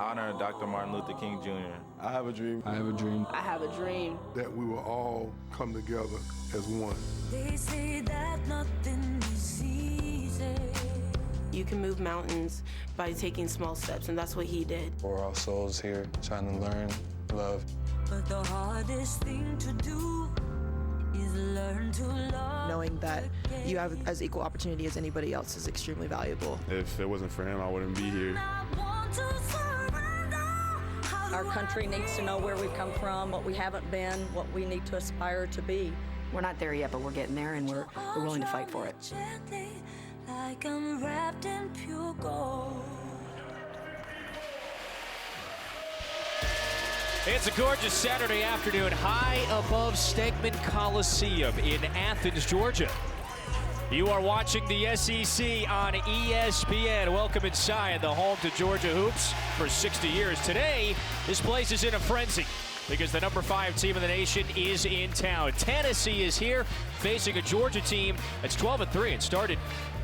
honor Dr. Martin Luther King Jr. I have a dream. I have a dream. I have a dream. That we will all come together as one. They say that nothing is easy. You can move mountains by taking small steps, and that's what he did. We're all souls here trying to learn, love. But the hardest thing to do is learn to love. Knowing that you have as equal opportunity as anybody else is extremely valuable. If it wasn't for him, I wouldn't be here. Our country needs to know where we've come from, what we haven't been, what we need to aspire to be. We're not there yet, but we're getting there, and we're willing to fight for it. Like I'm wrapped in pure gold. It's a gorgeous Saturday afternoon high above Stegman Coliseum in Athens, Georgia. You are watching the SEC on ESPN. Welcome inside the home to Georgia Hoops for 60 years. Today, this place is in a frenzy because the number 5 team in the nation is in town. Tennessee is here facing a Georgia team that's 12-3 and started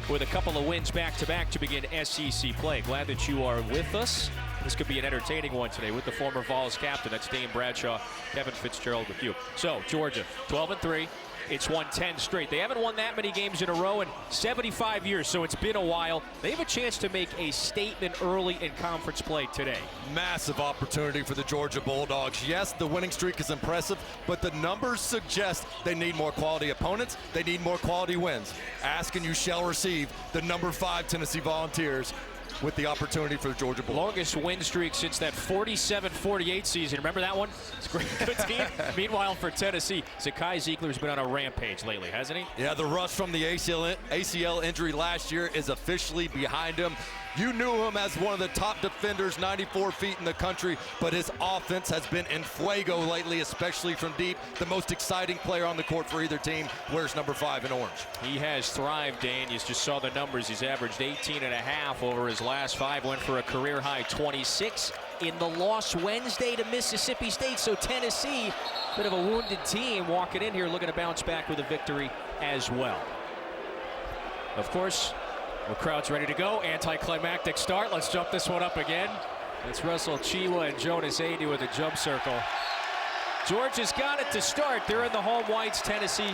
with a couple of wins back-to-back to begin SEC play. Glad that you are with us. This could be an entertaining one today with the former Vols captain. That's Dane Bradshaw, Kevin Fitzgerald with you. So, Georgia, 12-3. It's won 10 straight. They haven't won that many games in a row in 75 years, so it's been a while. They have a chance to make a statement early in conference play today. Massive opportunity for the Georgia Bulldogs. Yes, the winning streak is impressive, but the numbers suggest they need more quality opponents. They need more quality wins. Ask and you shall receive. The number 5 Tennessee Volunteers with the opportunity for the Georgia Bulldogs. Longest win streak since that 47-48 season. Remember that one? It's a great good team. Meanwhile, for Tennessee, Zakai Ziegler's been on a rampage lately, hasn't he? Yeah, the rush from the ACL injury last year is officially behind him. You knew him as one of the top defenders, 94 feet in the country, but his offense has been in fuego lately, especially from deep. The most exciting player on the court for either team wears number 5 in orange. He has thrived, Dan. You just saw the numbers. He's averaged 18.5 over his last 5, went for a career-high 26 in the loss Wednesday to Mississippi State. So Tennessee, bit of a wounded team, walking in here looking to bounce back with a victory as well. Of course, the crowd's ready to go. Anticlimactic start. Let's jump this one up again. It's Russell Chiwa and Jonas Aidoo with a jump circle. Georgia's got it to start. They're in the home whites. Tennessee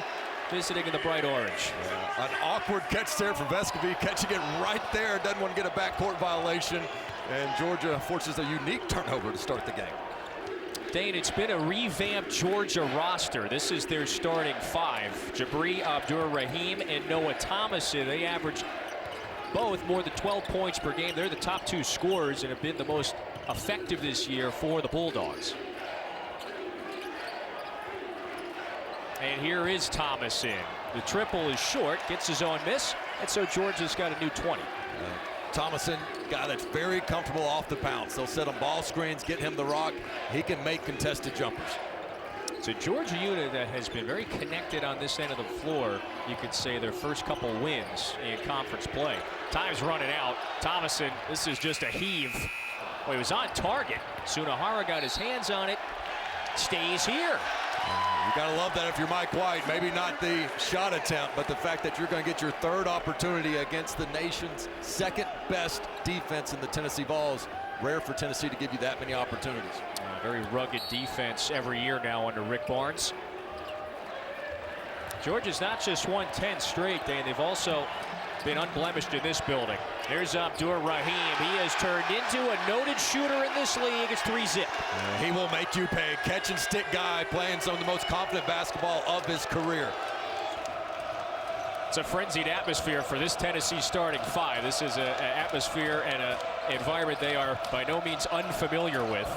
visiting in the bright orange. Yeah, an awkward catch there from Vescovi, catching it right there. Doesn't want to get a backcourt violation. And Georgia forces a unique turnover to start the game. Dane, it's been a revamped Georgia roster. This is their starting 5. Jabri Abdur-Rahim and Noah Thomason. They average both more than 12 points per game. They're the top 2 scorers and have been the most effective this year for the Bulldogs. And here is Thomason. The triple is short, gets his own miss, and so Georgia's got a new 20. Thomason, guy that's very comfortable off the bounce. They'll set him ball screens, get him the rock. He can make contested jumpers. It's a Georgia unit that has been very connected on this end of the floor. You could say their first couple wins in conference play. Time's running out. Thomason, this is just a heave. Well, he was on target. Sunahara got his hands on it. Stays here. You gotta love that if you're Mike White. Maybe not the shot attempt, but the fact that you're gonna get your 3rd opportunity against the nation's 2nd best defense in the Tennessee Vols. Rare for Tennessee to give you that many opportunities. Very rugged defense every year now under Rick Barnes. Georgia's not just won 10 straight, Dan. They've also been unblemished in this building. There's Abdur-Rahim. He has turned into a noted shooter in this league. It's 3-zip. He will make you pay. Catch and stick guy playing some of the most confident basketball of his career. It's a frenzied atmosphere for this Tennessee starting 5. This is an atmosphere and an environment they are by no means unfamiliar with.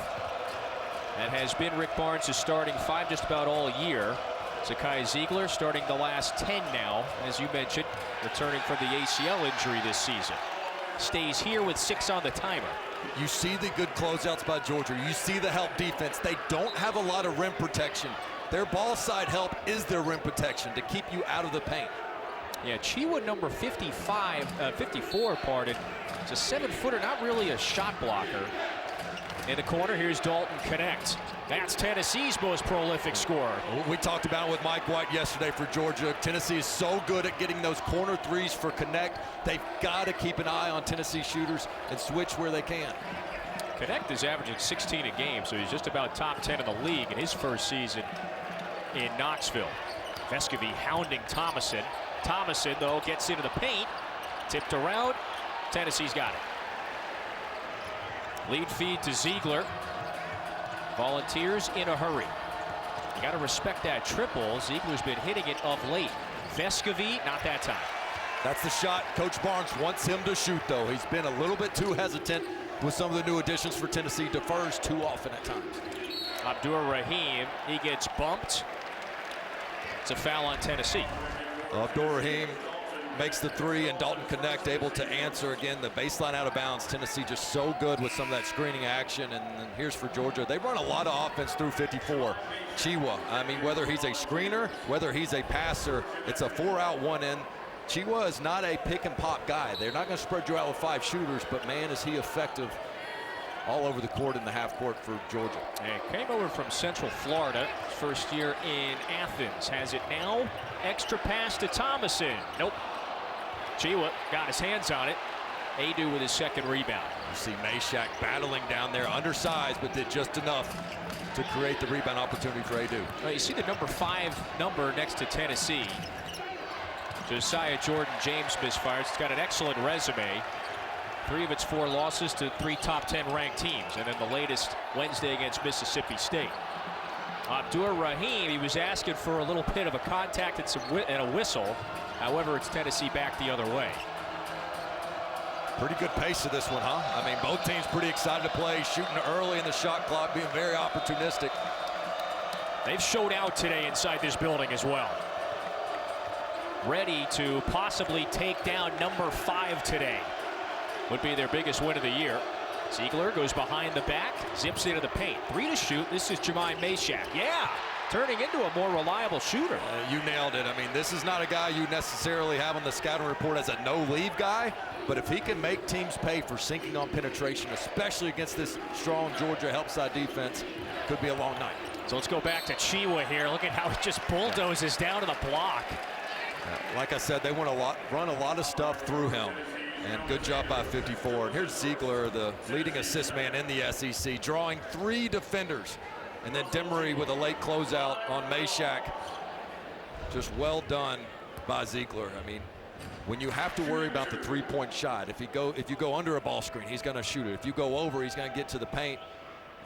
That has been Rick Barnes' starting 5 just about all year. Zakai Ziegler starting the last 10 now, as you mentioned, returning from the ACL injury this season. Stays here with 6 on the timer. You see the good closeouts by Georgia. You see the help defense. They don't have a lot of rim protection. Their ball side help is their rim protection to keep you out of the paint. Yeah, Chiwa number 54, pardon. It's a 7-footer, not really a shot blocker. In the corner, here's Dalton Connect. That's Tennessee's most prolific scorer. We talked about it with Mike White yesterday for Georgia. Tennessee is so good at getting those corner threes for Connect. They've got to keep an eye on Tennessee shooters and switch where they can. Connect is averaging 16 a game, so he's just about top 10 in the league in his first season in Knoxville. Vescovi hounding Thomason. Thomason, though, gets into the paint. Tipped around. Tennessee's got it. Lead feed to Ziegler. Volunteers in a hurry. You got to respect that triple. Ziegler's been hitting it of late. Vescovi, not that time. That's the shot Coach Barnes wants him to shoot, though. He's been a little bit too hesitant with some of the new additions for Tennessee. Defers too often at times. Abdur-Rahim, he gets bumped. It's a foul on Tennessee. Abdur-Rahim makes the three, and Dalton Connect able to answer again. The baseline out of bounds. Tennessee just so good with some of that screening action. And here's for Georgia. They run a lot of offense through 54. Chiwa, I mean, whether he's a screener, whether he's a passer, it's a 4-out, 1-in. Chiwa is not a pick and pop guy. They're not going to spread you out with 5 shooters, but man, is he effective all over the court in the half court for Georgia. And came over from Central Florida, his first year in Athens. Has it now. Extra pass to Thomason. Nope. Chiwa got his hands on it. Adu with his second rebound. You see Meshack battling down there, undersized, but did just enough to create the rebound opportunity for Adu. Well, you see the number 5 number next to Tennessee. Josiah Jordan-James misfires. It's got an excellent resume. 3 of its 4 losses to 3 top 10 ranked teams, and then the latest Wednesday against Mississippi State. Abdur-Rahim, he was asking for a little bit of a contact and a whistle. However, it's Tennessee back the other way. Pretty good pace to this one, huh? I mean, both teams pretty excited to play, shooting early in the shot clock, being very opportunistic. They've showed out today inside this building as well. Ready to possibly take down number 5 today. Would be their biggest win of the year. Ziegler goes behind the back, zips into the paint. 3 to shoot. This is Jemai Meshack. Yeah, turning into a more reliable shooter. You nailed it. I mean, this is not a guy you necessarily have on the scouting report as a no-leave guy, but if he can make teams pay for sinking on penetration, especially against this strong Georgia help side defense, could be a long night. So let's go back to Chiwa here. Look at how he just bulldozes down to the block. Like I said, they run a lot of stuff through him. And good job by 54. And here's Ziegler, the leading assist man in the SEC, drawing 3 defenders. And then Demery with a late closeout on Meshack. Just well done by Ziegler. I mean, when you have to worry about the 3-point shot, if you go under a ball screen, he's going to shoot it. If you go over, he's going to get to the paint,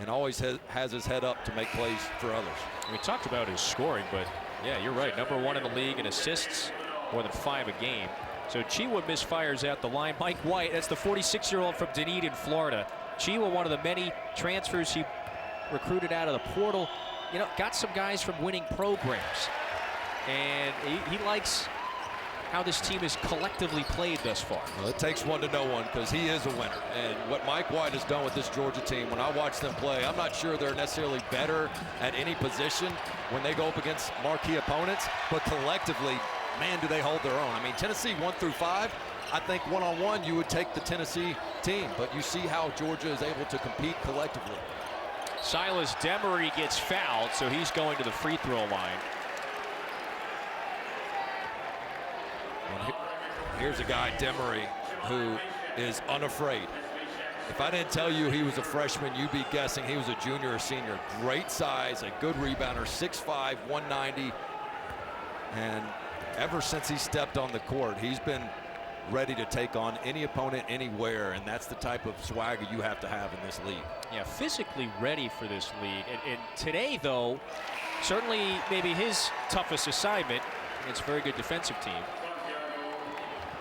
and always has his head up to make plays for others. We talked about his scoring, but yeah, you're right. Number 1 in the league in assists, more than 5 a game. So Chiwa misfires at the line. Mike White, that's the 46-year-old from Dunedin, Florida. Chiwa, one of the many transfers he recruited out of the portal. You know, got some guys from winning programs. And he likes how this team has collectively played thus far. Well, it takes one to know one, because he is a winner. And what Mike White has done with this Georgia team, when I watch them play, I'm not sure they're necessarily better at any position when they go up against marquee opponents, but collectively, man, do they hold their own. I mean, Tennessee 1 through 5, I think one-on-one you would take the Tennessee team, but you see how Georgia is able to compete collectively. Silas Demery gets fouled, so he's going to the free throw line. And here's a guy, Demery, who is unafraid. If I didn't tell you he was a freshman, you'd be guessing he was a junior or senior. Great size, a good rebounder, 6'5", 190, and ever since he stepped on the court, he's been ready to take on any opponent anywhere, and that's the type of swagger you have to have in this league. Yeah, physically ready for this league. And today, though, certainly maybe his toughest assignment against a very good defensive team.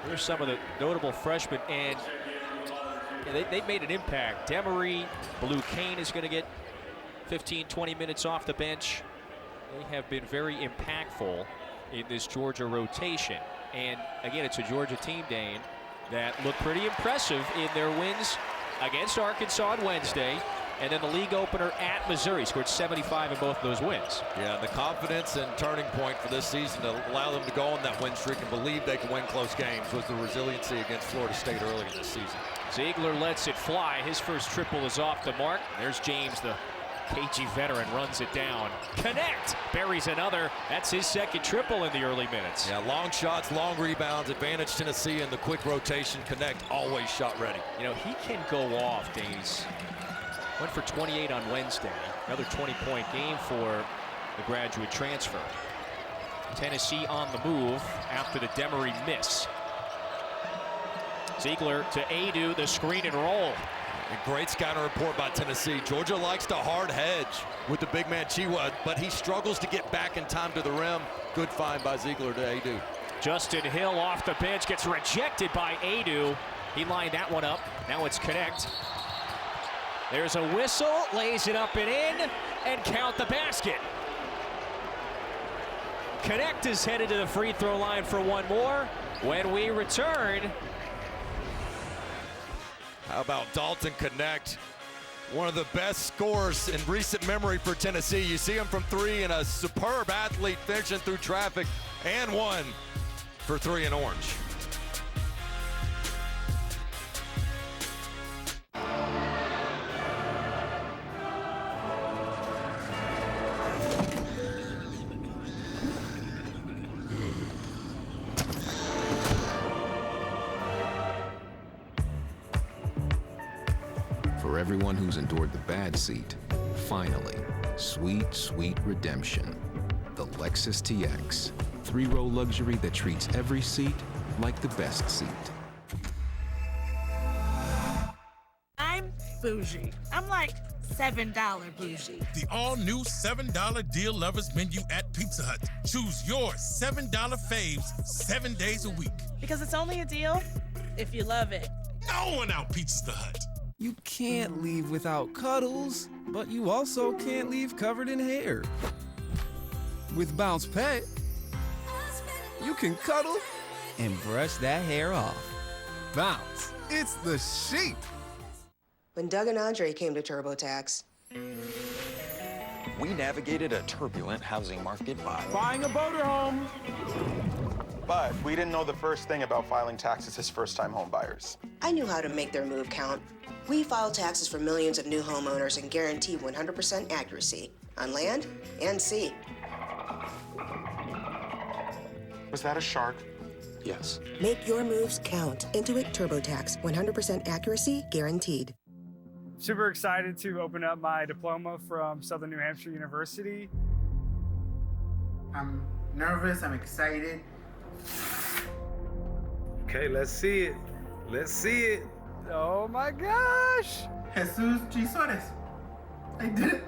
Here's some of the notable freshmen, and they made an impact. Demery, Blue Kane is going to get 15, 20 minutes off the bench. They have been very impactful in this Georgia rotation. And again, it's a Georgia team, Dane, that looked pretty impressive in their wins against Arkansas on Wednesday, and then the league opener at Missouri. Scored 75 in both of those wins. Yeah, the confidence and turning point for this season to allow them to go on that win streak and believe they can win close games was the resiliency against Florida State early in this season. Ziegler lets it fly. His first triple is off the mark. There's James, the KG veteran, runs it down. Connect! Buries another. That's his second triple in the early minutes. Yeah, long shots, long rebounds, advantage Tennessee in the quick rotation. Connect, always shot ready. You know, he can go off, Danes. Went for 28 on Wednesday. Another 20-point game for the graduate transfer. Tennessee on the move after the Demery miss. Ziegler to Adu, the screen and roll. A great scouting report by Tennessee. Georgia likes to hard hedge with the big man Chiwa, but he struggles to get back in time to the rim. Good find by Ziegler to Adu. Justin Hill off the bench, gets rejected by Adu. He lined that one up. Now it's Connect. There's a whistle, lays it up and in, and count the basket. Connect is headed to the free throw line for one more. When we return. How about Dalton Connect? One of the best scorers in recent memory for Tennessee. You see him from three, and a superb athlete finishing through traffic, and one for three in orange. For everyone who's endured the bad seat, finally, sweet, sweet redemption. The Lexus TX. 3-row luxury that treats every seat like the best seat. I'm bougie. I'm like $7 bougie. The all-new $7 deal lovers menu at Pizza Hut. Choose your $7 faves 7 days a week. Because it's only a deal if you love it. No one out-pizzas the Hut. You can't leave without cuddles, but you also can't leave covered in hair. With Bounce Pet, you can cuddle and brush that hair off. Bounce, it's the sheep. When Doug and Andre came to TurboTax, we navigated a turbulent housing market by buying a motorhome. But we didn't know the first thing about filing taxes as first-time home buyers. I knew how to make their move count. We file taxes for millions of new homeowners and guarantee 100% accuracy on land and sea. Was that a shark? Yes. Make your moves count. Intuit TurboTax, 100% accuracy guaranteed. Super excited to open up my diploma from Southern New Hampshire University. I'm nervous, I'm excited. Okay, let's see it. Let's see it. Oh my gosh! Jesus Chisores. I did it.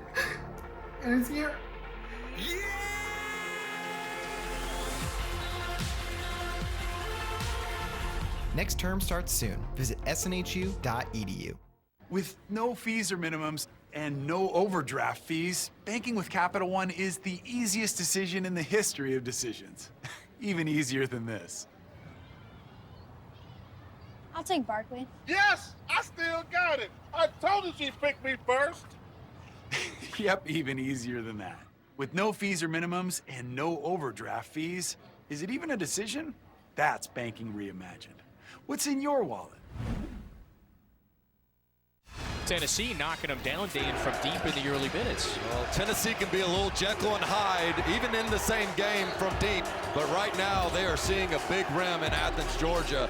And it's here. Yeah! Next term starts soon. Visit snhu.edu. With no fees or minimums and no overdraft fees, banking with Capital One is the easiest decision in the history of decisions. Even easier than this. I'll take Barkley. Yes, I still got it. I told you she'd pick me first. Yep, even easier than that. With no fees or minimums and no overdraft fees, is it even a decision? That's banking reimagined. What's in your wallet? Tennessee knocking them down, Dan, from deep in the early minutes. Well, Tennessee can be a little Jekyll and Hyde, even in the same game from deep. But right now, they are seeing a big rim in Athens, Georgia.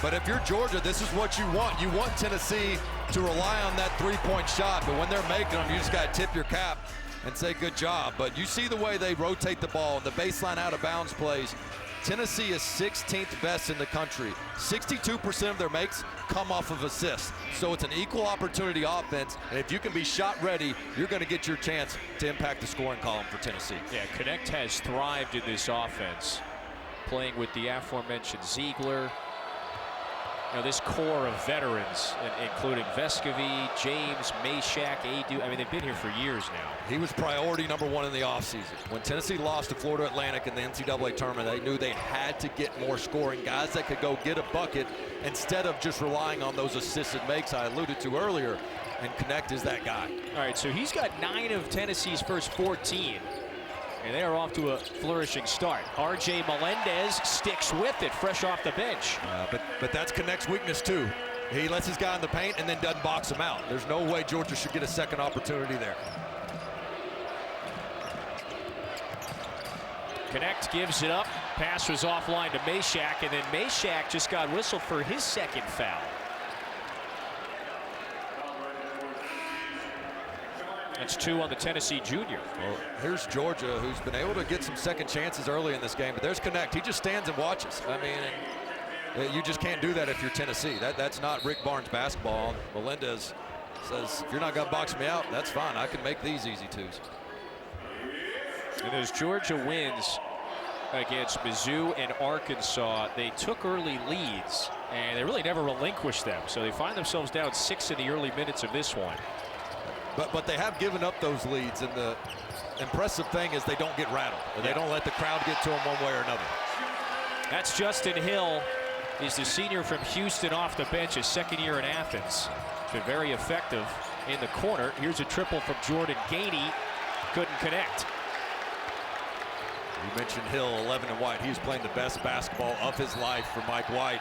But if you're Georgia, this is what you want. You want Tennessee to rely on that three-point shot. But when they're making them, you just got to tip your cap and say good job. But you see the way they rotate the ball and the baseline out-of-bounds plays. Tennessee is 16th best in the country. 62% of their makes come off of assists. So it's an equal opportunity offense. And if you can be shot ready, you're going to get your chance to impact the scoring column for Tennessee. Yeah, Connect has thrived in this offense, playing with the aforementioned Ziegler. You know, this core of veterans, including Vescovy, James, Meshack, Adu. I mean, they've been here for years now. He was priority number one in the offseason. When Tennessee lost to Florida Atlantic in the NCAA tournament, they knew they had to get more scoring, guys that could go get a bucket instead of just relying on those assisted makes I alluded to earlier. And Connect is that guy. All right, so he's got 9 of Tennessee's first 14. And they are off to a flourishing start. R.J. Melendez sticks with it, fresh off the bench. But that's Connect's weakness, too. He lets his guy in the paint and then doesn't box him out. There's no way Georgia should get a second opportunity there. Connect gives it up. Pass was offline to Meshack, and then Meshack just got whistled for his second foul. That's 2 on the Tennessee junior. Well, here's Georgia, who's been able to get some second chances early in this game, but there's Connect. He just stands and watches. I mean, you just can't do that if you're Tennessee. That's not Rick Barnes basketball. Melendez says, if you're not going to box me out, that's fine. I can make these easy twos. And as Georgia wins against Mizzou and Arkansas, they took early leads, and they really never relinquished them. So they find themselves down 6 in the early minutes of this one. But they have given up those leads, and the impressive thing is they don't get rattled. They don't let the crowd get to them one way or another. That's Justin Hill. He's the senior from Houston off the bench, his second year in Athens. He's been very effective in the corner. Here's a triple from Jordan Gainey. Couldn't connect. You mentioned Hill, 11 and White. He was playing the best basketball of his life for Mike White.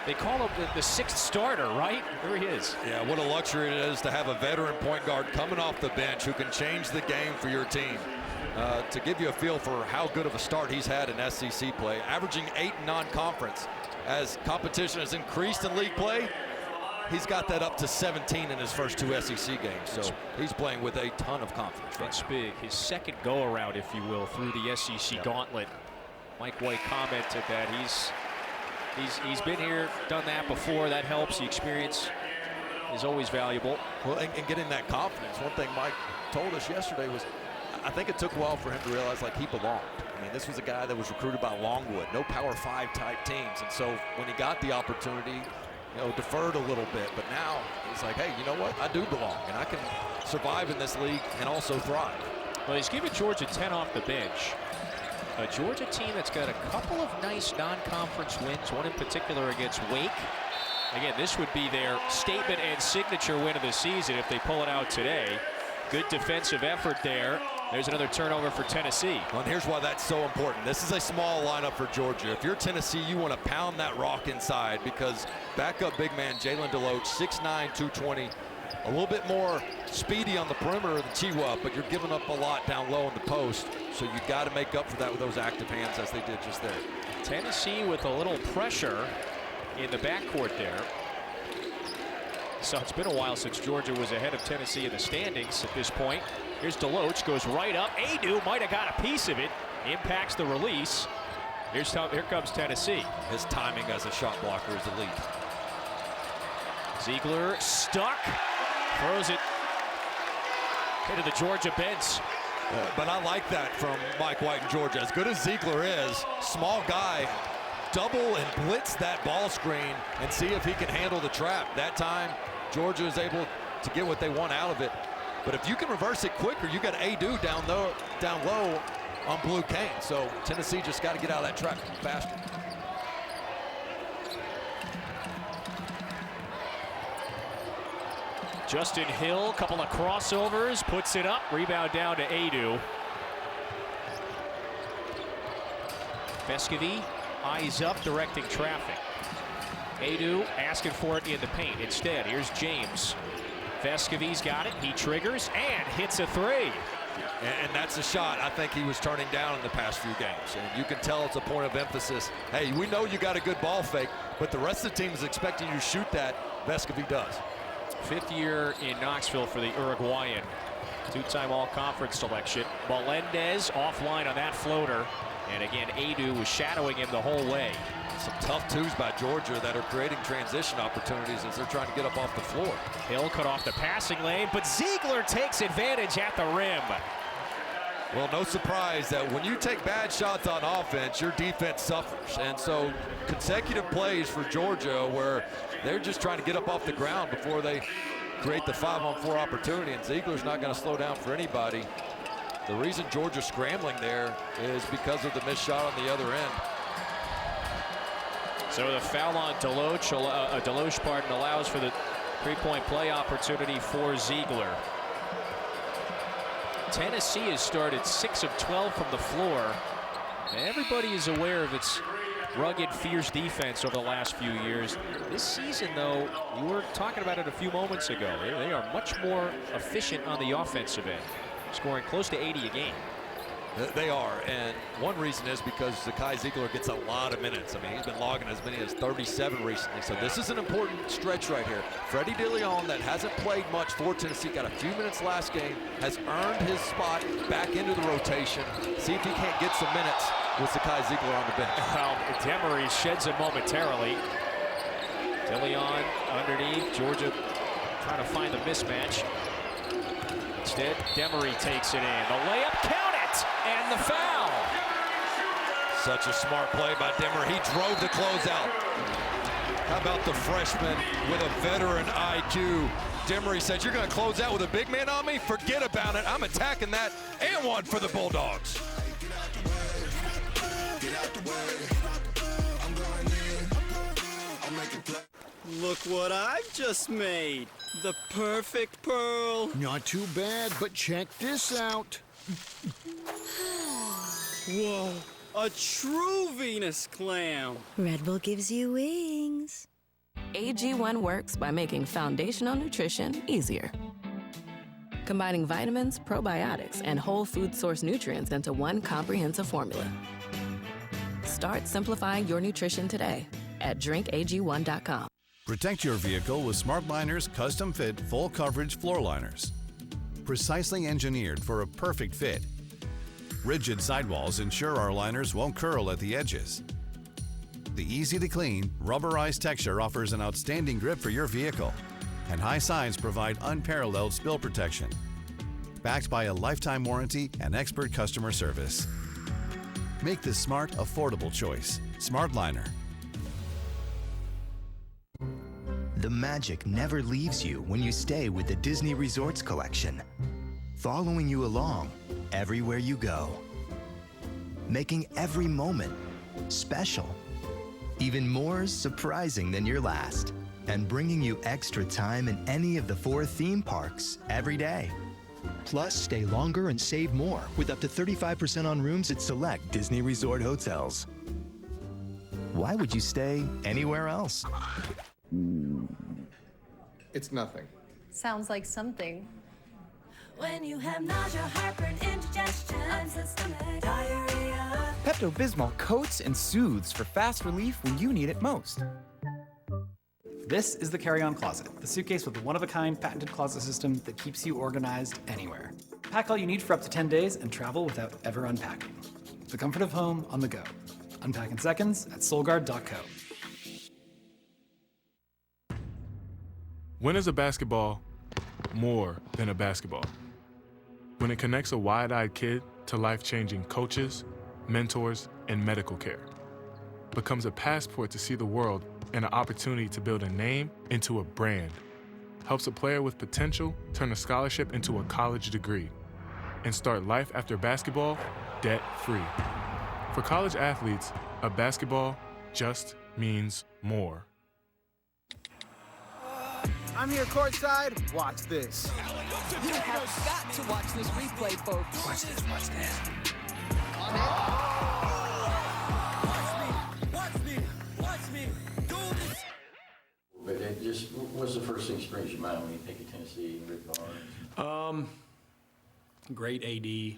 They call him the 6th starter, right? There he is. Yeah, what a luxury it is to have a veteran point guard coming off the bench who can change the game for your team. To give you a feel for how good of a start he's had in SEC play, averaging 8 in non-conference. As competition has increased in league play, he's got that up to 17 in his first 2 SEC games. So he's playing with a ton of confidence. That's big. His second go-around, if you will, through the SEC gauntlet. Mike White commented that he's been here, done that before. That helps. The experience is always valuable. Well, and getting that confidence. One thing Mike told us yesterday was, I think it took a while for him to realize like he belonged. I mean, this was a guy that was recruited by Longwood, no Power 5 type teams. And so when he got the opportunity, deferred a little bit, but now he's like, hey, you know what? I do belong, and I can survive in this league and also thrive. Well, he's given Georgia 10 off the bench. A Georgia team that's got a couple of nice non-conference wins, one in particular against Wake. Again, this would be their statement and signature win of the season if they pull it out today. Good defensive effort there. There's another turnover for Tennessee. Well, and here's why that's so important. This is a small lineup for Georgia. If you're Tennessee, you want to pound that rock inside because backup big man Jalen Deloach, 6'9", 220, a little bit more speedy on the perimeter than Chihuahua, but you're giving up a lot down low in the post, so you got to make up for that with those active hands as they did just there. Tennessee with a little pressure in the backcourt there. So it's been a while since Georgia was ahead of Tennessee in the standings at this point. Here's Deloach, goes right up. Adu might have got a piece of it. Impacts the release. Here comes Tennessee. His timing as a shot blocker is elite. Ziegler stuck. Throws it into the Georgia bench. But I like that from Mike White in Georgia. As good as Ziegler is, small guy, double and blitz that ball screen and see if he can handle the trap. That time, Georgia is able to get what they want out of it. But if you can reverse it quicker, you got Adu down low on Blue Cane. So Tennessee just got to get out of that trap faster. Justin Hill, couple of crossovers, puts it up, rebound down to Adu. Vescovi eyes up, directing traffic. Adu asking for it in the paint. Instead, here's James. Vescovi's got it, he triggers and hits a 3. And that's a shot I think he was turning down in the past few games. And you can tell it's a point of emphasis. Hey, we know you got a good ball fake, but the rest of the team is expecting you to shoot that. Vescovi does. 5th year in Knoxville for the Uruguayan. 2-time all-conference selection. Melendez offline on that floater. And again, Adu was shadowing him the whole way. Some tough twos by Georgia that are creating transition opportunities as they're trying to get up off the floor. Hill cut off the passing lane, but Ziegler takes advantage at the rim. Well, no surprise that when you take bad shots on offense, your defense suffers. And so consecutive plays for Georgia where they're just trying to get up off the ground before they create the 5-on-4 opportunity, and Ziegler's not going to slow down for anybody. The reason Georgia's scrambling there is because of the missed shot on the other end. So the foul on Deloach, allows for the 3-point play opportunity for Ziegler. Tennessee has started 6 of 12 from the floor. Everybody is aware of its rugged, fierce defense over the last few years. This season, though, you were talking about it a few moments ago. They are much more efficient on the offensive end, scoring close to 80 a game. They are, and one reason is because Zakai Ziegler gets a lot of minutes. I mean, he's been logging as many as 37 recently, so this is an important stretch right here. Freddie DeLeon, that hasn't played much for Tennessee, got a few minutes last game, has earned his spot back into the rotation. See if he can't get some minutes with Zakai Ziegler on the bench. Well, Demery sheds him momentarily. DeLeon underneath, Georgia trying to find the mismatch. Instead, Demery takes it in. The layup, count it, and the foul. Such a smart play by Demery. He drove the closeout. How about the freshman with a veteran IQ? Demery said, you're going to close out with a big man on me? Forget about it. I'm attacking that, and one for the Bulldogs. Look what I've just made. The perfect pearl. Not too bad, but check this out. Whoa, a true Venus clam. Red Bull gives you wings. AG1 works by making foundational nutrition easier. Combining vitamins, probiotics, and whole food source nutrients into one comprehensive formula. Start simplifying your nutrition today at drinkag1.com. Protect your vehicle with SmartLiner's custom-fit, full-coverage floor liners. Precisely engineered for a perfect fit. Rigid sidewalls ensure our liners won't curl at the edges. The easy-to-clean, rubberized texture offers an outstanding grip for your vehicle, and high sides provide unparalleled spill protection. Backed by a lifetime warranty and expert customer service. Make the smart, affordable choice. SmartLiner. The magic never leaves you when you stay with the Disney Resorts Collection, following you along everywhere you go, making every moment special, even more surprising than your last, and bringing you extra time in any of the 4 theme parks every day. Plus, stay longer and save more with up to 35% on rooms at select Disney Resort hotels. Why would you stay anywhere else? It's nothing. Sounds like something. When you have nausea, heartburn, indigestion, upset stomach, diarrhea. Pepto-Bismol coats and soothes for fast relief when you need it most. This is the Carry-On Closet, the suitcase with a one-of-a-kind patented closet system that keeps you organized anywhere. Pack all you need for up to 10 days and travel without ever unpacking. The comfort of home on the go. Unpack in seconds at Solgaard.co. When is a basketball more than a basketball? When it connects a wide-eyed kid to life-changing coaches, mentors, and medical care. Becomes a passport to see the world and an opportunity to build a name into a brand. Helps a player with potential turn a scholarship into a college degree. And start life after basketball debt-free. For college athletes, a basketball just means more. I'm here courtside. Watch this. You have got to watch this replay, folks. Watch this, watch this. Watch me, do this. But it just, what's the first thing springs to your mind when you think of Tennessee and Rick Barnes? Great AD.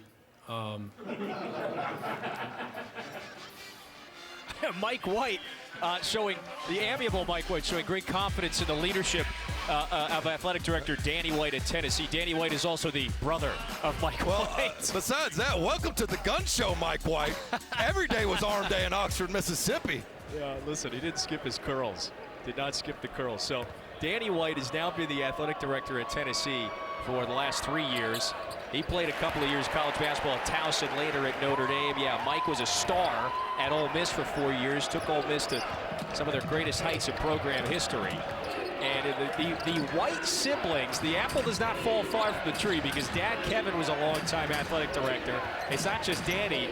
Mike White showing, the amiable Mike White showing great confidence in the leadership of athletic director Danny White at Tennessee. Danny White is also the brother of Mike White. Besides that, welcome to the gun show, Mike White. Every day was arm day in Oxford, Mississippi. Yeah, listen, he didn't skip his curls. Did not skip the curls. So Danny White has now been the athletic director at Tennessee for the last 3 years. He played a couple of years college basketball at Towson, later at Notre Dame. Yeah, Mike was a star at Ole Miss for 4 years, took Ole Miss to some of their greatest heights in program history. And the White siblings, the apple does not fall far from the tree because Dad Kevin was a longtime athletic director. It's not just Danny.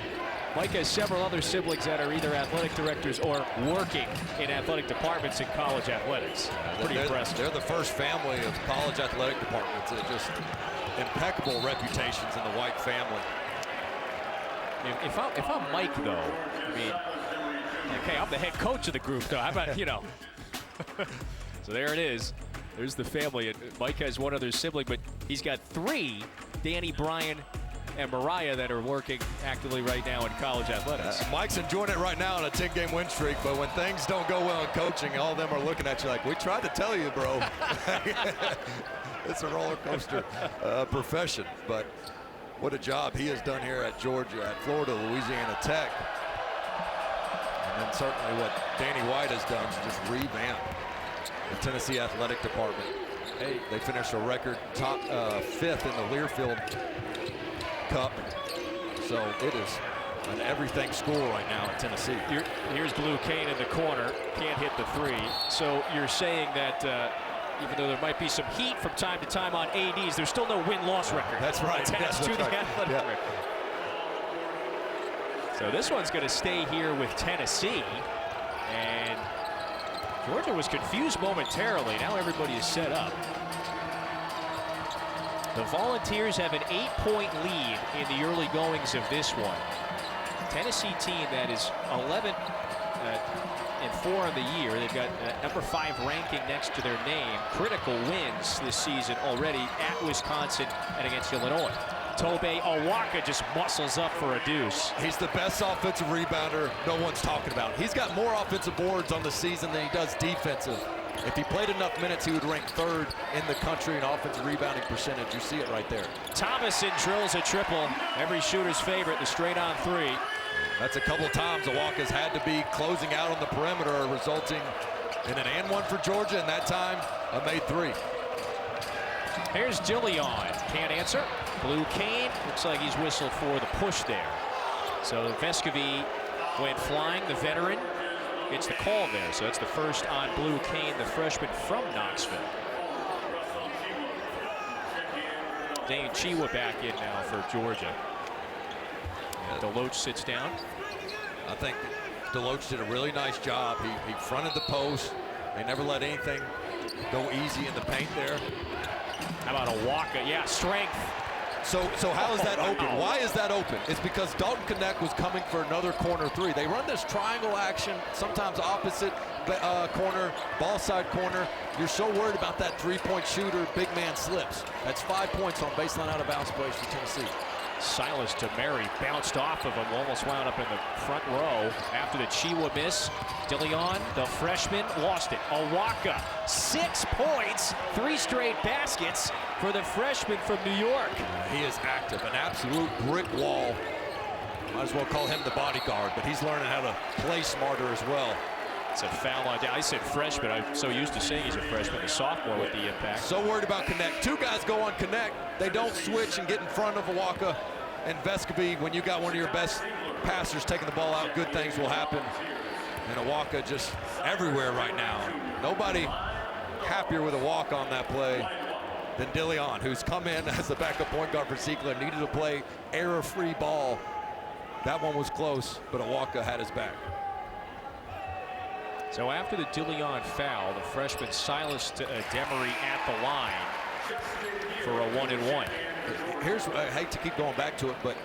Mike has several other siblings that are either athletic directors or working in athletic departments in college athletics. Pretty impressive. They're the first family of college athletic departments. They're just impeccable reputations in the White family. If I'm Mike, though, I mean, okay, I'm the head coach of the group, though. How about, you know? So there it is. There's the family. Mike has one other sibling, but he's got 3, Danny, Brian, and Mariah that are working actively right now in college athletics. Mike's enjoying it right now on a 10-game win streak, but when things don't go well in coaching, all of them are looking at you like, we tried to tell you, bro. It's a roller coaster profession, but what a job he has done here at Georgia, at Florida, Louisiana Tech. And then certainly what Danny White has done is just revamp the Tennessee athletic department. Hey, they finished a record top 5th in the Learfield Cup. So it is an everything school right now at Tennessee. Here's Blue Kane in the corner, can't hit the 3. So you're saying that even though there might be some heat from time to time on ADs, there's still no win-loss record. That's right. Attached to the athletic record. So this one's going to stay here with Tennessee. And Georgia was confused momentarily. Now everybody is set up. The Volunteers have an 8-point lead in the early goings of this one. Tennessee team that is 11 and 4 on the year. They've got number 5 ranking next to their name. Critical wins this season already at Wisconsin and against Illinois. Tobe Awaka just muscles up for a deuce. He's the best offensive rebounder no one's talking about. He's got more offensive boards on the season than he does defensive. If he played enough minutes, he would rank 3rd in the country in offensive rebounding percentage. You see it right there. Thomason drills a triple. Every shooter's favorite, the straight-on 3. That's a couple times Awaka's had to be closing out on the perimeter, resulting in an and 1 for Georgia, and that time a made 3. Here's Dillion, can't answer. Blue Kane, looks like he's whistled for the push there. So Vescovi went flying, the veteran gets the call there. So that's the first on Blue Kane, the freshman from Knoxville. Dane Chiwa back in now for Georgia. Deloach sits down. I think Deloach did a really nice job. He fronted the post. They never let anything go easy in the paint there. How about Awaka? Yeah, strength. So how is that open? Wow. Why is that open? It's because Dalton Knecht was coming for another corner 3. They run this triangle action, sometimes opposite corner, ball side corner. You're so worried about that 3-point shooter, big man slips. That's 5 points on baseline out of bounds plays for Tennessee. Silas Tameri bounced off of him, almost wound up in the front row after the Chiwa miss. Dillion, the freshman, lost it. Awaka, 6 points, 3 straight baskets for the freshman from New York. He is active, an absolute brick wall. Might as well call him the bodyguard, but he's learning how to play smarter as well. It's a foul line. I said freshman. I'm so used to saying he's a freshman, a sophomore with the impact. So worried about Knecht. 2 guys go on Knecht. They don't switch and get in front of Awaka and Vescovi. When you got one of your best passers taking the ball out, good things will happen. And Awaka just everywhere right now. Nobody happier with a walk on that play than Dillion, who's come in as the backup point guard for Ziegler. Needed to play error-free ball. That one was close, but Awaka had his back. So after the Dillion foul, the freshman Silas Demery at the line for a 1-and-1. Here's, I hate to keep going back to it, but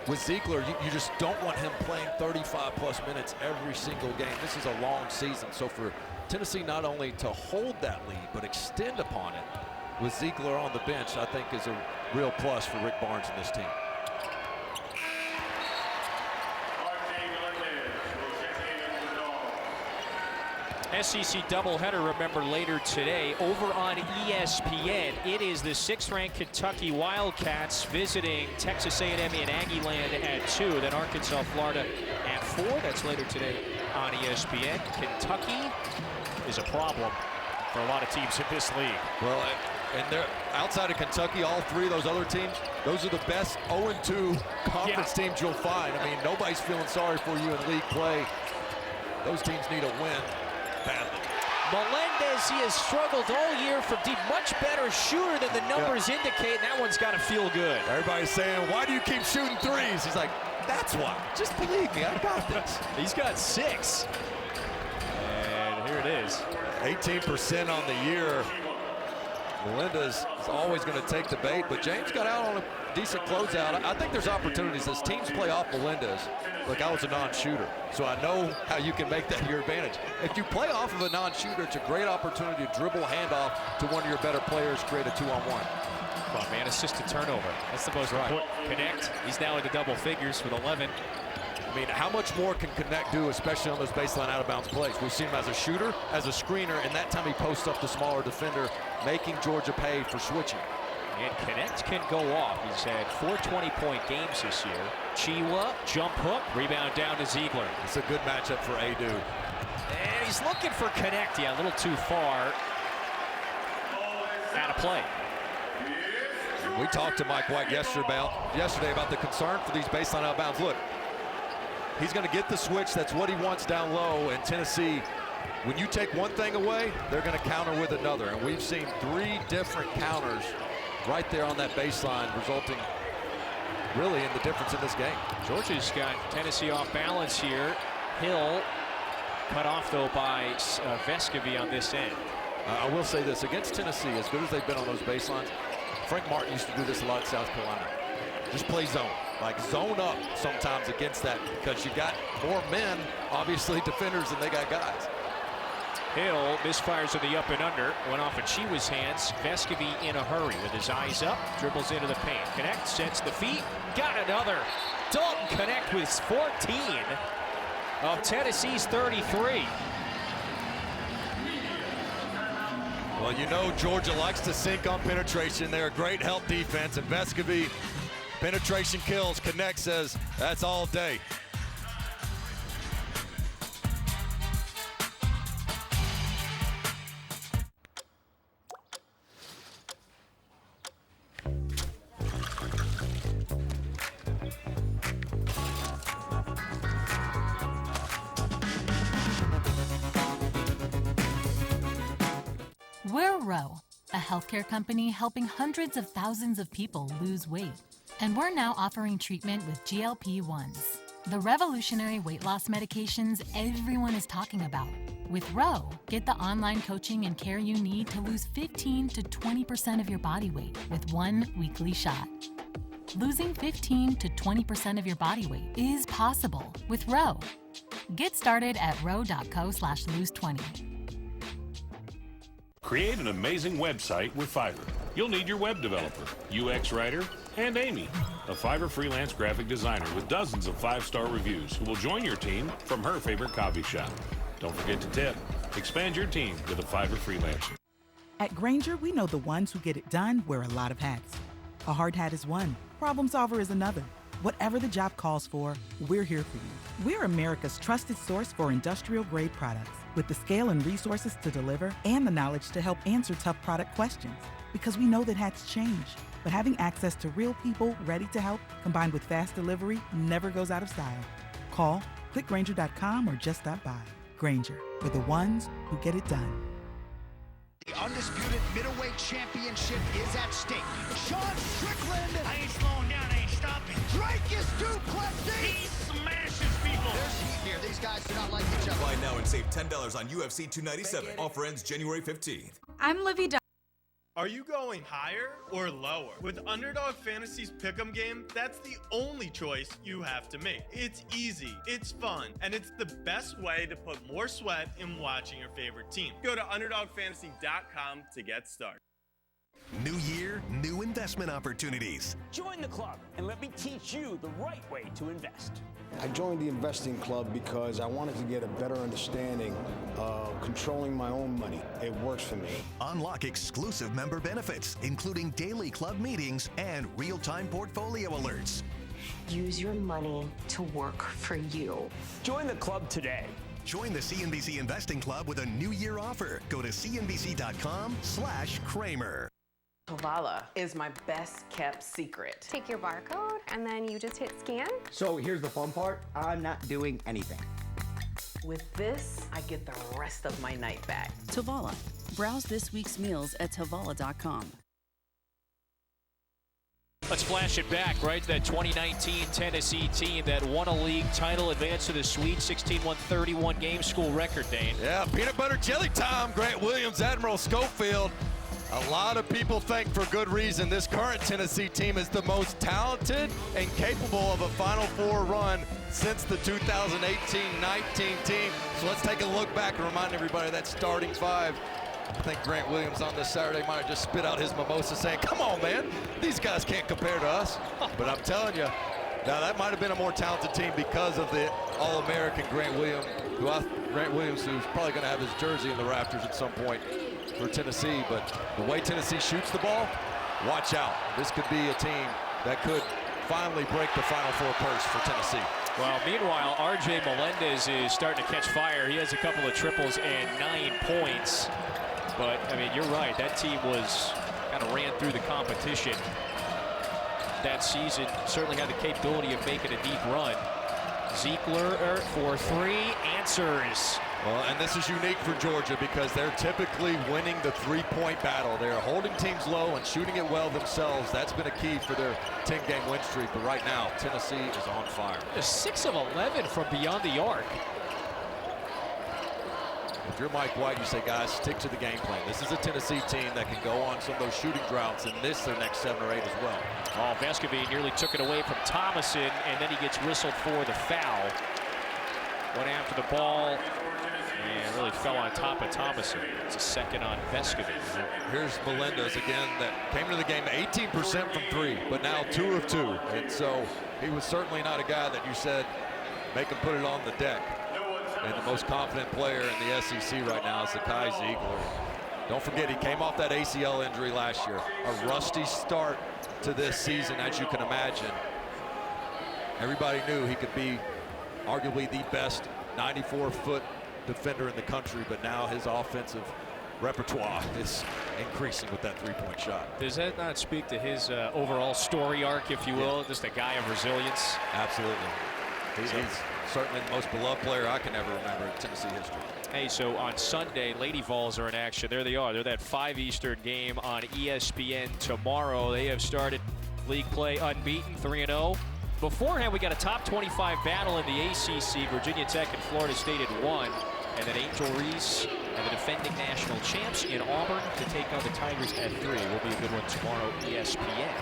with Ziegler, you just don't want him playing 35+ minutes every single game. This is a long season, so for Tennessee not only to hold that lead, but extend upon it with Ziegler on the bench, I think is a real plus for Rick Barnes and this team. SEC doubleheader, remember, later today over on ESPN. It is the 6th-ranked Kentucky Wildcats visiting Texas A&M in Aggieland at 2, then Arkansas, Florida at 4. That's later today on ESPN. Kentucky is a problem for a lot of teams in this league. Well, and they're outside of Kentucky, all 3 of those other teams, those are the best 0-2 conference teams you'll find. I mean, nobody's feeling sorry for you in league play. Those teams need a win badly. Melendez, he has struggled all year from deep. Much better shooter than the numbers indicate. That one's got to feel good. Everybody's saying, why do you keep shooting 3s? He's like, that's why. Just believe me, I got this. He's got 6. And here it is. 18% on the year. Melendez is always going to take the bait, but James got out on a decent closeout. I think there's opportunities as teams play off Melendez. Look, I was a non-shooter, so I know how you can make that your advantage. If you play off of a non-shooter, it's a great opportunity to dribble a handoff to one of your better players, create a 2-on-1. from, man. Assist to turnover. That's the most important. Connect. He's now into double figures with 11. I mean, how much more can Connect do, especially on those baseline out-of-bounds plays? We've seen him as a shooter, as a screener, and that time he posts up the smaller defender, making Georgia pay for switching. And Connect can go off. He's had 4 20-point games this year. Chiwa, jump hook, rebound down to Ziegler. It's a good matchup for Adu. And he's looking for Connect. Yeah, a little too far. Out of play. We talked to Mike White yesterday about the concern for these baseline out of bounds. Look, he's going to get the switch. That's what he wants down low. And Tennessee, when you take one thing away, they're going to counter with another. And we've seen 3 different counters right there on that baseline, resulting really in the difference in this game. Georgia's got Tennessee off balance here. Hill cut off, though, by Vescovy on this end. I will say this, against Tennessee, as good as they've been on those baselines, Frank Martin used to do this a lot in South Carolina. Just play zone. Like zone up sometimes against that, because you got more men, obviously defenders, than they got guys. Hill misfires in the up and under. Went off of Chiwa's hands. Vescovy in a hurry with his eyes up. Dribbles into the paint. Connect, sets the feet. Got another. Dalton Connect with 14 of Tennessee's 33. Well, you know Georgia likes to sink on penetration. They're a great help defense, and Vescovy, penetration kills. Connect says that's all day. We're Ro, a healthcare company helping hundreds of thousands of people lose weight. And we're now offering treatment with GLP-1s, the revolutionary weight loss medications everyone is talking about. With Ro, get the online coaching and care you need to lose 15 to 20% of your body weight with 1 weekly shot. Losing 15 to 20% of your body weight is possible with Ro. Get started at ro.co/lose20. Create an amazing website with Fiverr. You'll need your web developer, UX writer, and Amy, a Fiverr freelance graphic designer with dozens of 5-star reviews who will join your team from her favorite coffee shop. Don't forget to tip. Expand your team with a Fiverr freelancer. At Grainger, we know the ones who get it done wear a lot of hats. A hard hat is one, problem solver is another. Whatever the job calls for, we're here for you. We're America's trusted source for industrial-grade products, with the scale and resources to deliver and the knowledge to help answer tough product questions. Because we know that hats change, but having access to real people ready to help, combined with fast delivery, never goes out of style. Call, click Grainger.com, or just stop by. Grainger, for the ones who get it done. The undisputed middleweight championship is at stake. Sean Strickland. I ain't slowing down, I ain't stopping. Dricus Du Plessis. He smashes people. There's heat here. These guys do not like each other. Buy now and save $10 on UFC 297. Offer ends January 15th. I'm Livy. Are you going higher or lower? With Underdog Fantasy's Pick'em game, that's the only choice you have to make. It's easy, it's fun, and it's the best way to put more sweat in watching your favorite team. Go to UnderdogFantasy.com to get started. New year, new investment opportunities. Join the club and let me teach you the right way to invest. I joined the investing club because I wanted to get a better understanding of controlling my own money. It works for me. Unlock exclusive member benefits, including daily club meetings and real-time portfolio alerts. Use your money to work for you. Join the club today. Join the CNBC Investing Club with a new year offer. Go to cnbc.com/Kramer. Tovala is my best kept secret. Take your barcode and then you just hit scan. So here's the fun part. I'm not doing anything. With this, I get the rest of my night back. Tovala. Browse this week's meals at Tovala.com. Let's flash it back, right, to that 2019 Tennessee team that won a league title, advanced to the Sweet 16, won 31 game school record, Dane. Yeah, peanut butter jelly time. Grant Williams, Admiral Schofield. A lot of people think for good reason this current Tennessee team is the most talented and capable of a Final Four run since the 2018-19 team. So let's take a look back and remind everybody of that starting five. I think Grant Williams on this Saturday might have just spit out his mimosa saying, come on, man, these guys can't compare to us. But I'm telling you, now that might have been a more talented team because of the All-American Grant Williams, who's probably going to have his jersey in the rafters at some point for Tennessee. But the way Tennessee shoots the ball, watch out. This could be a team that could finally break the Final Four curse for Tennessee. Well, meanwhile, R.J. Melendez is starting to catch fire. He has a couple of triples and 9 points. But, I mean, you're right. That team kind of ran through the competition that season. Certainly had the capability of making a deep run. Ziegler for 3, answers. Well, and this is unique for Georgia because they're typically winning the three-point battle. They're holding teams low and shooting it well themselves. That's been a key for their 10-game win streak. But right now, Tennessee is on fire. 6 of 11 from beyond the arc. If you're Mike White, you say, guys, stick to the game plan. This is a Tennessee team that can go on some of those shooting droughts and miss their next 7 or 8 as well. Oh, Vescovi nearly took it away from Thomason, and then he gets whistled for the foul. Went after the ball and really fell on top of Thomason. It's a second on Vescovi. Here's Melendez again that came into the game 18% from 3, but now 2 of 2. And so he was certainly not a guy that you said, make him put it on the deck. And the most confident player in the SEC right now is Zakai Ziegler. Don't forget, he came off that ACL injury last year. A rusty start to this season, as you can imagine. Everybody knew he could be arguably the best 94-foot defender in the country, but now his offensive repertoire is increasing with that three-point shot. Does that not speak to his overall story arc, if you will? Just a guy of resilience? Absolutely. He's certainly the most beloved player I can ever remember in Tennessee history. Hey, so on Sunday, Lady Vols are in action. There they are. They're that 5 Eastern game on ESPN tomorrow. They have started league play unbeaten, 3-0. Beforehand, we got a top 25 battle in the ACC. Virginia Tech and Florida State at 1. And then Angel Reese and the defending national champs in Auburn to take on the Tigers at 3. Will be a good one tomorrow, ESPN.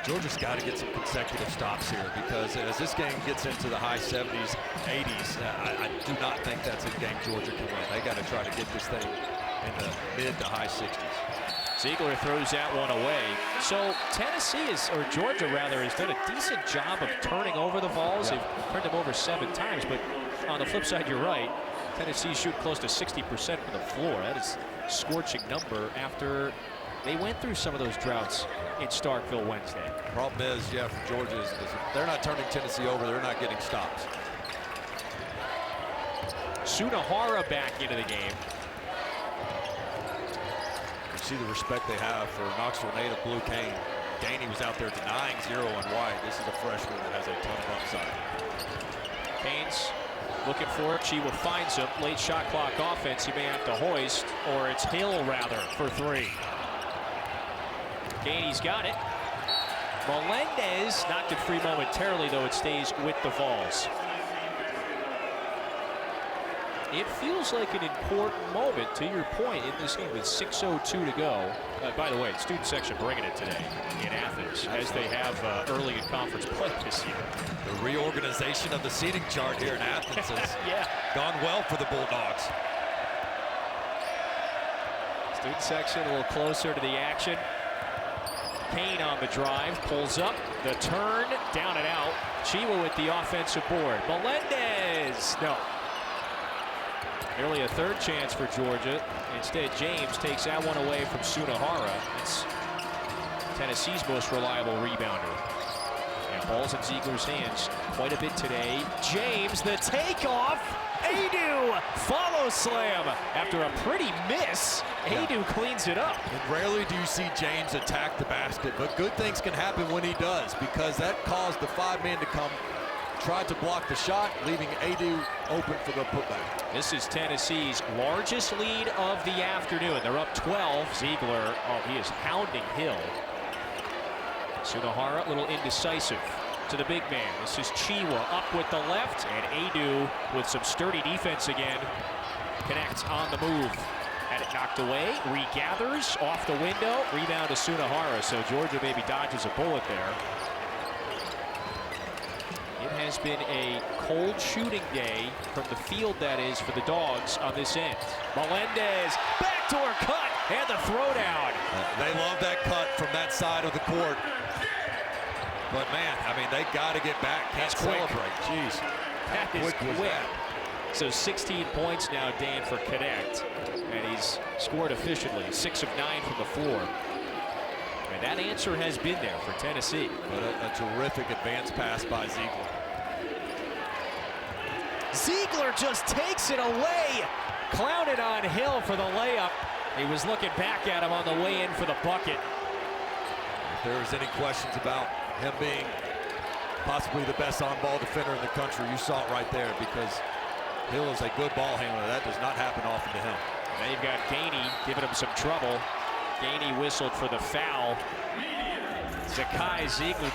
Georgia's got to get some consecutive stops here because as this game gets into the high 70s, 80s, I do not think that's a game Georgia can win. They got to try to get this thing in the mid to high 60s. Ziegler throws that one away. So Tennessee or Georgia rather, has done a decent job of turning over the Vols. Yeah. They've turned them over 7 times, but on the flip side, you're right. Tennessee shoot close to 60% from the floor. That is a scorching number after they went through some of those droughts in Starkville Wednesday. Problem is, yeah, for Georgia is they're not turning Tennessee over. They're not getting stops. Sunahara back into the game. You see the respect they have for Knoxville native Blue Kane. Daney was out there denying 0 on White. This is a freshman that has a ton of upside. Kane's looking for it. Chiwa finds him. Late shot clock offense. He may have to hoist, or it's Hill rather for 3. Daney's got it. Melendez knocked it free momentarily, though it stays with the Vols. It feels like an important moment, to your point, in this game with 6:02 to go. By the way, student section bringing it today in Athens, as they have early in conference play this year. The reorganization of the seating chart here in Athens has gone well for the Bulldogs. Student section a little closer to the action. Kane on the drive, pulls up, the turn, down and out. Chiwa with the offensive board. Melendez, no. Nearly a 3rd chance for Georgia. Instead, James takes that one away from Sunahara. It's Tennessee's most reliable rebounder. And ball's in Ziegler's hands quite a bit today. James, the takeoff. Adu follow slam after a pretty miss. Adu cleans it up. And rarely do you see James attack the basket, but good things can happen when he does, because that caused the 5 men to come, tried to block the shot, leaving Adu open for the putback. This is Tennessee's largest lead of the afternoon. They're up 12. Ziegler, he is hounding Hill. Sunahara, a little indecisive to the big man. This is Chiwa up with the left, and Adu with some sturdy defense again. Connects on the move. Had it knocked away, regathers off the window, rebound to Sunahara. So Georgia maybe dodges a bullet there. It has has been a cold shooting day from the field, that is, for the Dogs on this end. Melendez, backdoor cut, and the throwdown. They love that cut from that side of the court. But man, I mean, they got to get back. Can't celebrate. Jeez. That is quick. So 16 points now, Dan, for Connect. And he's scored efficiently, 6 of 9 from the floor. And that answer has been there for Tennessee. But a terrific advance pass by Ziegler. Ziegler just takes it away. Clouded on Hill for the layup. He was looking back at him on the way in for the bucket. If there was any questions about him being possibly the best on-ball defender in the country, you saw it right there, because Hill is a good ball handler. That does not happen often to him. Now you've got Gainey giving him some trouble. Gainey whistled for the foul. Zakai Ziegler,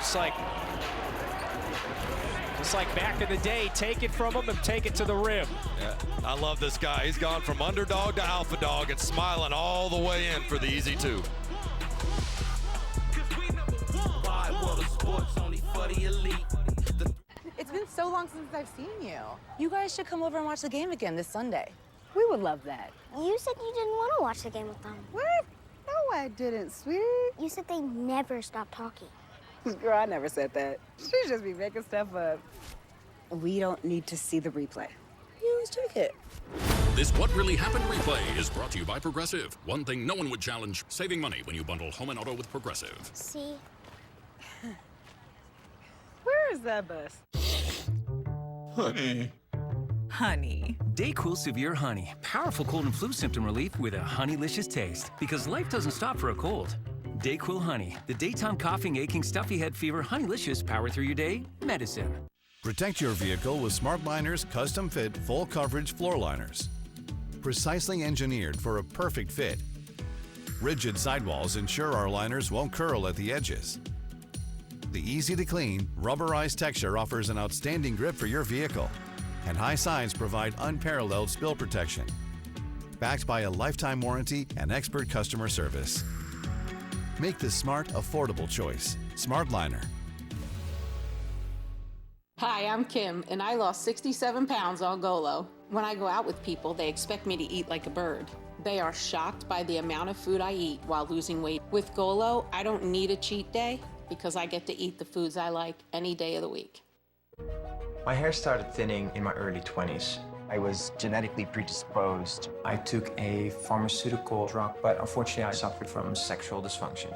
just like back in the day, take it from him and take it to the rim. Yeah, I love this guy. He's gone from underdog to alpha dog and smiling all the way in for the easy two. It's been so long since I've seen you. You guys should come over and watch the game again this Sunday. We would love that. You said you didn't want to watch the game with them. What? No, I didn't, sweetie. You said they never stop talking. Girl, I never said that. She just be making stuff up. We don't need to see the replay. You always check it. This What Really Happened replay is brought to you by Progressive. One thing no one would challenge, saving money when you bundle home and auto with Progressive. See? Where is that bus? Honey. Honey. DayQuil Severe Honey. Powerful cold and flu symptom relief with a honeylicious taste. Because life doesn't stop for a cold. DayQuil Honey. The daytime coughing, aching, stuffy head fever, honeylicious power through your day medicine. Protect your vehicle with SmartLiner's custom-fit, full-coverage floor liners. Precisely engineered for a perfect fit. Rigid sidewalls ensure our liners won't curl at the edges. The easy-to-clean, rubberized texture offers an outstanding grip for your vehicle, and high sides provide unparalleled spill protection. Backed by a lifetime warranty and expert customer service. Make the smart, affordable choice. SmartLiner. Hi, I'm Kim, and I lost 67 pounds on Golo. When I go out with people, they expect me to eat like a bird. They are shocked by the amount of food I eat while losing weight. With Golo, I don't need a cheat day because I get to eat the foods I like any day of the week. My hair started thinning in my early 20s. I was genetically predisposed. I took a pharmaceutical drug, but unfortunately I suffered from sexual dysfunction.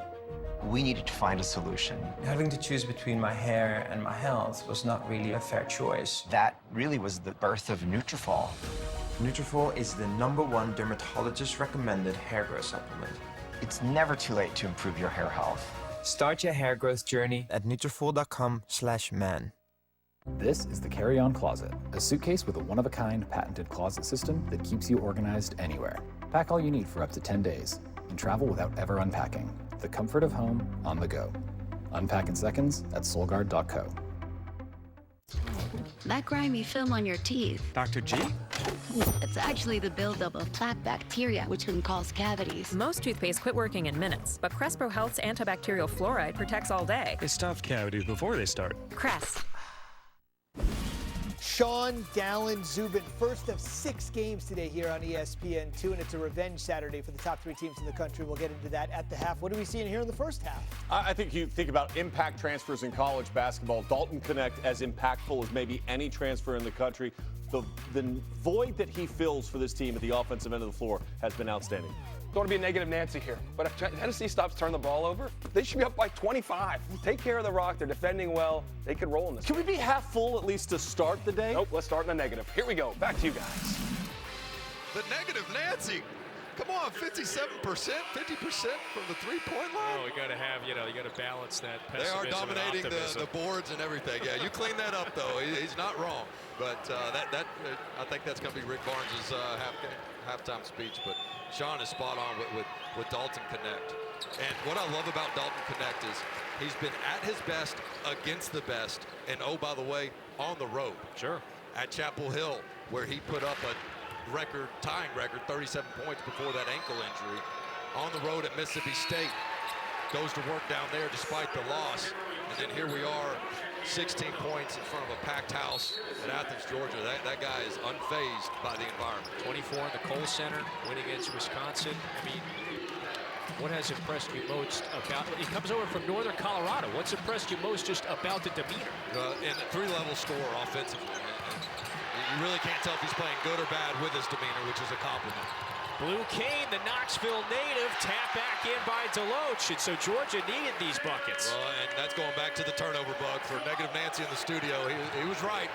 We needed to find a solution. Having to choose between my hair and my health was not really a fair choice. That really was the birth of Nutrafol. Nutrafol is the #1 dermatologist-recommended hair growth supplement. It's never too late to improve your hair health. Start your hair growth journey at Nutrafol.com/man. This is the Carry-On Closet, a suitcase with a one-of-a-kind patented closet system that keeps you organized anywhere. Pack all you need for up to 10 days and travel without ever unpacking. The comfort of home on the go. Unpack in seconds at Solgaard.co. That grimy film on your teeth. Dr. G? It's actually the buildup of plaque bacteria, which can cause cavities. Most toothpaste quit working in minutes, but Crest Pro Health's antibacterial fluoride protects all day. They stop cavities before they start. Crest. Sean, Dallin, Zubin, first of 6 games today here on ESPN2, and it's a revenge Saturday for the top 3 teams in the country. We'll get into that at the half. What are we seeing here in the first half? I think you think about impact transfers in college basketball. Dalton Knecht as impactful as maybe any transfer in the country. The void that he fills for this team at the offensive end of the floor has been outstanding. Don't want to be a negative Nancy here, but if Tennessee stops turning the ball over, they should be up by 25. Take care of the rock. They're defending well. They could roll in this. Can we be half full at least to start the day? Nope, let's start in the negative. Here we go. Back to you guys. The negative Nancy. Come on, 57%, 50% from the three-point line. Oh, we got to have, you got to balance that pessimism. They are dominating and the boards and everything. Yeah, you clean that up, though. He's not wrong. But I think that's going to be Rick Barnes' halftime speech. But Sean is spot on with Dalton Knecht. And what I love about Dalton Knecht is he's been at his best against the best. And, oh, by the way, on the road. Sure. At Chapel Hill, where he put up a tying record, 37 points before that ankle injury. On the road at Mississippi State, goes to work down there despite the loss. And then here we are 16 points in front of a packed house in Athens, Georgia. That guy is unfazed by the environment. 24 in the Kohl Center, win against Wisconsin. I mean, what has impressed you most about, he comes over from Northern Colorado. What's impressed you most just about the demeanor? And a 3-level score offensively. You really can't tell if he's playing good or bad with his demeanor, which is a compliment. Blue Kane, the Knoxville native, tapped back in by Deloach, and so Georgia needed these buckets. Well, and that's going back to the turnover bug for Negative Nancy in the studio. He was right.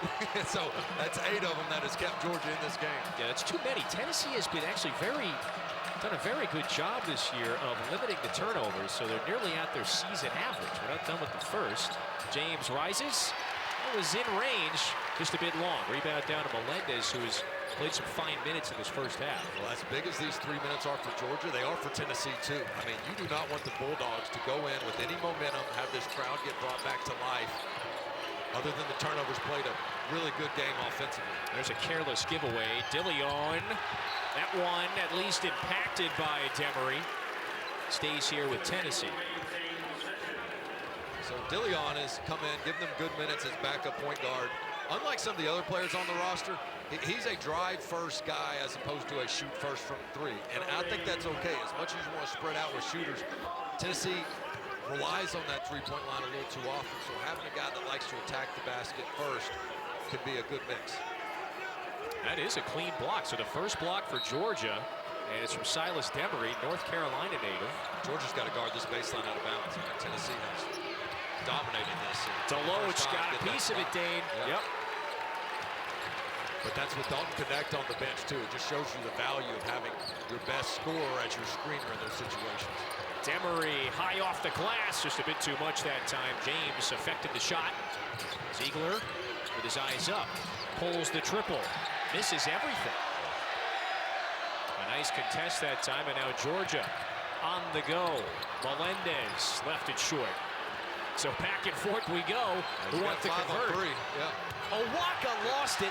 So that's 8 of them that has kept Georgia in this game. Yeah, it's too many. Tennessee has been actually done a very good job this year of limiting the turnovers, so they're nearly at their season average. We're not done with the first. James rises. That was in range, just a bit long. Rebound down to Melendez, who has played some fine minutes in this first half. Well, as big as these 3 minutes are for Georgia, they are for Tennessee too. I mean, you do not want the Bulldogs to go in with any momentum, have this crowd get brought back to life. Other than the turnovers, played a really good game offensively. There's a careless giveaway. Dillion, that one at least impacted by Demery, stays here with Tennessee. So Dillion has come in, given them good minutes as backup point guard. Unlike some of the other players on the roster, he's a drive-first guy as opposed to a shoot-first from 3. And I think that's okay. As much as you want to spread out with shooters, Tennessee relies on that three-point line a little too often. So having a guy that likes to attack the basket first could be a good mix. That is a clean block. So the first block for Georgia, and it's from Silas Demery, North Carolina native. Georgia's got to guard this baseline out of bounds. Tennessee has dominated this. Deloach got a piece of it, Dane. Yep. But that's with Dalton Connect on the bench, too. It just shows you the value of having your best scorer as your screener in those situations. Demery high off the glass, just a bit too much that time. James affected the shot. Ziegler with his eyes up, pulls the triple, misses everything. A nice contest that time, and now Georgia on the go. Melendez left it short. So back and forth we go. Who wants to convert? Yeah. Owaka lost it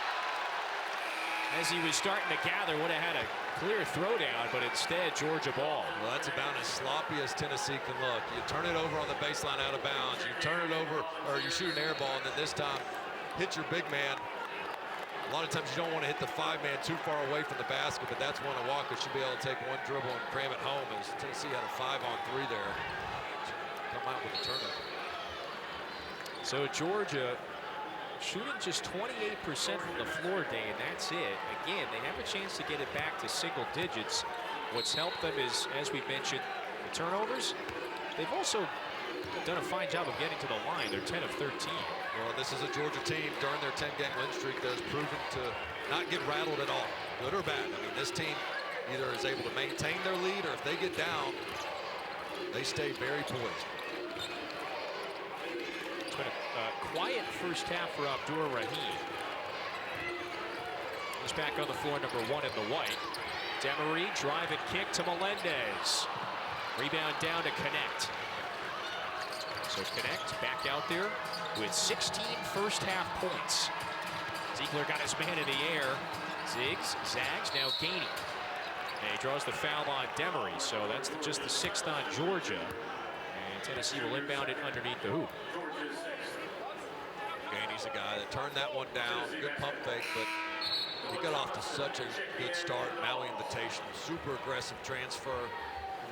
as he was starting to gather. Would have had a clear throwdown, but instead Georgia ball. Well, that's about as sloppy as Tennessee can look. You turn it over on the baseline out of bounds. You turn it over, or you shoot an air ball, and then this time hit your big man. A lot of times you don't want to hit the 5-man too far away from the basket, but that's one Owaka should be able to take one dribble and cram it home, as Tennessee had a 5-on-3 there. Come out with a turnover. So Georgia shooting just 28% from the floor, Day, and that's it. Again, they have a chance to get it back to single digits. What's helped them is, as we mentioned, the turnovers. They've also done a fine job of getting to the line. They're 10 of 13. Well, this is a Georgia team during their 10-game win streak that has proven to not get rattled at all, good or bad. I mean, this team either is able to maintain their lead, or if they get down, they stay very poised. It's been a quiet first half for Abdur Rahim. He's back on the floor, number 1 in the white. Demery, drive and kick to Melendez. Rebound down to Connect. So Connect back out there with 16 first half points. Ziegler got his man in the air. Zigs, zags, now Gainey. And he draws the foul on Demery, so that's just the 6th on Georgia. And Tennessee will inbound it underneath the hoop. Gainey's a guy that turned that one down. Good pump fake, but he got off to such a good start. Maui Invitation, super aggressive transfer.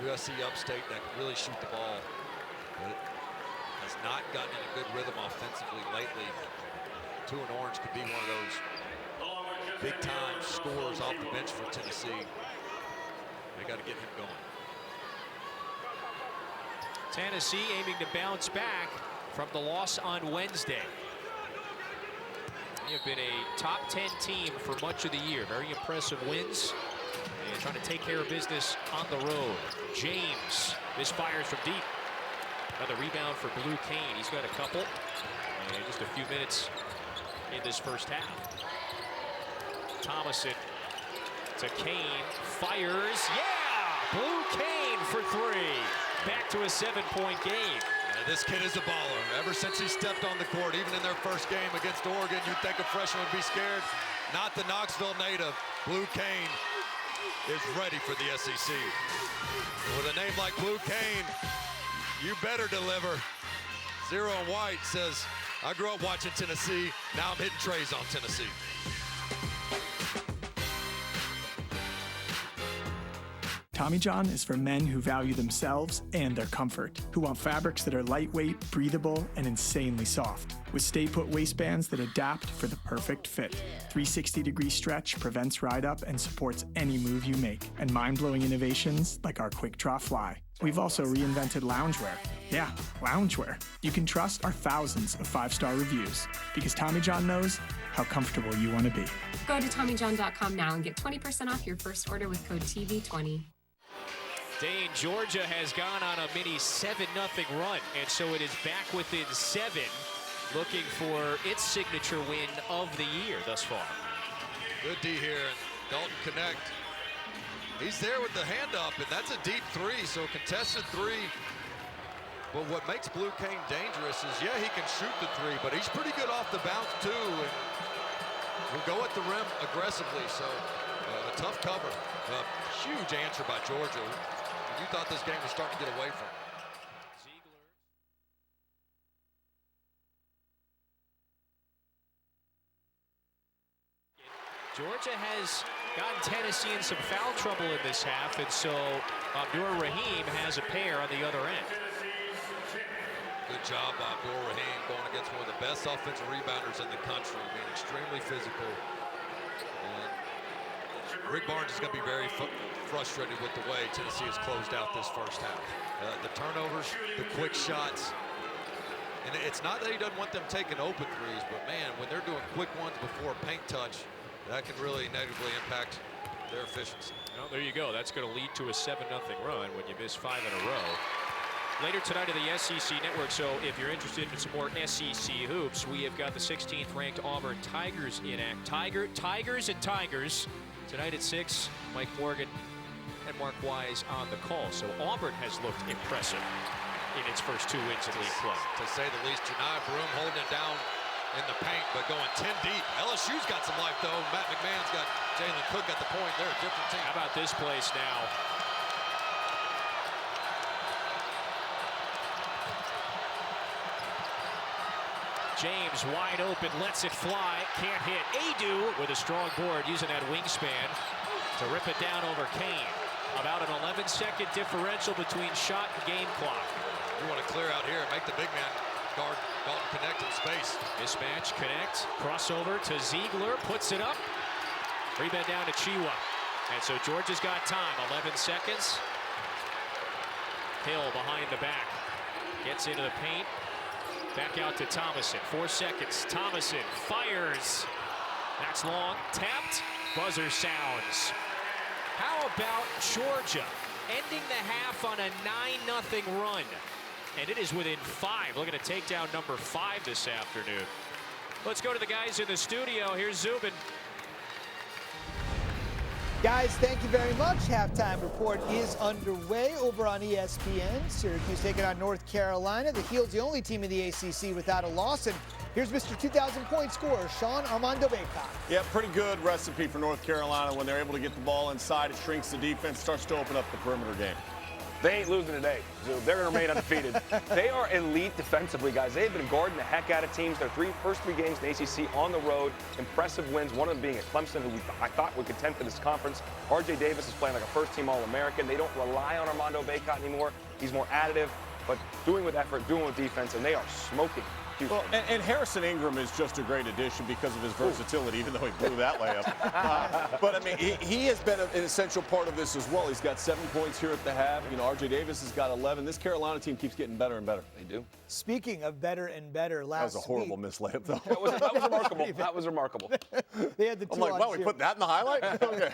USC Upstate that can really shoot the ball, but it has not gotten in a good rhythm offensively lately. 2 and Orange could be one of those big-time scorers off the bench for Tennessee. They got to get him going. Tennessee aiming to bounce back from the loss on Wednesday. They have been a top 10 team for much of the year. Very impressive wins. And trying to take care of business on the road. James misfires from deep. Another rebound for Blue Kane. He's got a couple. And just a few minutes in this first half. Thomason to Kane. Fires. Yeah! Blue Kane for 3. Back to a 7-point game. This kid is a baller. Ever since he stepped on the court, even in their first game against Oregon, you'd think a freshman would be scared. Not the Knoxville native. Blue Kane is ready for the SEC. With a name like Blue Kane, you better deliver. Zero and White says, I grew up watching Tennessee. Now I'm hitting trays on Tennessee. Tommy John is for men who value themselves and their comfort, who want fabrics that are lightweight, breathable, and insanely soft, with stay-put waistbands that adapt for the perfect fit. 360-degree stretch prevents ride-up and supports any move you make, and mind-blowing innovations like our Quick Draw Fly. We've also reinvented loungewear. Yeah, loungewear. You can trust our thousands of 5-star reviews, because Tommy John knows how comfortable you want to be. Go to TommyJohn.com now and get 20% off your first order with code TV20. Dane, Georgia has gone on a mini 7-0 run, and so it is back within 7, looking for its signature win of the year thus far. Good D here, and Dalton Connect. He's there with the hand up, and that's a deep 3, so contested 3. But what makes Blue Cane dangerous is, yeah, he can shoot the 3, but he's pretty good off the bounce too, and will go at the rim aggressively, so a tough cover. A huge answer by Georgia. You thought this game was starting to get away from. Georgia has gotten Tennessee in some foul trouble in this half, and so Abdur Rahim has a pair on the other end. Good job by Abdur Rahim going against one of the best offensive rebounders in the country, being extremely physical. And Rick Barnes is going to be very frustrated with the way Tennessee has closed out this first half. The turnovers, the quick shots. And it's not that he doesn't want them taking open threes, but man, when they're doing quick ones before a paint touch, that can really negatively impact their efficiency. Well, there you go. That's going to lead to a 7-0 run when you miss 5 in a row. Later tonight on the SEC Network, so if you're interested in some more SEC hoops, we have got the 16th ranked Auburn Tigers in act. Tigers and Tigers tonight at 6. Mike Morgan and Mark Wise on the call. So Auburn has looked impressive in its first 2 wins in league play. To say the least, Janai Broome holding it down in the paint, but going 10 deep. LSU's got some life, though. Matt McMahon's got Jalen Cook at the point. They're a different team. How about this place now? James wide open, lets it fly, can't hit. Adu with a strong board, using that wingspan to rip it down over Kane. About an 11-second differential between shot and game clock. You want to clear out here and make the big man guard Dalton Connect in space. Mismatch, Connect, crossover to Ziegler, puts it up. Rebound down to Chiwa. And so Georgia's got time, 11 seconds. Hill behind the back, gets into the paint. Back out to Thomason, 4 seconds. Thomason fires. That's long, tapped, buzzer sounds. How about Georgia ending the half on a 9-0 run? And it is within 5. Looking to take down number 5 this afternoon. Let's go to the guys in the studio. Here's Zubin. Guys, thank you very much. Halftime report is underway over on ESPN. Syracuse taking on North Carolina. The Heel's the only team in the ACC without a loss. And here's Mr. 2,000-point scorer, Sean Armando Bacot. Yeah, pretty good recipe for North Carolina. When they're able to get the ball inside, it shrinks the defense, starts to open up the perimeter game. They ain't losing today. They're going to remain undefeated. They are elite defensively, guys. They have been guarding the heck out of teams. Their first three games in the ACC on the road. Impressive wins, one of them being at Clemson, who I thought would contend for this conference. R.J. Davis is playing like a first-team All-American. They don't rely on Armando Bacot anymore. He's more additive, but doing with effort, doing with defense, and they are smoking. Well, and Harrison Ingram is just a great addition because of his versatility, even though he blew that layup. But, I mean, he has been an essential part of this as well. He's got 7 points here at the half. You know, R.J. Davis has got 11. This Carolina team keeps getting better and better. They do. Speaking of better and better, last That was a horrible missed layup, though. That was remarkable. That was remarkable. They had the two I'm like, wow, we put that in the highlight? Okay.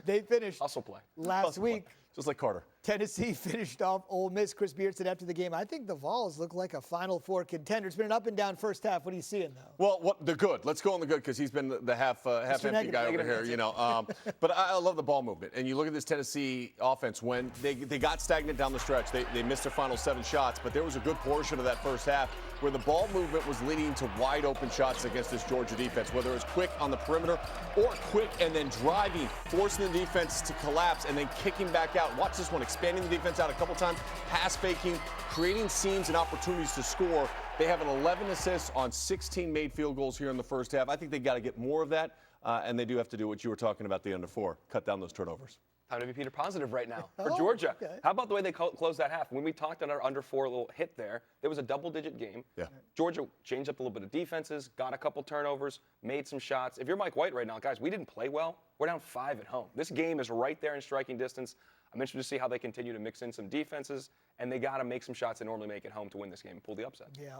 They finished Hustle play. last week. Just like Carter. Tennessee finished off Ole Miss. Chris Beard said after the game, I think the Vols look like a Final Four contender. It's been an up and down first half. What are you seeing, though? Well, the good. Let's go on the good because he's been the half empty guy over here, you know. But I love the ball movement. And you look at this Tennessee offense. When they got stagnant down the stretch, they missed their final 7 shots. But there was a good portion of that first half where the ball movement was leading to wide open shots against this Georgia defense, whether it was quick on the perimeter or quick and then driving, forcing the defense to collapse and then kicking back out. Watch this one, expanding the defense out a couple times, pass faking, creating seams and opportunities to score. They have an 11 assists on 16 made field goals here in the first half. I think they got to get more of that, and they do have to do what you were talking about, the under 4, cut down those turnovers. Time to be Peter positive right now for Georgia. Okay. How about the way they closed that half? When we talked on our under 4 little hit there was a double-digit game. Yeah. Georgia changed up a little bit of defenses, got a couple turnovers, made some shots. If you're Mike White right now, guys, we didn't play well. We're down 5 at home. This game is right there in striking distance. I'm interested to see how they continue to mix in some defenses, and they got to make some shots they normally make at home to win this game and pull the upset. Yeah.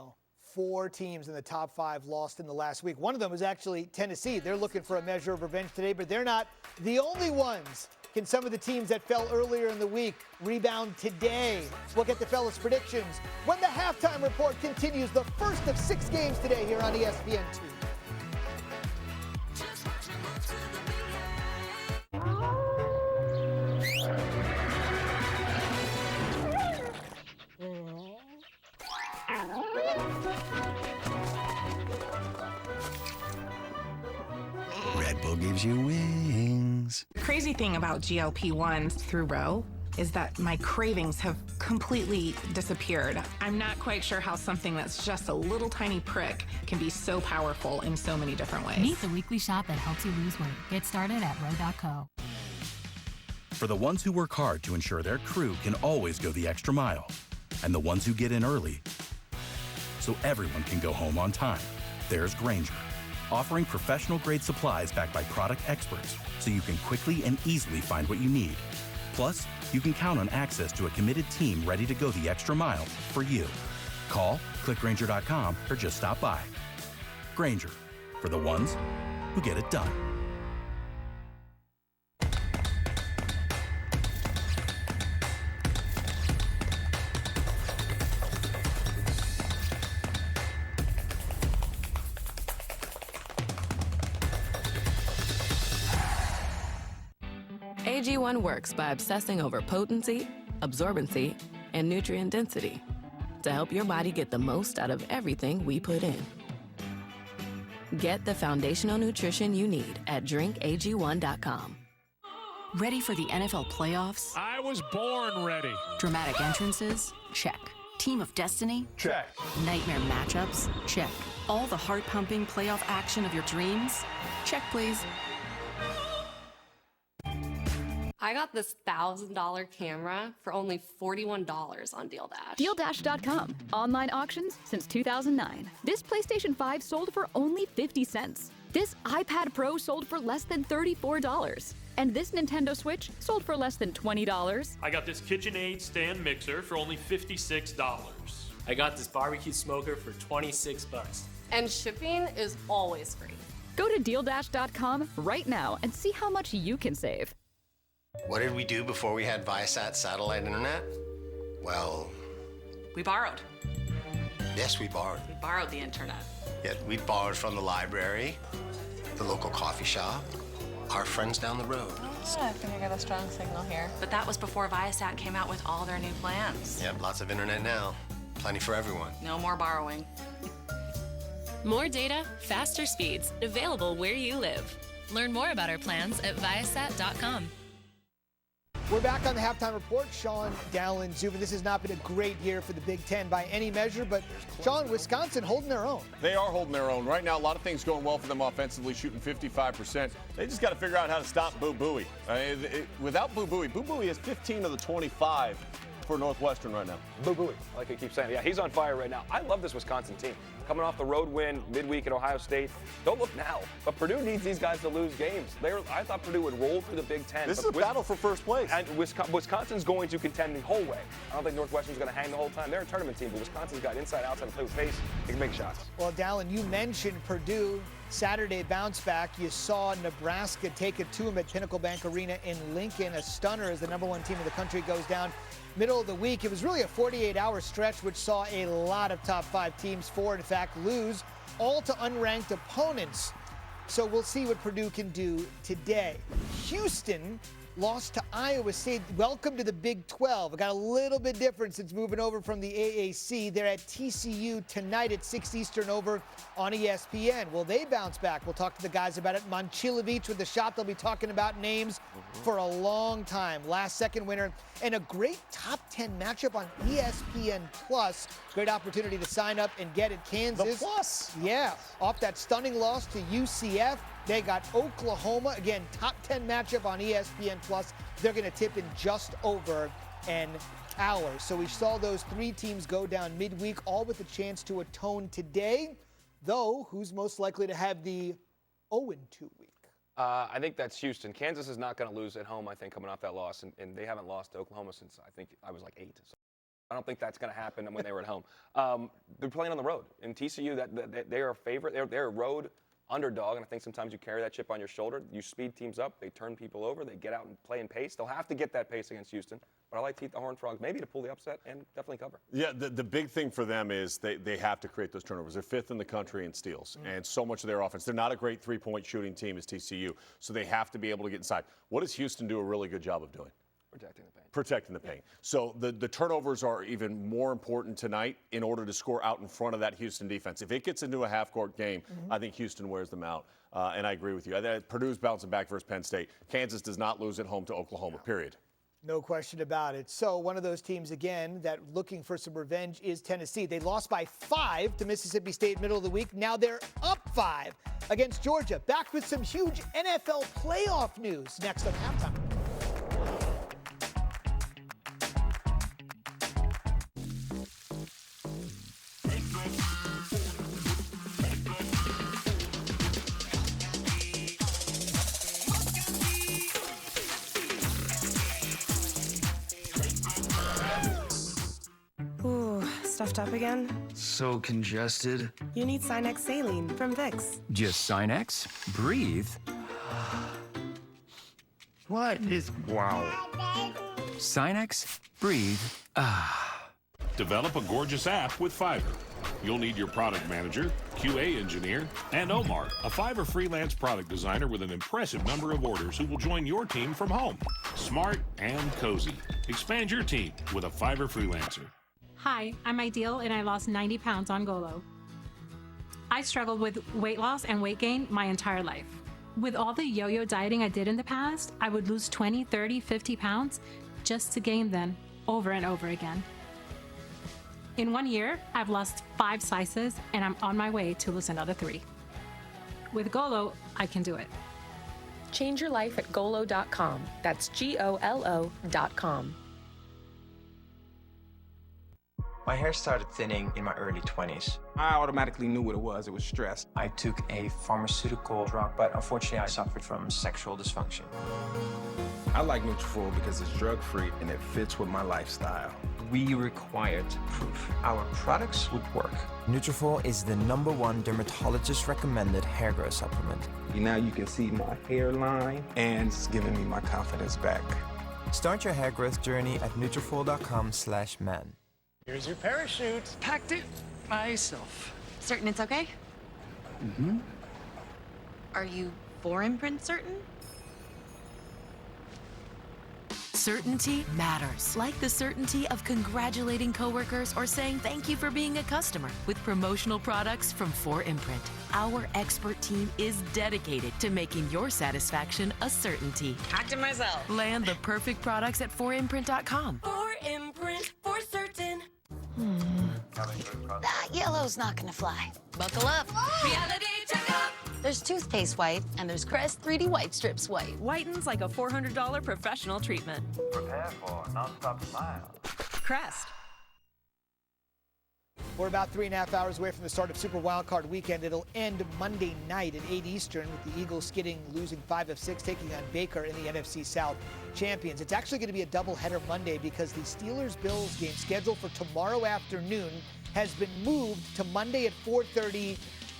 4 teams in the top 5 lost in the last week. One of them was actually Tennessee. They're looking for a measure of revenge today, but they're not the only ones. Can some of the teams that fell earlier in the week rebound today? We'll get the fellas' predictions when the halftime report continues, the first of 6 games today here on ESPN2. Red Bull gives you wings. Crazy thing about GLP-1s through Roe is that my cravings have completely disappeared. I'm not quite sure how something that's just a little tiny prick can be so powerful in so many different ways. Meet the weekly shot that helps you lose weight. Get started at Roe.co. For the ones who work hard to ensure their crew can always go the extra mile, and the ones who get in early so everyone can go home on time, there's Grainger, offering professional-grade supplies backed by product experts so you can quickly and easily find what you need. Plus, you can count on access to a committed team ready to go the extra mile for you. Call, click Grainger.com, or just stop by. Grainger, for the ones who get it done. AG1 works by obsessing over potency, absorbency, and nutrient density to help your body get the most out of everything we put in. Get the foundational nutrition you need at drinkag1.com. Ready for the NFL playoffs? I was born ready. Dramatic entrances? Check. Team of destiny? Check. Nightmare matchups? Check. All the heart-pumping playoff action of your dreams? Check, please. I got this $1,000 camera for only $41 on Deal Dash. DealDash.com. Online auctions since 2009. This PlayStation 5 sold for only 50 cents. This iPad Pro sold for less than $34. And this Nintendo Switch sold for less than $20. I got this KitchenAid stand mixer for only $56. I got this barbecue smoker for $26. And shipping is always free. Go to DealDash.com right now and see how much you can save. What did we do before we had Viasat satellite internet? Well, We borrowed. yes, we borrowed. We borrowed the internet. Yet we borrowed from the library, the local coffee shop, our friends down the road. I think I got a strong signal here. But that was before Viasat came out with all their new plans. Yep, lots of internet now. Plenty for everyone. No more borrowing. More data, faster speeds, available where you live. Learn more about our plans at Viasat.com. We're back on the halftime report. Sean, Dallin, Zubin. This has not been a great year for the Big Ten by any measure, but Sean, Wisconsin holding their own. They are holding their own. Right now, a lot of things going well for them offensively, shooting 55%. They just got to figure out how to stop Boo Buie. Without Boo Buie has 15 of the 25 for Northwestern right now. Boo Buie, like I keep saying. Yeah, he's on fire right now. I love this Wisconsin team. Coming off the road win midweek at Ohio State. Don't look now, but Purdue needs these guys to lose games. I thought Purdue would roll through the Big Ten. This is a battle for first place. And Wisconsin's going to contend the whole way. I don't think Northwestern's going to hang the whole time. They're a tournament team, but Wisconsin's got inside, outside, play with pace. They can make shots. Well, Dallin, you mentioned Purdue. Saturday bounce back. You saw Nebraska take it to them at Pinnacle Bank Arena in Lincoln. A stunner as the #1 team in the country goes down. Middle of the week, it was really a 48-hour stretch, which saw a lot of top 5 teams, 4 in fact, lose, all to unranked opponents. So we'll see what Purdue can do today. Houston lost to Iowa State. Welcome to the Big 12. It got a little bit different since moving over from the AAC. They're at TCU tonight at 6 Eastern over on ESPN. Will they bounce back? We'll talk to the guys about it. Momcilovic with the shot. They'll be talking about names for a long time. Last-second winner and a great top 10 matchup on ESPN+. Great opportunity to sign up and get it. Kansas. The Plus. Yeah, off that stunning loss to UCF. They got Oklahoma. Again, top 10 matchup on ESPN+. They're going to tip in just over an hour. So we saw those three teams go down midweek, all with a chance to atone today. Though, who's most likely to have the 0-2 week? I think that's Houston. Kansas is not going to lose at home, I think, coming off that loss. And they haven't lost to Oklahoma since I think I was like 8. So I don't think that's going to happen when they were at home. They're playing on the road. In TCU, they are a favorite. They're a road underdog, and I think sometimes you carry that chip on your shoulder. You speed teams up. They turn people over. They get out and play in pace. They'll have to get that pace against Houston. But I like the Horned Frogs maybe to pull the upset and definitely cover. Yeah, the big thing for them is they have to create those turnovers. They're 5th in the country in steals, and so much of their offense. They're not a great three-point shooting team as TCU, so they have to be able to get inside. What does Houston do a really good job of doing? Protecting the paint. So the turnovers are even more important tonight in order to score out in front of that Houston defense. If it gets into a half-court game, I think Houston wears them out. And I agree with you. Purdue's bouncing back versus Penn State. Kansas does not lose at home to Oklahoma, period. No question about it. So one of those teams, again, that looking for some revenge is Tennessee. They lost by 5 to Mississippi State middle of the week. Now they're up 5 against Georgia. Back with some huge NFL playoff news next on Halftime. Stuffed up again? So congested. You need Sinex Saline from Vicks. Just Sinex? Breathe. What is... Wow. Sinex? Breathe. Ah. Develop a gorgeous app with Fiverr. You'll need your product manager, QA engineer, and Omar, a Fiverr freelance product designer with an impressive number of orders who will join your team from home. Smart and cozy. Expand your team with a Fiverr freelancer. Hi, I'm Ideal and I lost 90 pounds on Golo. I struggled with weight loss and weight gain my entire life. With all the yo-yo dieting I did in the past, I would lose 20, 30, 50 pounds just to gain them over and over again. In 1 year, I've lost 5 sizes and I'm on my way to lose another 3. With Golo, I can do it. Change your life at Golo.com. That's GOLO.com. My hair started thinning in my early 20s. I automatically knew what it was. It was stress. I took a pharmaceutical drug, but unfortunately I suffered from sexual dysfunction. I like Nutrafol because it's drug-free and it fits with my lifestyle. We required proof our products would work. Nutrafol is the #1 dermatologist-recommended hair growth supplement. Now you can see my hairline, and it's giving me my confidence back. Start your hair growth journey at Nutrafol.com/men. Here's your parachute. Packed it myself. Certain it's okay? Mm-hmm. Are you for Imprint certain? Certainty matters. Like the certainty of congratulating coworkers or saying thank you for being a customer with promotional products from 4imprint. Our expert team is dedicated to making your satisfaction a certainty. Talk to myself. Land the perfect products at 4imprint.com. 4imprint for certain. That yellow's not gonna fly. Buckle up. Reality checkup. There's toothpaste white and there's Crest 3D White Strips white. Whitens like a $400 professional treatment. Prepare for non-stop smiles. Crest. We're about 3.5 hours away from the start of Super Wildcard Weekend. It'll end Monday night at 8 Eastern with the Eagles losing 5 of 6, taking on Baker in the NFC South champions. It's actually going to be a doubleheader Monday because the Steelers-Bills game scheduled for tomorrow afternoon has been moved to Monday at 4:30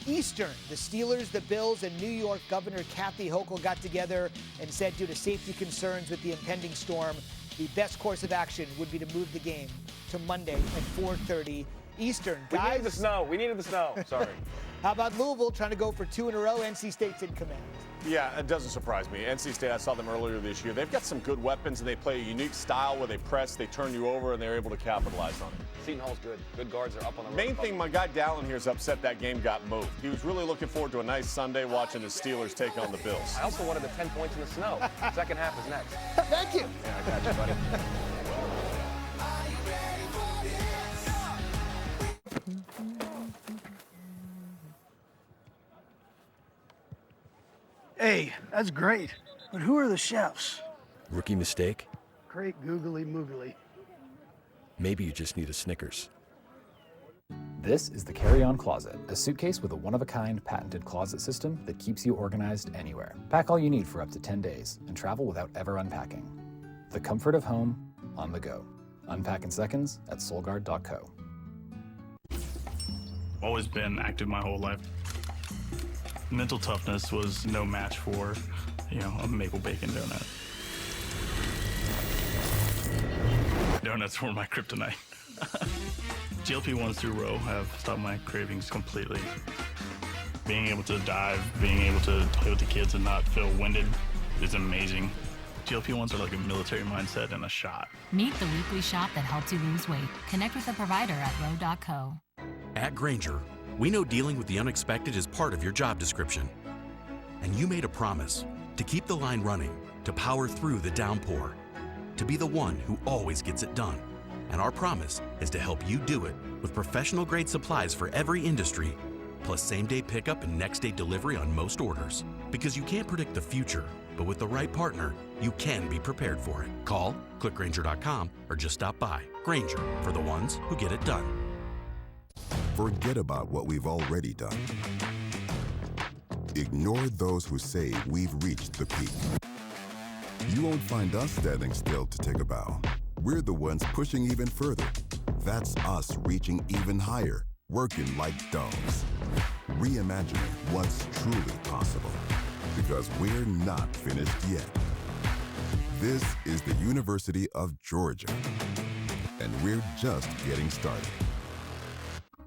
Eastern. The Steelers, the Bills, and New York Governor Kathy Hochul got together and said due to safety concerns with the impending storm, the best course of action would be to move the game to Monday at 4:30 Eastern. We Guys, needed the snow. We needed the snow. Sorry. how about Louisville trying to go for 2 in a row? NC State's in command. Yeah, it doesn't surprise me. NC State, I saw them earlier this year. They've got some good weapons, and they play a unique style where they press, they turn you over, and they're able to capitalize on it. Seton Hall's good. Good guards are up on the road. Main thing, my guy Dallin here is upset that game got moved. He was really looking forward to a nice Sunday watching the Steelers take on the Bills. I also wanted the 10 points in the snow. Second half is next. Thank you. Yeah, I got you, buddy. Hey, that's great. But who are the chefs? Rookie mistake? Great googly moogly. Maybe you just need a Snickers. This is the Carry-On Closet, a suitcase with a one-of-a-kind patented closet system that keeps you organized anywhere. Pack all you need for up to 10 days and travel without ever unpacking. The comfort of home on the go. Unpack in seconds at Solgaard.co. Always been active my whole life. Mental toughness was no match for, a maple bacon donut. Donuts were my kryptonite. GLP-1s through row have stopped my cravings completely. Being able to dive, being able to play with the kids and not feel winded is amazing. GLP-1s are like a military mindset and a shot. Meet the weekly shop that helps you lose weight. Connect with a provider at row.co. At Grainger, we know dealing with the unexpected is part of your job description. And you made a promise to keep the line running, to power through the downpour, to be the one who always gets it done. And our promise is to help you do it with professional-grade supplies for every industry, plus same-day pickup and next-day delivery on most orders. Because you can't predict the future, but with the right partner, you can be prepared for it. Call, click Grainger.com, or just stop by. Grainger, for the ones who get it done. Forget about what we've already done. Ignore those who say we've reached the peak. You won't find us standing still to take a bow. We're the ones pushing even further. That's us reaching even higher, working like dogs. Reimagining what's truly possible. Because we're not finished yet. This is the University of Georgia. And we're just getting started.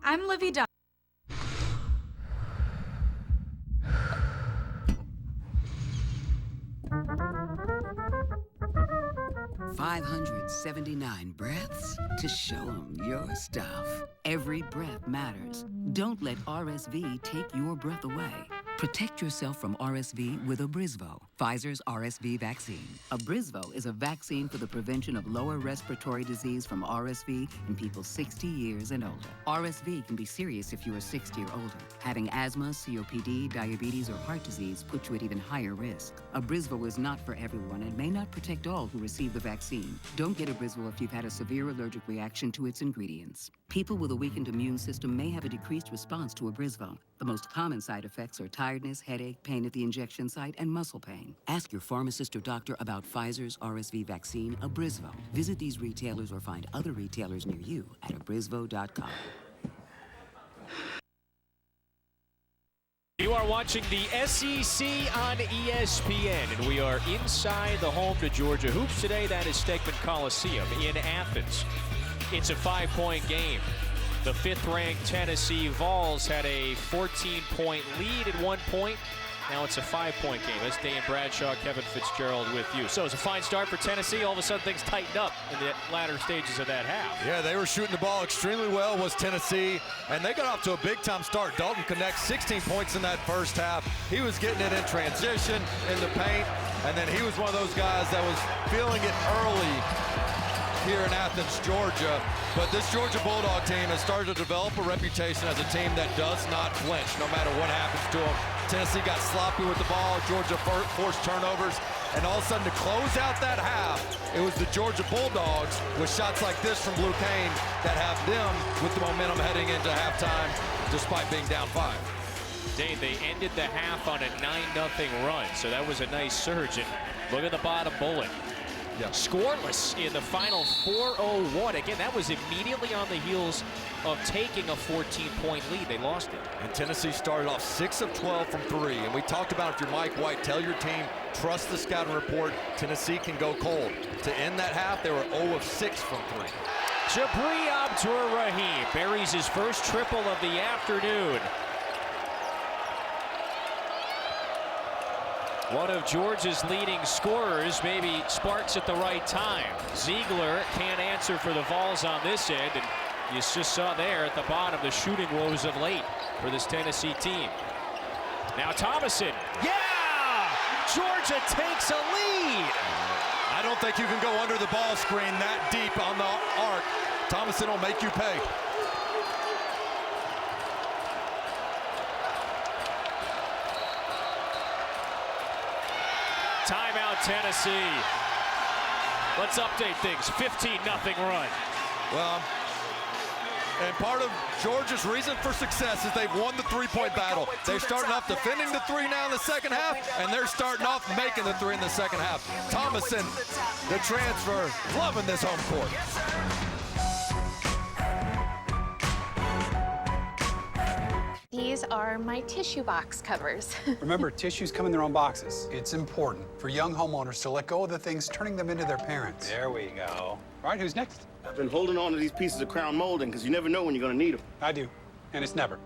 I'm Livy Dunn. $579 breaths to show them your stuff. Every breath matters. Don't let RSV take your breath away. Protect yourself from RSV with Abrysvo, Pfizer's RSV vaccine. Abrysvo is a vaccine for the prevention of lower respiratory disease from RSV in people 60 years and older. RSV can be serious if you are 60 or older. Having asthma, COPD, diabetes, or heart disease puts you at even higher risk. Abrysvo is not for everyone and may not protect all who receive the vaccine. Don't get Abrysvo if you've had a severe allergic reaction to its ingredients. People with a weakened immune system may have a decreased response to Abrysvo. The most common side effects are tiredness, headache, pain at the injection site, and muscle pain. Ask your pharmacist or doctor about Pfizer's RSV vaccine, Abrysvo. Visit these retailers or find other retailers near you at abrysvo.com. You are watching the SEC on ESPN, and we are inside the home to Georgia Hoops today. That is Stegeman Coliseum in Athens. It's a 5-point game. The 5th-ranked Tennessee Vols had a 14-point lead at one point. Now it's a 5-point game. That's Dane Bradshaw, Kevin Fitzgerald with you. So it's a fine start for Tennessee. All of a sudden things tightened up in the latter stages of that half. Yeah, they were shooting the ball extremely well, was Tennessee, and they got off to a big-time start. Dalton Knecht, 16 points in that first half. He was getting it in transition, in the paint, and then he was one of those guys that was feeling it early here in Athens, Georgia. But this Georgia Bulldog team has started to develop a reputation as a team that does not flinch no matter what happens to them. Tennessee got sloppy with the ball. Georgia forced turnovers. And all of a sudden, to close out that half, it was the Georgia Bulldogs with shots like this from Blue Cain that have them with the momentum heading into halftime despite being down 5. Dane, they ended the half on a 9-0 run, so that was a nice surge. And look at the bottom bullet. Yeah. Scoreless in the final 4:01. Again, that was immediately on the heels of taking a 14-point lead. They lost it. And Tennessee started off 6 of 12 from 3. And we talked about, if you're Mike White, tell your team, trust the scouting report. Tennessee can go cold. To end that half, they were 0 of 6 from 3. Jabri Abdur-Rahim buries his first triple of the afternoon. One of Georgia's leading scorers, maybe sparks at the right time. Ziegler can't answer for the Vols on this end, and you just saw there at the bottom the shooting woes of late for this Tennessee team. Now Thomason, yeah! Georgia takes a lead! I don't think you can go under the ball screen that deep on the arc. Thomason will make you pay. Timeout, Tennessee. Let's update things. 15-0 run. Well, and part of Georgia's reason for success is they've won the three-point battle. They're starting off defending the three now in the second half, and they're starting off making the three in the second half. Thomason, the transfer, loving this home court. These are my tissue box covers. Remember, tissues come in their own boxes. It's important for young homeowners to let go of the things turning them into their parents. There we go. All right, who's next? I've been holding on to these pieces of crown molding because you never know when you're going to need them. I do, and it's never.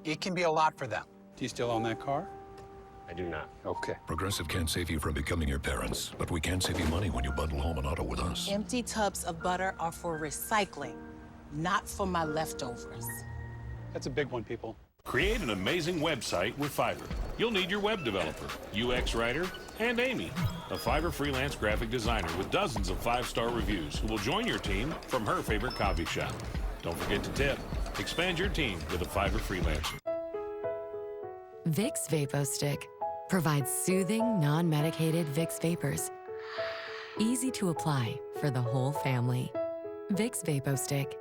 It can be a lot for them. Do you still own that car? I do not. Okay. Progressive can't save you from becoming your parents, but we can save you money when you bundle home and auto with us. Empty tubs of butter are for recycling, not for my leftovers. That's a big one, people. Create an amazing website with Fiverr. You'll need your web developer, UX writer, and Amy, a Fiverr freelance graphic designer with dozens of 5-star reviews who will join your team from her favorite coffee shop. Don't forget to tip. Expand your team with a Fiverr freelancer. Vicks VapoStick provides soothing, non-medicated Vicks vapors. Easy to apply for the whole family. Vicks VapoStick.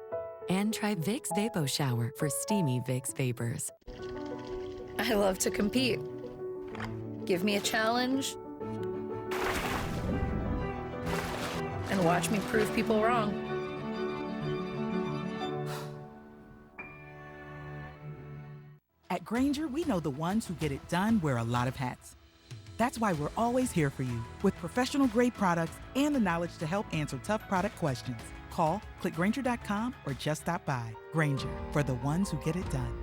And try Vicks Vapo Shower for steamy Vicks vapors. I love to compete. Give me a challenge and watch me prove people wrong. At Grainger, we know the ones who get it done wear a lot of hats. That's why we're always here for you with professional-grade products and the knowledge to help answer tough product questions. Call, click Grainger.com, or just stop by. Grainger, for the ones who get it done.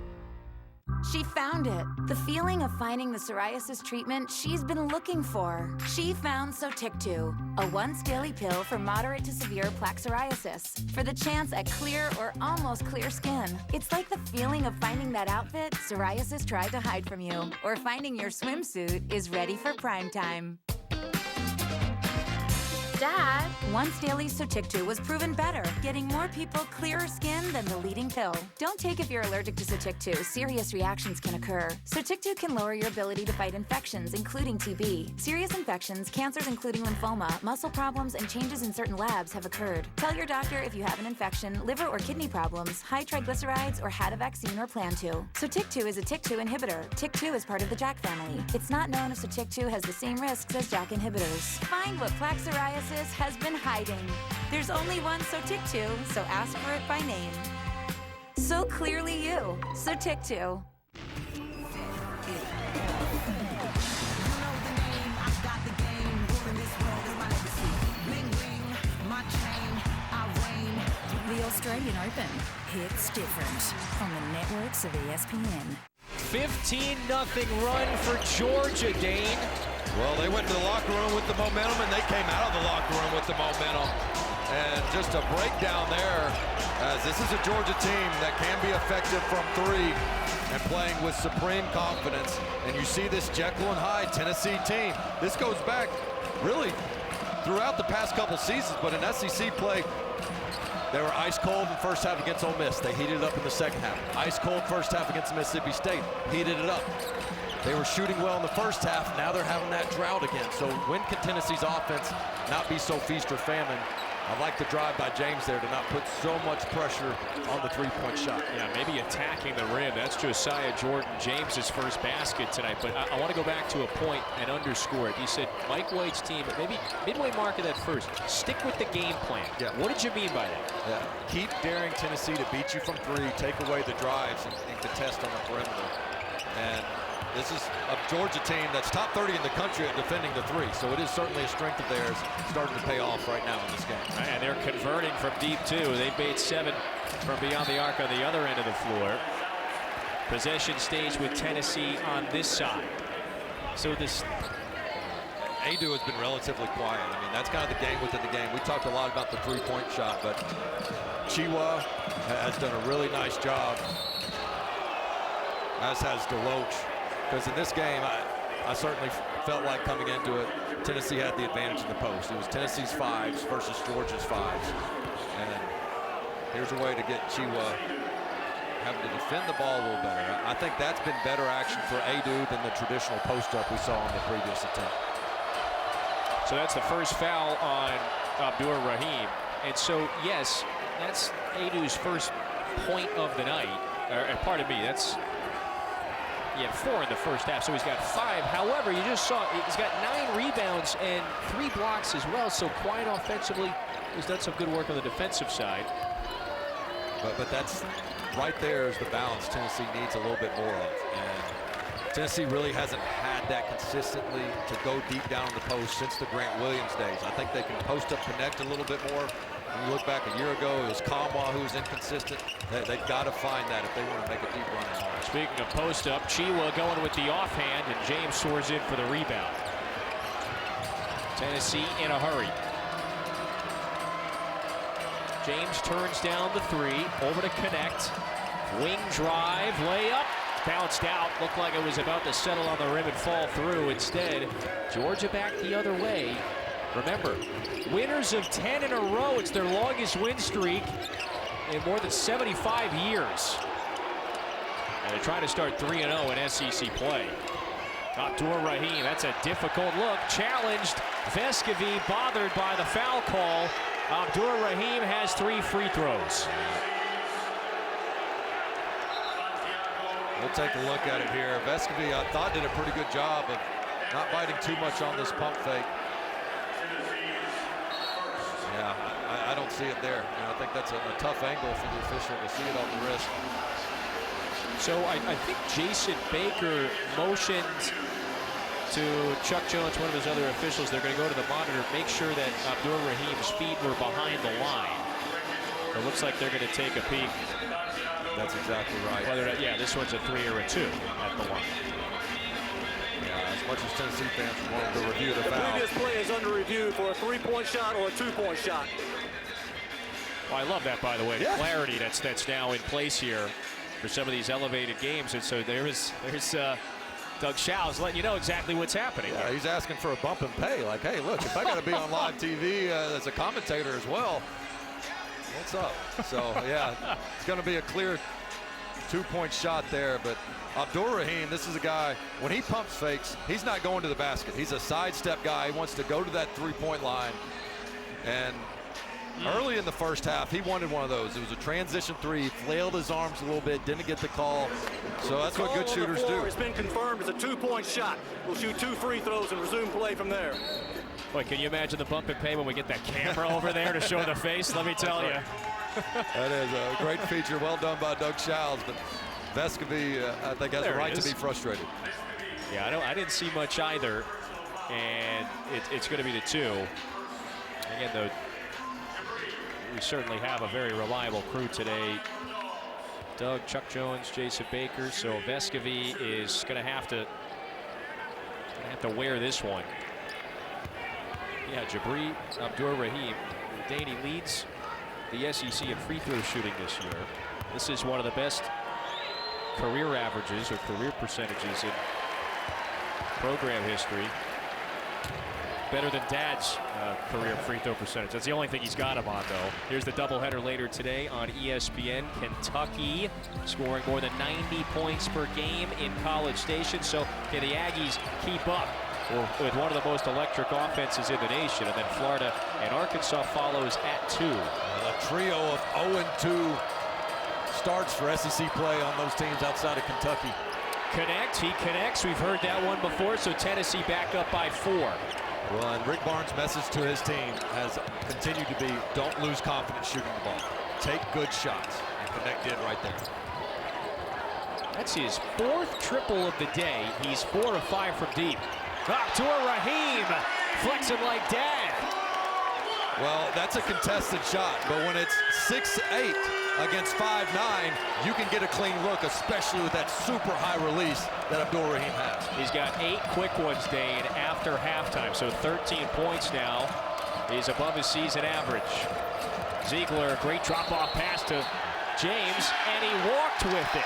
She found it. The feeling of finding the psoriasis treatment she's been looking for. She found Sotyktu, a once-daily pill for moderate to severe plaque psoriasis, for the chance at clear or almost clear skin. It's like the feeling of finding that outfit psoriasis tried to hide from you, or finding your swimsuit is ready for prime time. Dad, once daily Sotyktu was proven better, getting more people clearer skin than the leading pill. Don't take if you're allergic to Sotyktu. Serious reactions can occur. Sotyktu can lower your ability to fight infections, including TB. Serious infections, cancers including lymphoma, muscle problems, and changes in certain labs have occurred. Tell your doctor if you have an infection, liver or kidney problems, high triglycerides, or had a vaccine or plan to. Sotyktu is a TYK2 inhibitor. TYK2 is part of the JAK family. It's not known if Sotyktu has the same risks as JAK inhibitors. Find what plaque psoriasis has been hiding. There's only one Sotyktu, so ask for it by name. So clearly you, Sotyktu. The Australian Open hits different on the networks of ESPN. 15-0 run for Georgia, Dane. Well, they went to the locker room with the momentum, and they came out of the locker room with the momentum. And just a breakdown there, as this is a Georgia team that can be effective from three and playing with supreme confidence. And you see this Jekyll and Hyde Tennessee team. This goes back really throughout the past couple seasons, but in SEC play, they were ice cold in the first half against Ole Miss. They heated it up in the second half. Ice cold first half against Mississippi State. Heated it up. They were shooting well in the first half. Now they're having that drought again. So when can Tennessee's offense not be so feast or famine? I like the drive by James there to not put so much pressure on the three-point shot. Yeah, maybe attacking the rim. That's Josiah Jordan James's first basket tonight. But I want to go back to a point and underscore it. You said Mike White's team, maybe midway mark of that first, stick with the game plan. Yeah. What did you mean by that? Yeah. Keep daring Tennessee to beat you from three, take away the drives, and contest on the perimeter. And This is a Georgia team that's top 30 in the country at defending the three, so it is certainly a strength of theirs starting to pay off right now in this game. And they're converting from deep, too. They've made 7 from beyond the arc on the other end of the floor. Possession stage with Tennessee on this side. So this... Adu has been relatively quiet. I mean, that's kind of the game within the game. We talked a lot about the three-point shot, but Chiwa has done a really nice job, as has Deloach. Because in this game, I certainly felt like coming into it, Tennessee had the advantage in the post. It was Tennessee's 5s versus Georgia's 5s. And here's a way to get Chiwa having to defend the ball a little better. I think that's been better action for Adu than the traditional post-up we saw in the previous attempt. So that's the first foul on Abdur Rahim. And so, yes, that's Adu's first point of the night. Pardon me, he had 4 in the first half, so he's got 5. However, you just saw he's got 9 rebounds and 3 blocks as well, so quiet offensively. He's done some good work on the defensive side. But that's right there is the balance Tennessee needs a little bit more of. And Tennessee really hasn't had that consistently to go deep down in the post since the Grant Williams days. I think they can post up, connect a little bit more. When you look back a year ago, it was Kamwa who was inconsistent. They've got to find that if they want to make a deep run in ours. Speaking of post up, Chiwa going with the offhand, and James soars in for the rebound. Tennessee in a hurry. James turns down the 3, over to connect. Wing drive, layup. Bounced out, looked like it was about to settle on the rim and fall through. Instead, Georgia back the other way. Remember, winners of 10 in a row. It's their longest win streak in more than 75 years. And they're trying to start 3-0 in SEC play. Abdur Rahim, that's a difficult look. Challenged, Vescovi bothered by the foul call. Abdur Rahim has 3 free throws. We'll take a look at it here. Vescovi, I thought, did a pretty good job of not biting too much on this pump fake. Yeah, I don't see it there. I think that's a tough angle for the official to see it on the wrist. So I think Jason Baker motioned to Chuck Jones, one of his other officials. They're going to go to the monitor, make sure that Abdur Rahim's feet were behind the line. It looks like they're going to take a peek. That's exactly right. Yeah, this one's a 3 or a 2 at the line. Yeah, as much as Tennessee fans wanted to review the foul. The previous play is under review for a 3-point shot or a 2-point shot. Well, I love that, by the way, the clarity that's now in place here for some of these elevated games. And so there's Doug Shows letting you know exactly what's happening. Yeah, he's asking for a bump and pay. Like, hey, look, if I got to be on live TV as a commentator as well, what's up? So, yeah, it's going to be a clear 2-point shot there. But Abdur Rahim, this is a guy, when he pumps fakes, he's not going to the basket. He's a sidestep guy. He wants to go to that 3-point line. And early in the first half, he wanted one of those. It was a transition 3. He flailed his arms a little bit, didn't get the call. So that's what good shooters do. It's been confirmed as a 2-point shot. We'll shoot 2 free throws and resume play from there. Boy, can you imagine the bump and pay when we get that camera over there to show the face? Let me tell you. That is a great feature. Well done by Doug Shows. But Vescovi, I think, has the right to be frustrated. Yeah, I didn't see much either. And it's going to be the 2. Again, though, we certainly have a very reliable crew today. Doug, Chuck Jones, Jason Baker. So Vescovi is going to have to wear this one. Yeah, Jabri Abdur Rahim. Danny leads the SEC in free throw shooting this year. This is one of the best career averages or career percentages in program history. Better than Dad's career free throw percentage. That's the only thing he's got him on, though. Here's the doubleheader later today on ESPN. Kentucky scoring more than 90 points per game in College Station. So can the Aggies keep up with one of the most electric offenses in the nation? And then Florida and Arkansas follows at 2. A trio of 0-2 starts for SEC play on those teams outside of Kentucky. He connects. We've heard that one before. So Tennessee back up by 4. Well, and Rick Barnes' message to his team has continued to be, don't lose confidence shooting the ball. Take good shots. And Connect did right there. That's his 4th triple of the day. He's 4 of 5 from deep. Abdur-Rahim flexing like dad. Well, that's a contested shot, but when it's 6'8" against 5'9", you can get a clean look, especially with that super high release that Abdur-Rahim has. He's got 8 quick ones, Dane, after halftime, so 13 points now. He's above his season average. Ziegler, great drop-off pass to James, and he walked with it.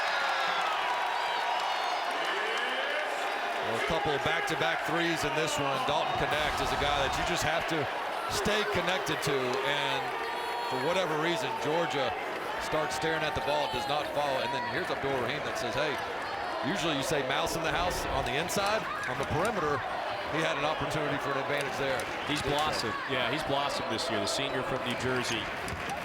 Well, a couple of back-to-back threes in this one. Dalton Knecht is a guy that you just have to stay connected to, and for whatever reason, Georgia starts staring at the ball, does not follow, and then here's Abdur-Rahim that says, hey, usually you say mouse in the house on the inside, on the perimeter. He had an opportunity for an advantage there. He's blossomed. Yeah, he's blossomed this year. The senior from New Jersey,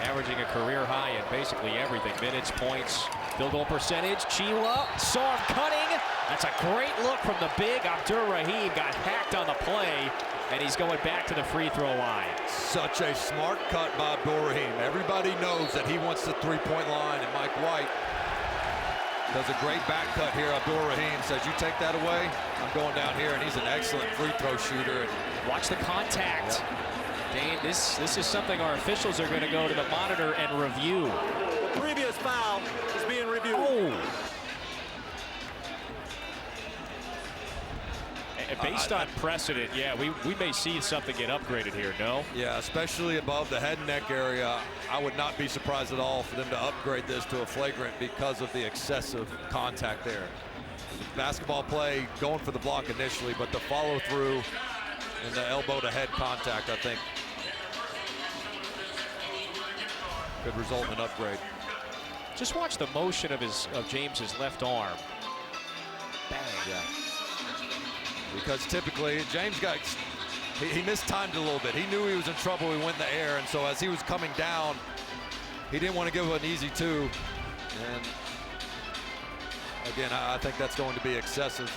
averaging a career high in basically everything. Minutes, points, field goal percentage. Chila saw him cutting. That's a great look from the big Abdur-Rahim. Got hacked on the play, and he's going back to the free throw line. Such a smart cut by Abdur-Rahim. Everybody knows that he wants the three-point line, and Mike White does a great back cut here. Abdur-Rahim says, you take that away, I'm going down here, and he's an excellent free throw shooter. Watch the contact. Yep. Dane, this is something our officials are going to go to the monitor and review. The previous foul is being reviewed. Oh. Based on precedent, yeah, we may see something get upgraded here, no? Yeah, especially above the head and neck area. I would not be surprised at all for them to upgrade this to a flagrant because of the excessive contact there. Basketball play going for the block initially, but the follow through and the elbow to head contact, I think, could result in an upgrade. Just watch the motion of James's left arm. Bang. Yeah. Because typically, James he mistimed it a little bit. He knew he was in trouble. He went in the air, and so as he was coming down, he didn't want to give an easy two. And again, I think that's going to be excessive.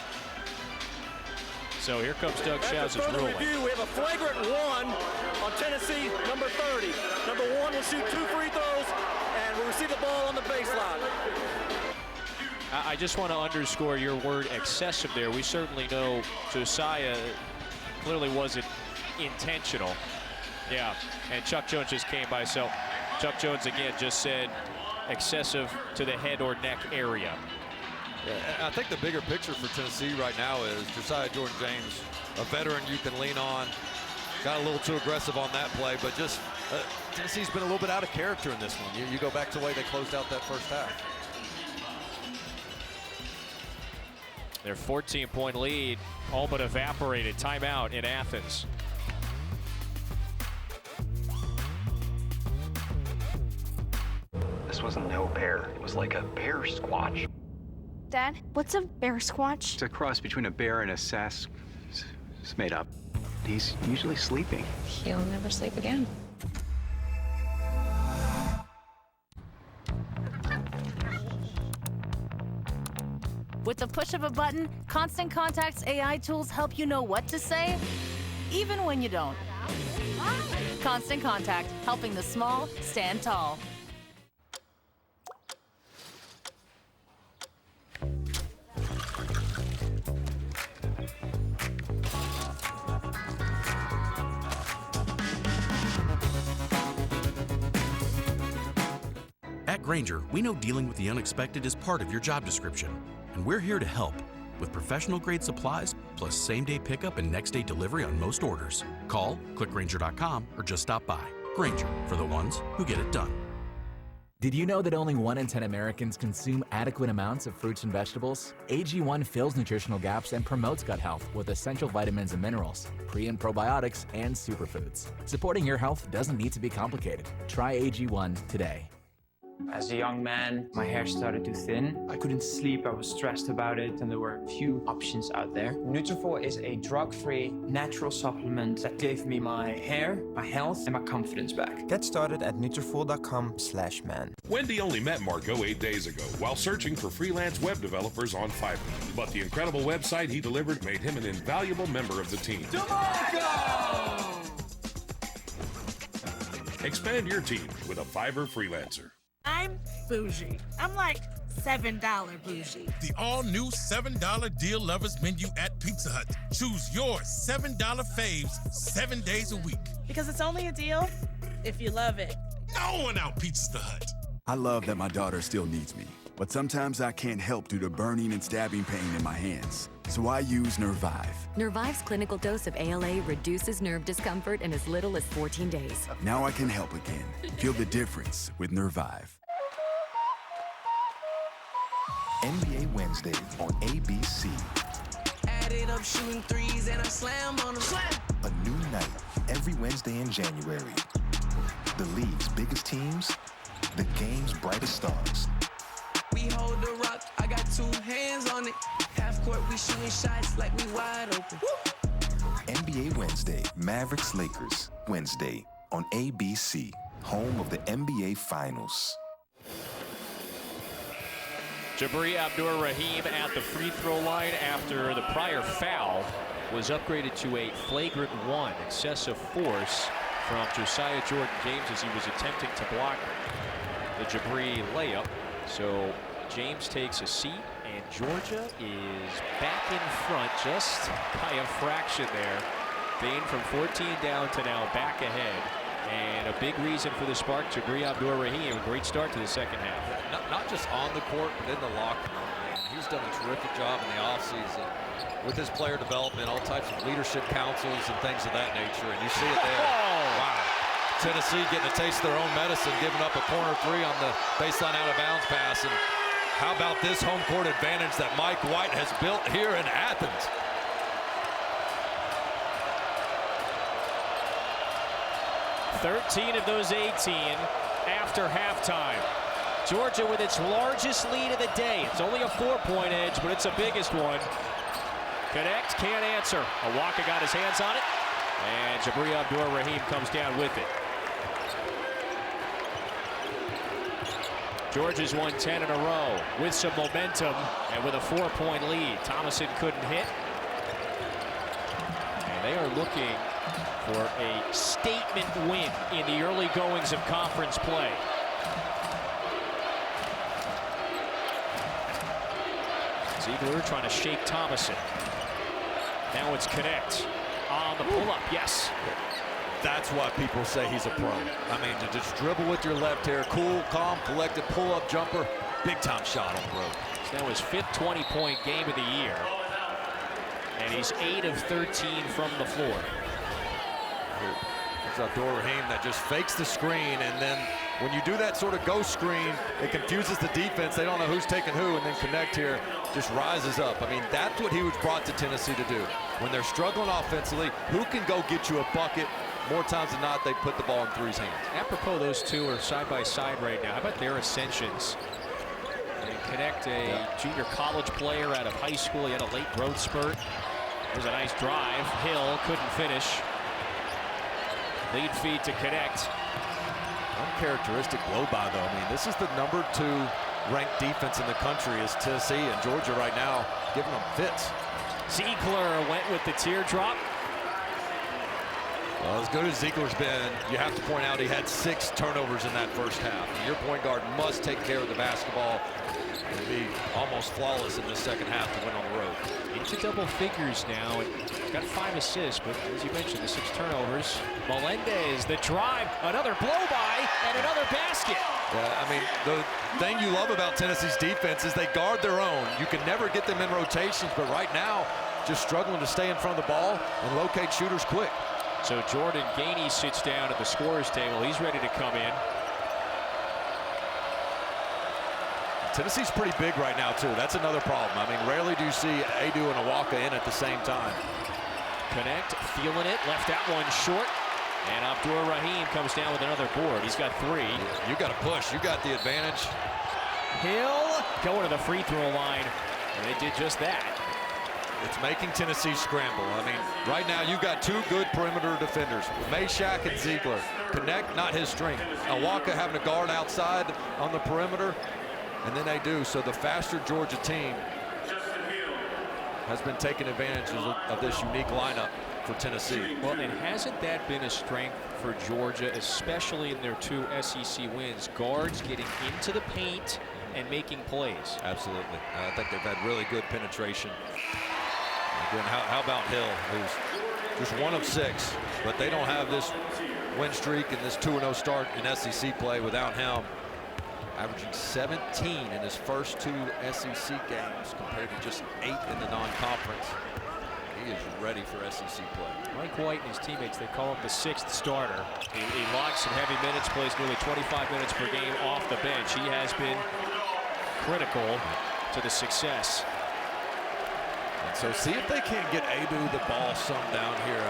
So here comes Doug Schause's ruling. Review, we have a flagrant 1 on Tennessee, number 30. Number 1 will shoot 2 free throws and will receive the ball on the baseline. I just want to underscore your word excessive there. We certainly know Josiah clearly wasn't intentional. Yeah, and Chuck Jones just came by. So Chuck Jones again just said excessive to the head or neck area. Yeah, I think the bigger picture for Tennessee right now is Josiah Jordan-James, a veteran you can lean on. Got a little too aggressive on that play, but just Tennessee's been a little bit out of character in this one. You go back to the way they closed out that first half. Their 14-point lead all but evaporated. Timeout in Athens. This wasn't no bear. It was like a bear squatch. Dad, what's a bear squatch? It's a cross between a bear and a It's made up. He's usually sleeping. He'll never sleep again. With the push of a button, Constant Contact's AI tools help you know what to say, even when you don't. Constant Contact, helping the small stand tall. At Grainger, we know dealing with the unexpected is part of your job description, and we're here to help with professional-grade supplies, plus same-day pickup and next-day delivery on most orders. Call, click Grainger.com, or just stop by. Grainger, for the ones who get it done. Did you know that only 1 in 10 Americans consume adequate amounts of fruits and vegetables? AG1 fills nutritional gaps and promotes gut health with essential vitamins and minerals, pre- and probiotics, and superfoods. Supporting your health doesn't need to be complicated. Try AG1 today. As a young man, my hair started to thin. I couldn't sleep, I was stressed about it, and there were few options out there. Nutrafol is a drug-free, natural supplement that gave me my hair, my health, and my confidence back. Get started at Nutrafol.com/man. Wendy only met Marco 8 days ago while searching for freelance web developers on Fiverr. But the incredible website he delivered made him an invaluable member of the team. DeMarco! Expand your team with a Fiverr freelancer. I'm bougie. I'm like $7 bougie. The all-new $7 deal lovers menu at Pizza Hut. Choose your $7 faves 7 days a week. Because it's only a deal if you love it. No one out-pizzas the Hut. I love that my daughter still needs me, but sometimes I can't help due to burning and stabbing pain in my hands. So I use Nervive. Nervive's clinical dose of ALA reduces nerve discomfort in as little as 14 days. Now I can help again. Feel the difference with Nervive. NBA Wednesday on ABC. Added up shooting threes and I slam on them. A new night every Wednesday in January. The league's biggest teams, the game's brightest stars. We hold the rock, I got 2 hands on it. Half court, we shooting shots like we wide open. NBA Wednesday, Mavericks Lakers, Wednesday on ABC, home of the NBA Finals. Jabri Abdur-Rahim at the free throw line after the prior foul was upgraded to a flagrant 1, excessive force from Josiah Jordan-James as he was attempting to block the Jabri layup. So James takes a seat and Georgia is back in front just by a fraction there. Bain from 14 down to now back ahead. And a big reason for the spark, Jabri Abdur-Rahim, a great start to the second half. Not just on the court, but in the locker room. He's done a terrific job in the offseason with his player development, all types of leadership councils and things of that nature. And you see it there. Wow. Tennessee getting a taste of their own medicine, giving up a corner 3 on the baseline out of bounds pass. And how about this home court advantage that Mike White has built here in Athens? $13 of those 18 after halftime. Georgia with its largest lead of the day. It's only a 4-point edge, but it's the biggest one. Connect, can't answer. Awaka got his hands on it, and Jabri Abdur-Rahim comes down with it. Georgia's won 10 in a row with some momentum and with a 4-point lead. Thomason couldn't hit. And they are looking for a statement win in the early goings of conference play. Ziegler trying to shake Thomason. Now it's Connect on the pull-up, yes. That's why people say he's a pro. I mean, to just dribble with your left here, cool, calm, collected, pull-up jumper, big-time shot on the road. It's now his 5th 20-point game of the year. And he's 8 of 13 from the floor. There's Abdur-Rahim that just fakes the screen, and then when you do that sort of ghost screen, it confuses the defense. They don't know who's taking who, and then Connect here just rises up. I mean, that's what he was brought to Tennessee to do. When they're struggling offensively, who can go get you a bucket? More times than not, they put the ball in Three's hands. Apropos, those two are side by side right now. How about their ascensions? And Connect, a junior college player out of high school. He had a late growth spurt. There's a nice drive. Hill couldn't finish. Lead feed to Connect. Uncharacteristic blow by, though. I mean, this is the number 2 ranked defense in the country is Tennessee, and Georgia right now giving them fits. Ziegler went with the teardrop. Well, as good as Ziegler's been, you have to point out he had 6 turnovers in that first half. Your point guard must take care of the basketball and be almost flawless in the second half to win on the road. Into double figures now, and he's got 5 assists, but as you mentioned, the 6 turnovers. Melendez, the drive, another blow-by, and another basket. Yeah, I mean, the thing you love about Tennessee's defense is they guard their own. You can never get them in rotations, but right now, just struggling to stay in front of the ball and locate shooters quick. So Jordan Gainey sits down at the scorer's table. He's ready to come in. Tennessee's pretty big right now, too. That's another problem. I mean, rarely do you see Adu and Awaka in at the same time. Connect, feeling it, left that one short. And Abdur-Rahim comes down with another board. He's got 3. You got to push. You got the advantage. Hill going to the free throw line. And they did just that. It's making Tennessee scramble. I mean, right now you've got 2 good perimeter defenders, Meshack and Ziegler. Connect, not his strength. Awaka having to guard outside on the perimeter, and then they do. So the faster Georgia team has been taking advantage of this unique lineup for Tennessee. Well, and hasn't that been a strength for Georgia, especially in their 2 SEC wins? Guards getting into the paint, and making plays. Absolutely. I think they've had really good penetration. Again, how about Hill, who's just 1 of 6, but they don't have this win streak and this 2-0 start in SEC play without him. Averaging 17 in his first 2 SEC games compared to just 8 in the non-conference. He is ready for SEC play. Mike White and his teammates, they call him the 6th starter. He logs some heavy minutes, plays nearly 25 minutes per game off the bench. He has been critical to the success. And so see if they can't get Adu the ball some down here.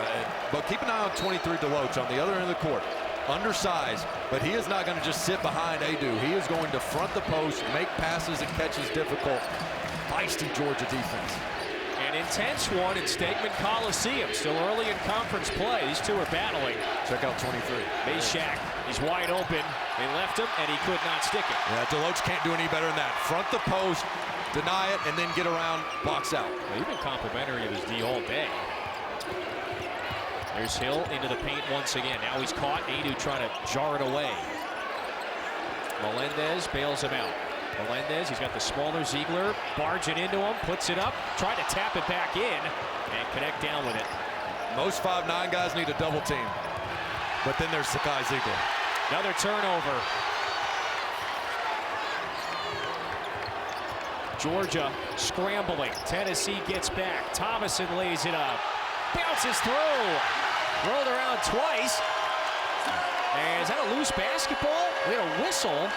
But keep an eye on 23 Deloach on the other end of the court. Undersized, but he is not going to just sit behind Adu. He is going to front the post, make passes and catches difficult. Feisty Georgia defense. An intense one in Stegeman Coliseum. Still early in conference play. These two are battling. Check out 23. Meshack, he's wide open. They left him, and he could not stick it. Yeah, Deloach can't do any better than that. Front the post, deny it, and then get around, box out. Well, he's been complimentary of his D all day. There's Hill into the paint once again. Now he's caught. Adu trying to jar it away. Melendez bails him out. Melendez, he's got the smaller Ziegler, barging into him, puts it up, trying to tap it back in, and connect down with it. Most 5'9" guys need a double team. But then there's Sakai Ziegler. Another turnover. Georgia scrambling. Tennessee gets back. Thomason lays it up. Bounces through. Rolled around twice. And is that a loose basketball? We had a whistle.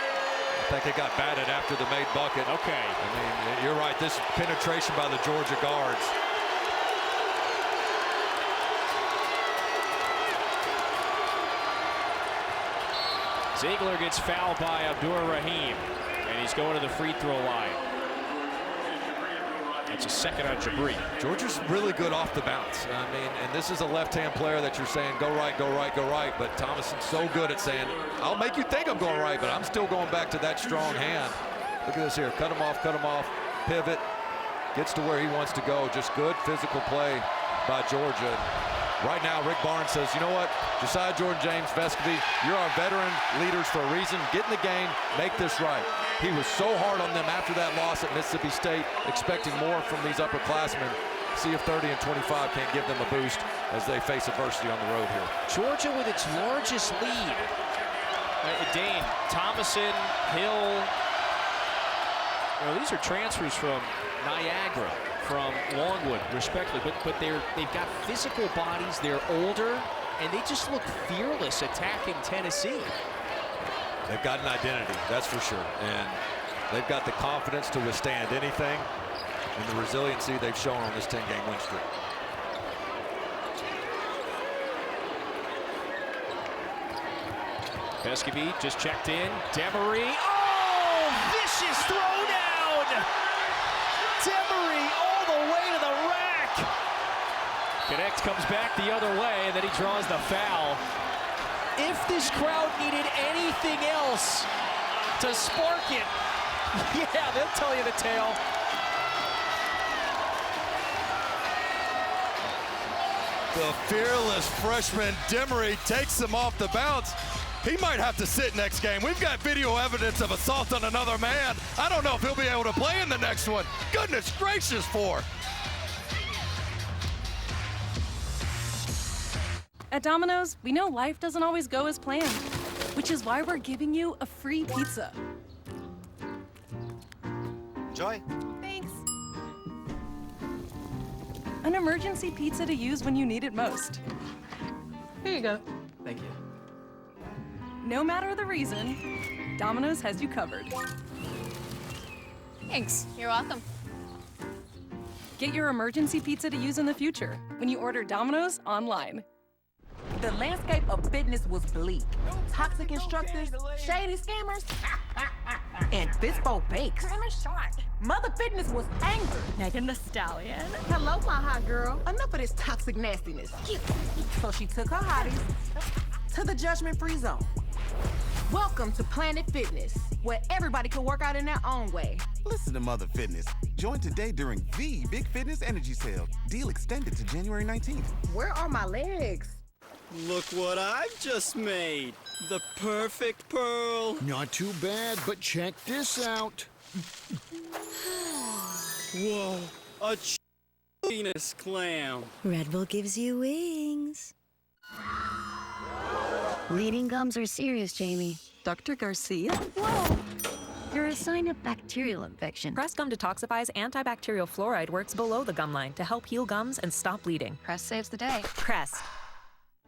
I think it got batted after the made bucket. Okay. I mean, you're right. This penetration by the Georgia guards. Ziegler gets fouled by Abdur-Rahim, and he's going to the free throw line. It's a second on Jabri. Georgia's really good off the bounce. I mean, and this is a left-hand player that you're saying, go right, go right, go right. But Thomason's so good at saying, I'll make you think I'm going right, but I'm still going back to that strong hand. Look at this here. Cut him off, pivot. Gets to where he wants to go. Just good physical play by Georgia. Right now, Rick Barnes says, you know what? Josiah Jordan-James, Vescovy, you're our veteran leaders for a reason. Get in the game, make this right. He was so hard on them after that loss at Mississippi State, expecting more from these upperclassmen. See if 30 and 25 can't give them a boost as they face adversity on the road here. Georgia with its largest lead. Dane, Thomason, Hill. You know, these are transfers from Niagara, from Longwood, respectively, but they've got physical bodies, they're older, and they just look fearless attacking Tennessee. They've got an identity, that's for sure, and they've got the confidence to withstand anything, and the resiliency they've shown on this 10-game win streak. Vescovy just checked in. Demery. Oh, vicious throwdown! Demery all the way to the rack. Connect comes back the other way, and then he draws the foul. If this crowd needed anything else to spark it, yeah, they'll tell you the tale. The fearless freshman Demery takes him off the bounce. He might have to sit next game. We've got video evidence of assault on another man. I don't know if he'll be able to play in the next one. Goodness gracious, for. At Domino's, we know life doesn't always go as planned, which is why we're giving you a free pizza. Enjoy. Thanks. An emergency pizza to use when you need it most. Here you go. Thank you. No matter the reason, Domino's has you covered. Thanks. You're welcome. Get your emergency pizza to use in the future when you order Domino's online. The landscape of fitness was bleak. Toxic instructors, shady scammers, and Bispo bakes. Mother Fitness was angry. Megan Thee Stallion. Hello, my hot girl. Enough of this toxic nastiness. So she took her hotties to the judgment-free zone. Welcome to Planet Fitness, where everybody can work out in their own way. Listen to Mother Fitness. Join today during the Big Fitness Energy Sale. Deal extended to January 19th. Where are my legs? Look what I've just made. The perfect pearl. Not too bad, but check this out. Whoa, a penis clam. Red Bull gives you wings. Bleeding gums are serious, Jamie. Dr. Garcia? Whoa! You're a sign of bacterial infection. Crest Gum Detoxify's antibacterial fluoride works below the gum line to help heal gums and stop bleeding. Crest saves the day. Crest.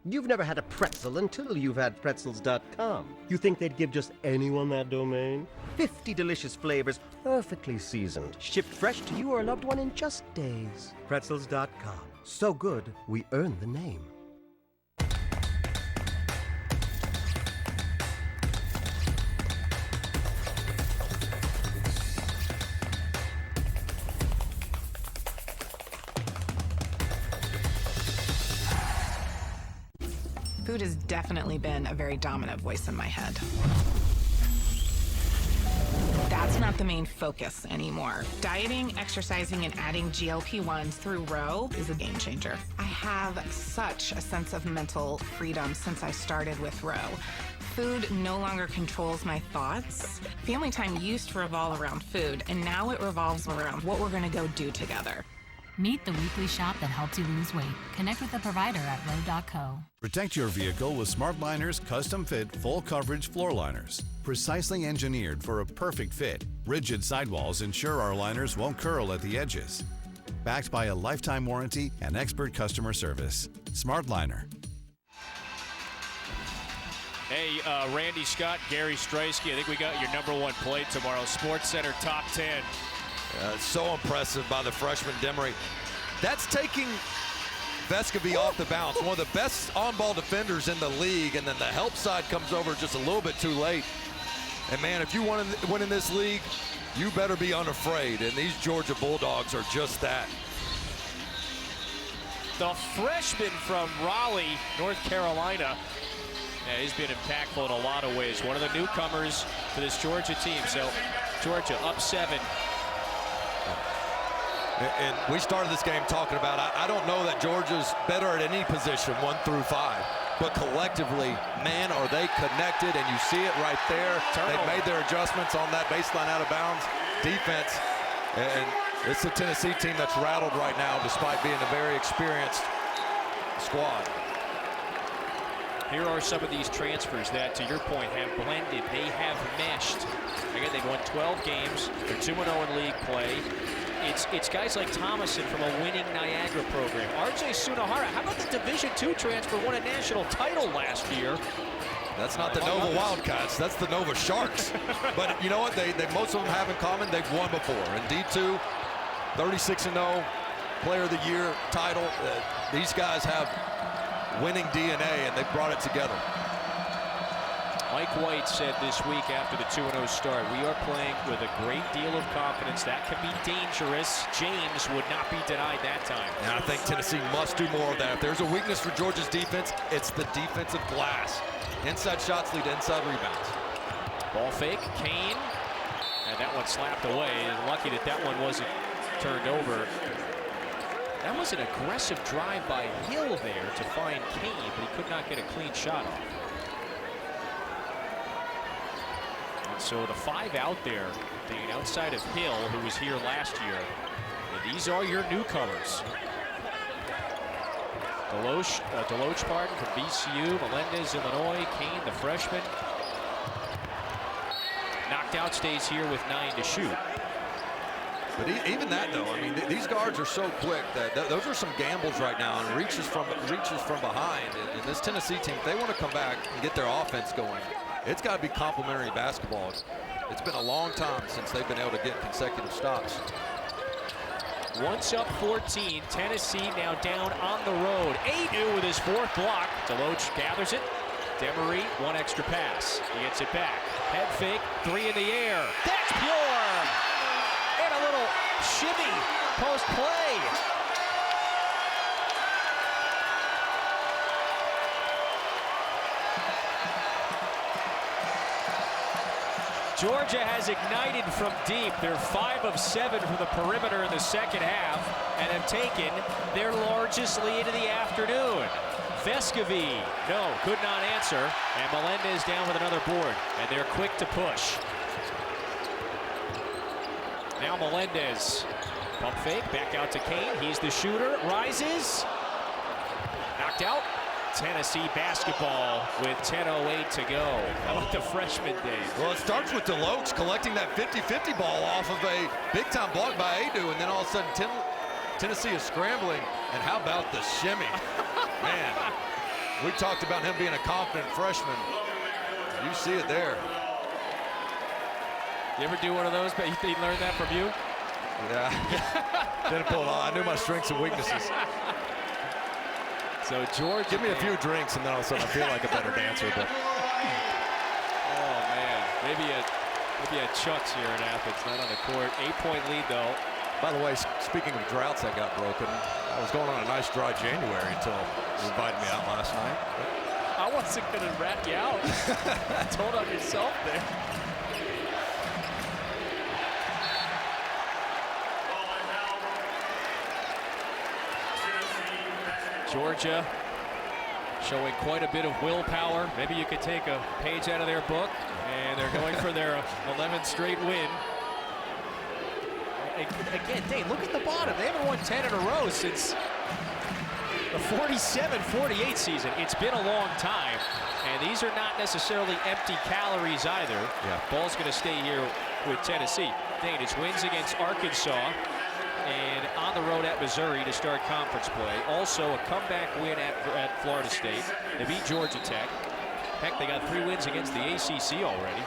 You've never had a pretzel until you've had pretzels.com. You think they'd give just anyone that domain? 50 delicious flavors, perfectly seasoned, shipped fresh to you or a loved one in just days. Pretzels.com. So good, we earned the name. Food has definitely been a very dominant voice in my head. That's not the main focus anymore. Dieting, exercising, and adding GLP-1s through Row is a game changer. I have such a sense of mental freedom since I started with Row. Food no longer controls my thoughts. Family time used to revolve around food, and now it revolves around what we're gonna go do together. Meet the weekly shop that helps you lose weight. Connect with a provider at Row.co. Protect your vehicle with SmartLiner's custom-fit, full-coverage floor liners. Precisely engineered for a perfect fit, rigid sidewalls ensure our liners won't curl at the edges. Backed by a lifetime warranty and expert customer service. SmartLiner. Hey, Randy Scott, Gary Straisky, I think we got your #1 play tomorrow. SportsCenter Top 10. So impressive by the freshman Demery. That's taking Vescovy off the bounce. One of the best on-ball defenders in the league, and then the help side comes over just a little bit too late. And man, if you want to win in this league, you better be unafraid, and these Georgia Bulldogs are just that. The freshman from Raleigh, North Carolina. Yeah, he's been impactful in a lot of ways. One of the newcomers to this Georgia team. So Georgia up 7. And we started this game talking about, I don't know that Georgia's better at any position, 1 through 5. But collectively, man, are they connected, and you see it right there. They've made their adjustments on that baseline out of bounds defense. And it's a Tennessee team that's rattled right now despite being a very experienced squad. Here are some of these transfers that, to your point, have blended. They have meshed. Again, they've won 12 games. They're 2-0 in league play. It's guys like Thomason from a winning Niagara program. R.J. Sunahara, how about the Division II transfer, won a national title last year? That's not the Nova Wildcats, that's the Nova Sharks. But you know what, they most of them have in common, they've won before. In D2, 36-0, Player of the Year title. These guys have winning DNA, and they brought it together. Mike White said this week after the 2-0 start, we are playing with a great deal of confidence. That can be dangerous. James would not be denied that time. And I think Tennessee must do more of that. If there's a weakness for Georgia's defense, it's the defensive glass. Inside shots lead to inside rebounds. Ball fake, Kane, and that one slapped away. Lucky that that one wasn't turned over. That was an aggressive drive by Hill there to find Kane, but he could not get a clean shot off. And so the 5 out there, being outside of Hill, who was here last year. And these are your newcomers. Deloach from VCU, Melendez, Illinois, Kane, the freshman. Knocked out, stays here with 9 to shoot. But even that, though, I mean, these guards are so quick that those are some gambles right now, and reaches from behind. And this Tennessee team, if they want to come back and get their offense going, it's got to be complementary basketball. It's been a long time since they've been able to get consecutive stops. Once up 14, Tennessee now down on the road. Adu with his 4th block. Deloach gathers it. Demery, 1 extra pass. He gets it back. Head fake, 3 in the air. That's pure! And a little shimmy post play. Georgia has ignited from deep. They're 5 of 7 from the perimeter in the second half and have taken their largest lead of the afternoon. Vescovy, no, could not answer. And Melendez down with another board. And they're quick to push. Now Melendez. Pump fake, back out to Kane. He's the shooter, rises. Knocked out. Tennessee basketball with 10:08 to go. How about the freshman days? Well, it starts with Deloach collecting that 50-50 ball off of a big-time block by Adu, and then all of a sudden Tennessee is scrambling. And how about the shimmy? Man, we talked about him being a confident freshman. You see it there. You ever do one of those? But he learned that from you? Yeah. Didn't pull it off. I knew my strengths and weaknesses. So George, give me a few drinks, and then all of a sudden I feel like a better dancer. But oh man, maybe a Chuck's here in Athens, not on the court. 8-point lead though. By the way, speaking of droughts that got broken, I was going on a nice dry January until you invited me out last night. I wasn't gonna rat you out. Told on yourself there. Georgia showing quite a bit of willpower. Maybe you could take a page out of their book, and they're going for their 11th straight win. Again, Dave, look at the bottom. They haven't won 10 in a row since the 47-48 season. It's been a long time, and these are not necessarily empty calories either. Yeah. Ball's going to stay here with Tennessee. Dane, it's wins against Arkansas and on the road at Missouri to start conference play. Also a comeback win at Florida State. They beat Georgia Tech. Heck, they got 3 wins against the ACC already.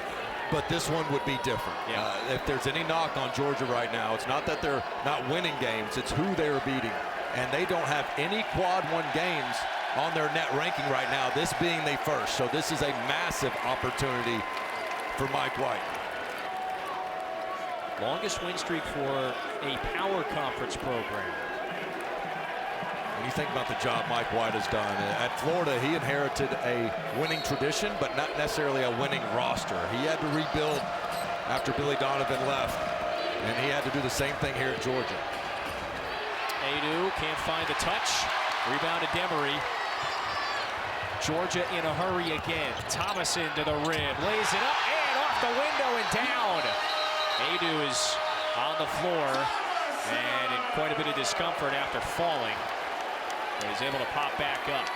But this one would be different. Yeah. If there's any knock on Georgia right now, it's not that they're not winning games, it's who they're beating. And they don't have any quad 1 games on their net ranking right now, this being the first. So this is a massive opportunity for Mike White. Longest win streak for a power conference program. When you think about the job Mike White has done, at Florida he inherited a winning tradition, but not necessarily a winning roster. He had to rebuild after Billy Donovan left, and he had to do the same thing here at Georgia. Adu can't find the touch. Rebound to Demery. Georgia in a hurry again. Thomason to the rim, lays it up and off the window and down. Adu is on the floor and in quite a bit of discomfort after falling. But he's able to pop back up.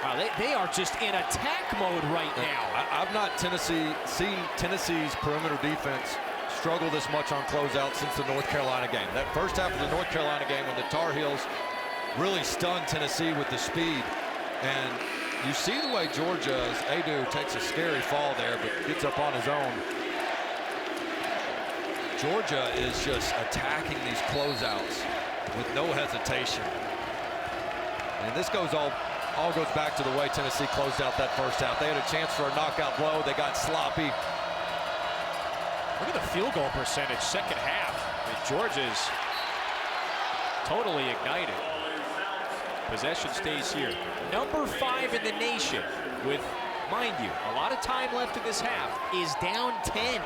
Wow, they are just in attack mode right now. I've not seen Tennessee's perimeter defense struggle this much on closeout since the North Carolina game. That first half of the North Carolina game when the Tar Heels really stunned Tennessee with the speed. And you see the way Georgia's Adu takes a scary fall there, but gets up on his own. Georgia is just attacking these closeouts with no hesitation. And this goes all goes back to the way Tennessee closed out that first half. They had a chance for a knockout blow. They got sloppy. Look at the field goal percentage second half. I mean, Georgia's totally ignited. Possession stays here. Number 5 in the nation with, mind you, a lot of time left in this half, is down 10.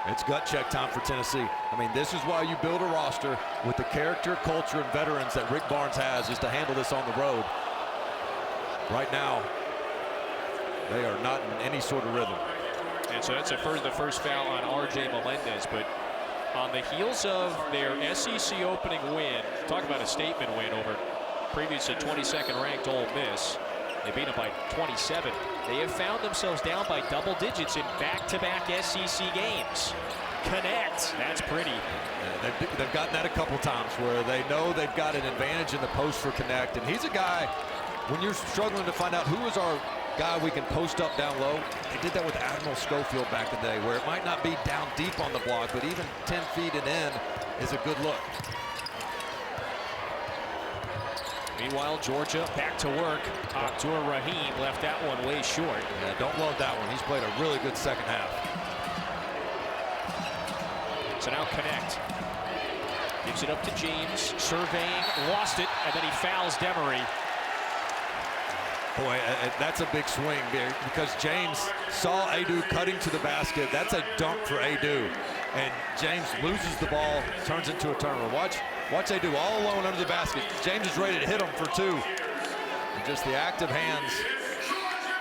It's gut check time for Tennessee. I mean, this is why you build a roster with the character, culture, and veterans that Rick Barnes has, is to handle this on the road. Right now, they are not in any sort of rhythm. And so that's the first foul on R.J. Melendez. But on the heels of their SEC opening win, talk about a statement win over previously 22nd ranked Ole Miss. They beat them by 27. They have found themselves down by double digits in back-to-back SEC games. Connect, that's pretty. Yeah, they've gotten that a couple times where they know they've got an advantage in the post for Connect. And he's a guy, when you're struggling to find out who is our guy we can post up down low, they did that with Admiral Schofield back in the day, where it might not be down deep on the block, but even 10 feet and in is a good look. Meanwhile, Georgia back to work. Abdur Rahim left that one way short. Yeah, don't love that one. He's played a really good second half. So now Connect. Gives it up to James, surveying, lost it, and then he fouls Demery. Boy, that's a big swing there because James saw Adu cutting to the basket. That's a dunk for Adu. And James loses the ball, turns into a turnover. Watch Adu all alone under the basket. James is ready to hit him for 2. And just the active hands.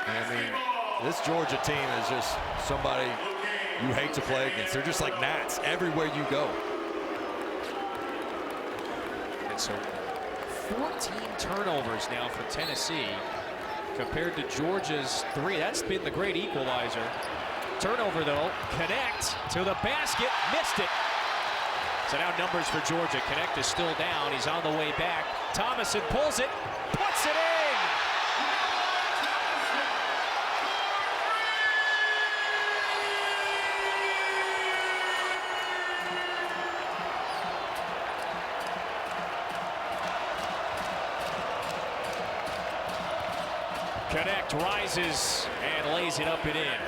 I mean, this Georgia team is just somebody you hate to play against. They're just like gnats everywhere you go. And so 14 turnovers now for Tennessee compared to Georgia's 3. That's been the great equalizer. Turnover, though. Connect to the basket. Missed it. So now numbers for Georgia. Connect is still down. He's on the way back. Thomason pulls it. Puts it in. Connect rises and lays it up and in.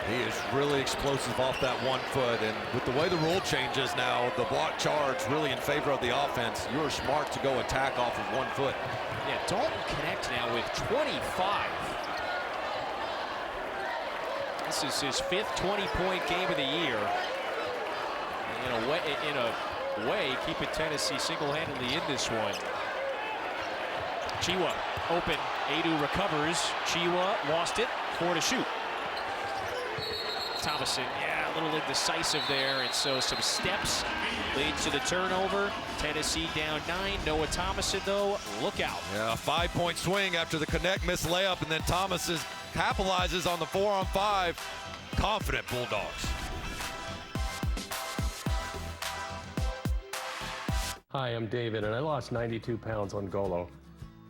He is really explosive off that 1 foot, and with the way the rule changes now, the block charge really in favor of the offense. You're smart to go attack off of 1 foot. Yeah, Dalton Connect now with 25. This is his 5th 20-point game of the year. And in a way, keeping Tennessee single-handedly in this one. Chiwa open. Adu recovers. Chiwa lost it. 4 to shoot. Thomason, yeah, a little indecisive there, and so some steps leads to the turnover. Tennessee down 9. Noah Thomason, though, look out. Yeah, a 5-point swing after the Connect missed layup, and then Thomas capitalizes on the 4-on-5. Confident Bulldogs. Hi, I'm David, and I lost 92 pounds on Golo.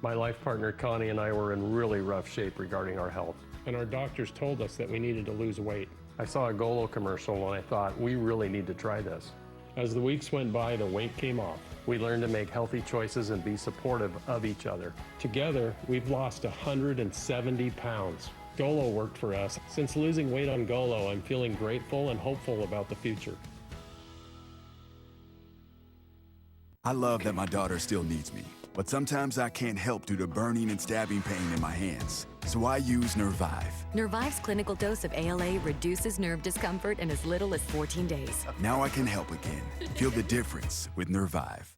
My life partner Connie and I were in really rough shape regarding our health, and our doctors told us that we needed to lose weight. I saw a Golo commercial and I thought, we really need to try this. As the weeks went by, the weight came off. We learned to make healthy choices and be supportive of each other. Together, we've lost 170 pounds. Golo worked for us. Since losing weight on Golo, I'm feeling grateful and hopeful about the future. I love that my daughter still needs me, but sometimes I can't help due to burning and stabbing pain in my hands. So I use Nervive. Nervive's clinical dose of ALA reduces nerve discomfort in as little as 14 days. Now I can help again. Feel the difference with Nervive.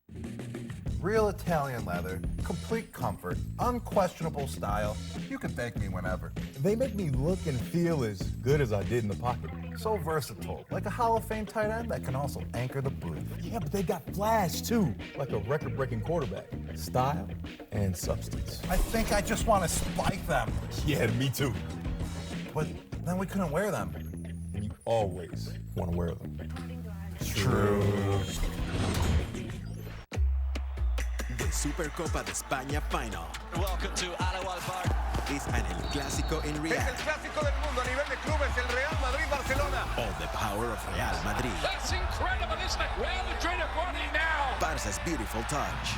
Real Italian leather, complete comfort, unquestionable style. You can thank me whenever. They make me look and feel as good as I did in the pocket. So versatile, like a Hall of Fame tight end that can also anchor the booth. Yeah, but they got flash too, like a record-breaking quarterback. Style and substance. I think I just want to spike them. Yeah, me too. But then we couldn't wear them. And you always want to wear them. True. The Supercopa de España final. Welcome to Aloha Park. Es en el Clásico en Real. Es el clásico del mundo a nivel de clubes, el Real Madrid-Barcelona. All the power of Real Madrid. That's incredible, isn't it? Real Madrid are winning now. Barca's beautiful touch.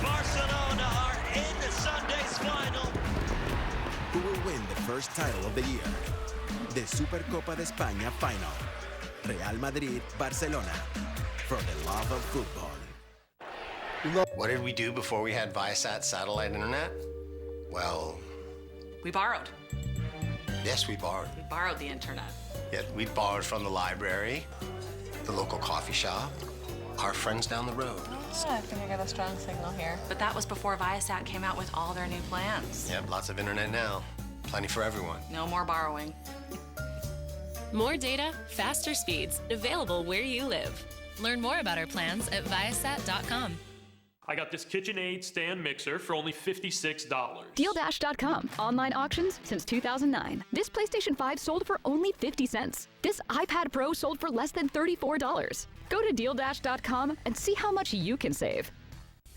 Barcelona are in the Sunday's final. Who will win the first title of the year? The Supercopa de España final. Real Madrid-Barcelona. For the love of football. What did we do before we had Viasat satellite internet? Well, we borrowed. Yes, we borrowed. We borrowed the internet. Yet we borrowed from the library, the local coffee shop, our friends down the road. I think I got a strong signal here. But that was before Viasat came out with all their new plans. Yep, lots of internet now. Plenty for everyone. No more borrowing. More data, faster speeds, available where you live. Learn more about our plans at Viasat.com. I got this KitchenAid stand mixer for only $56. DealDash.com. Online auctions since 2009. This PlayStation 5 sold for only 50 cents. This iPad Pro sold for less than $34. Go to DealDash.com and see how much you can save.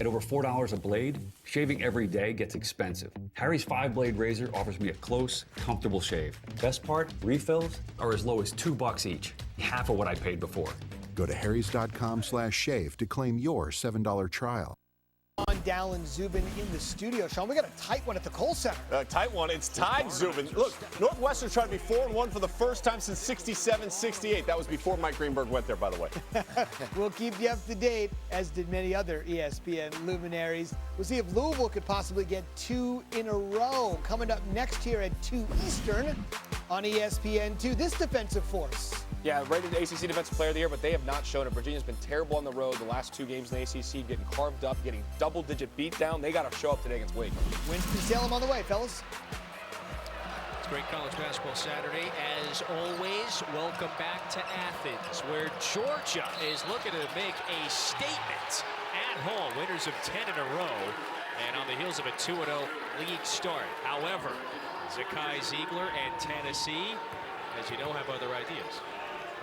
At over $4 a blade, shaving every day gets expensive. Harry's 5-blade razor offers me a close, comfortable shave. Best part, refills are as low as $2 each, half of what I paid before. Go to harrys.com/shave to claim your $7 trial. On Dallin Zubin in the studio. Sean, we got a tight one at the Kohl Center. Tight one. It's tied, Zubin. Look, Northwestern tried to be 4-1 for the first time since 67-68. That was before Mike Greenberg went there, by the way. We'll keep you up to date, as did many other ESPN luminaries. We'll see if Louisville could possibly get 2 in a row. Coming up next here at 2 Eastern on ESPN2. This defensive force. Yeah, rated ACC Defensive Player of the Year, but they have not shown it. Virginia's been terrible on the road the last 2 games in the ACC, getting carved up, getting double-digit beatdown. They got to show up today against Wake. Winston-Salem on the way, fellas. Great college basketball Saturday. As always, welcome back to Athens, where Georgia is looking to make a statement at home. Winners of 10 in a row, and on the heels of a 2-0 league start. However, Zakai Ziegler and Tennessee, as you know, have other ideas.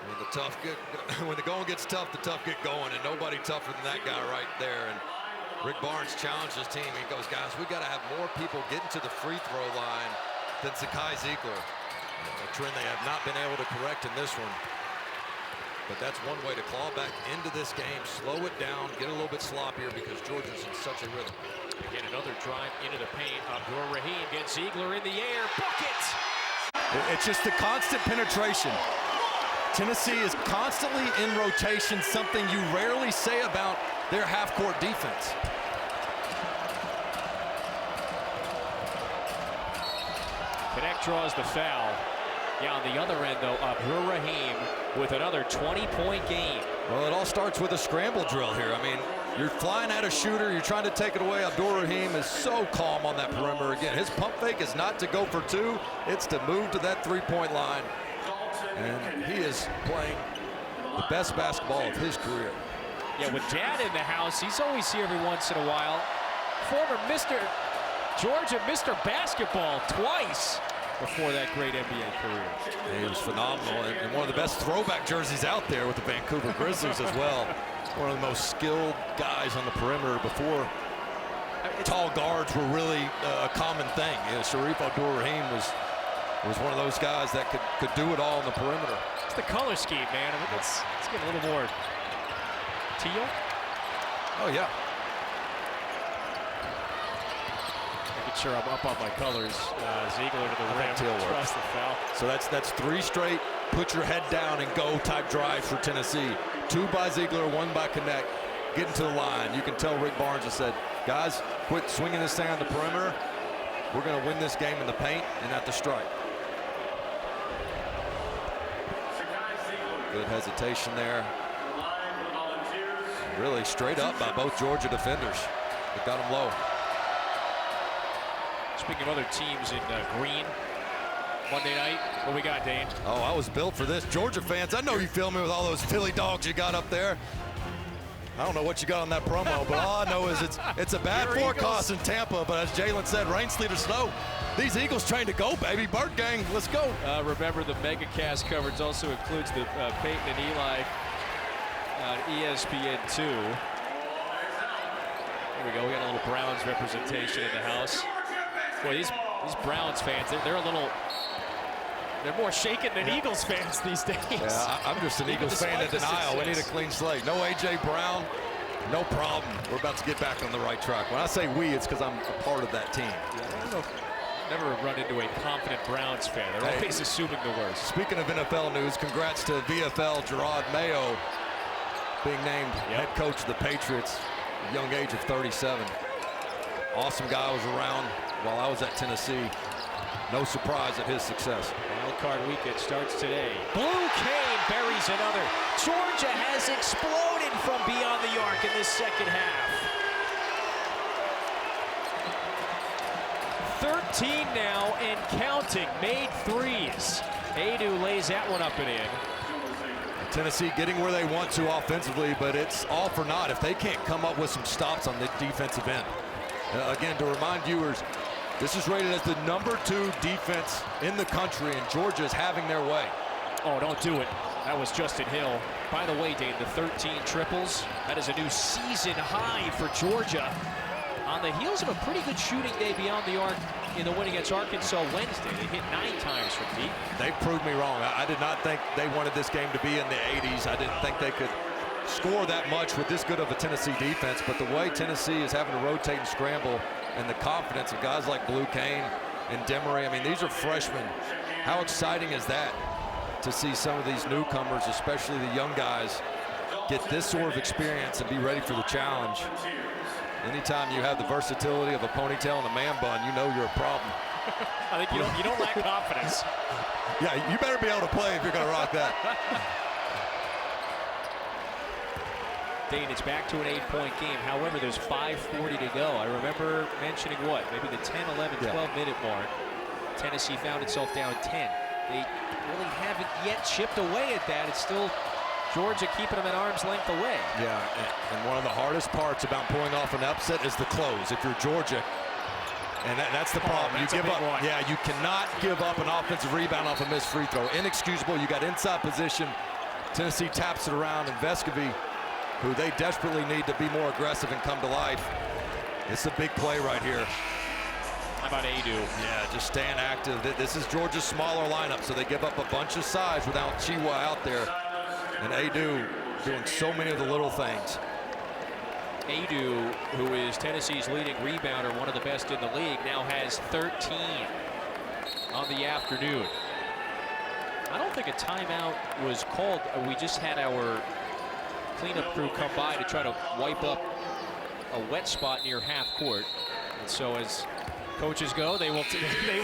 When the going gets tough, the tough get going, and nobody tougher than that guy right there. And Rick Barnes challenged his team. He goes, guys, we got to have more people getting to the free throw line than Zakai Ziegler. A trend they have not been able to correct in this one. But that's one way to claw back into this game, slow it down, get a little bit sloppier because Georgia's in such a rhythm. Again, another drive into the paint. Abdur-Rahim gets Ziegler in the air. Bucket! It's just the constant penetration. Tennessee is constantly in rotation, something you rarely say about their half-court defense. Knecht draws the foul. Yeah, on the other end, though, Abdur-Rahim with another 20-point game. Well, it all starts with a scramble drill here. I mean, you're flying at a shooter, you're trying to take it away. Abdur-Rahim is so calm on that perimeter. Again, his pump fake is not to go for two, it's to move to that three-point line. And he is playing the best basketball of his career. Yeah, with Dad in the house, he's always here every once in a while. Former Georgia Mr. Basketball twice before that great NBA career. He was phenomenal, and one of the best throwback jerseys out there with the Vancouver Grizzlies as well. One of the most skilled guys on the perimeter before tall guards were really a common thing. You know, Shareef Abdur-Rahim was one of those guys that could do it all on the perimeter. It's the color scheme, man. I mean, let's get a little more teal. Oh, yeah. Making sure I'm up on my colors. Ziegler to the rim. Trust the foul. So that's three straight, put your head down and go type drive for Tennessee. 2 by Ziegler, 1 by Knecht. Getting to the line. You can tell Rick Barnes has said, guys, quit swinging this thing on the perimeter. We're going to win this game in the paint and at the stripe. Good hesitation there. Really straight up by both Georgia defenders. They got him low. Speaking of other teams in green, Monday night, what we got, Dane? Oh, I was built for this. Georgia fans, I know you feel me with all those Philly dogs you got up there. I don't know what you got on that promo, but all I know is it's a bad forecast in Tampa, but as Jalen said, rain, sleet, or snow, these Eagles trained to go, baby. Bird gang, let's go. Remember, the MegaCast coverage also includes the Peyton and Eli on ESPN2. There we go. We got a little Browns representation in the house. Boy, these Browns fans, they're more shaken than Eagles fans these days. Yeah, I'm just an Eagles fan in denial. We need a clean slate. No A.J. Brown, no problem. We're about to get back on the right track. When I say we, it's because I'm a part of that team. Yeah, never run into a confident Browns fan. They're always assuming the worst. Speaking of NFL news, congrats to VFL Gerard Mayo being named head coach of the Patriots at a young age of 37. Awesome guy was around while I was at Tennessee. No surprise at his success. Wild card weekend starts today. Blue Cane buries another. Georgia has exploded from beyond the arc in this second half. 13 now and counting. Made threes. Adu lays that one up and in. Tennessee getting where they want to offensively, but it's all for naught if they can't come up with some stops on the defensive end. Again, to remind viewers, this is rated as the #2 defense in the country, and Georgia is having their way. Oh, don't do it. That was Justin Hill. By the way, Dave, the 13 triples, that is a new season high for Georgia. On the heels of a pretty good shooting day beyond the arc in the win against Arkansas Wednesday. They hit 9 times from deep. They proved me wrong. I did not think they wanted this game to be in the 80s. I didn't think they could score that much with this good of a Tennessee defense, but the way Tennessee is having to rotate and scramble and the confidence of guys like Blue Cane and Demery, I mean, these are freshmen. How exciting is that to see some of these newcomers, especially the young guys, get this sort of experience and be ready for the challenge. Anytime you have the versatility of a ponytail and a man bun, you know you're a problem. I think you don't lack confidence. Yeah, you better be able to play if you're going to rock that. Dane, it's back to an 8-point game. However, there's 5:40 to go. I remember mentioning maybe the 10, 11, 12 minute mark. Tennessee found itself down 10. They really haven't yet chipped away at that. It's still Georgia keeping them at arm's length away. Yeah, and one of the hardest parts about pulling off an upset is the close. If you're Georgia, and that's the problem. You give up. Yeah, you cannot give up an offensive rebound off a missed free throw. Inexcusable. You got inside position. Tennessee taps it around, and Vescovi, who they desperately need to be more aggressive and come to life. It's a big play right here. How about Adu? Yeah, just staying active. This is Georgia's smaller lineup, so they give up a bunch of size without Chiwa out there. And Adu doing so many of the little things. Adu, who is Tennessee's leading rebounder, one of the best in the league, now has 13 on the afternoon. I don't think a timeout was called. We just had our cleanup crew come by to try to wipe up a wet spot near half court. And so as coaches go, they will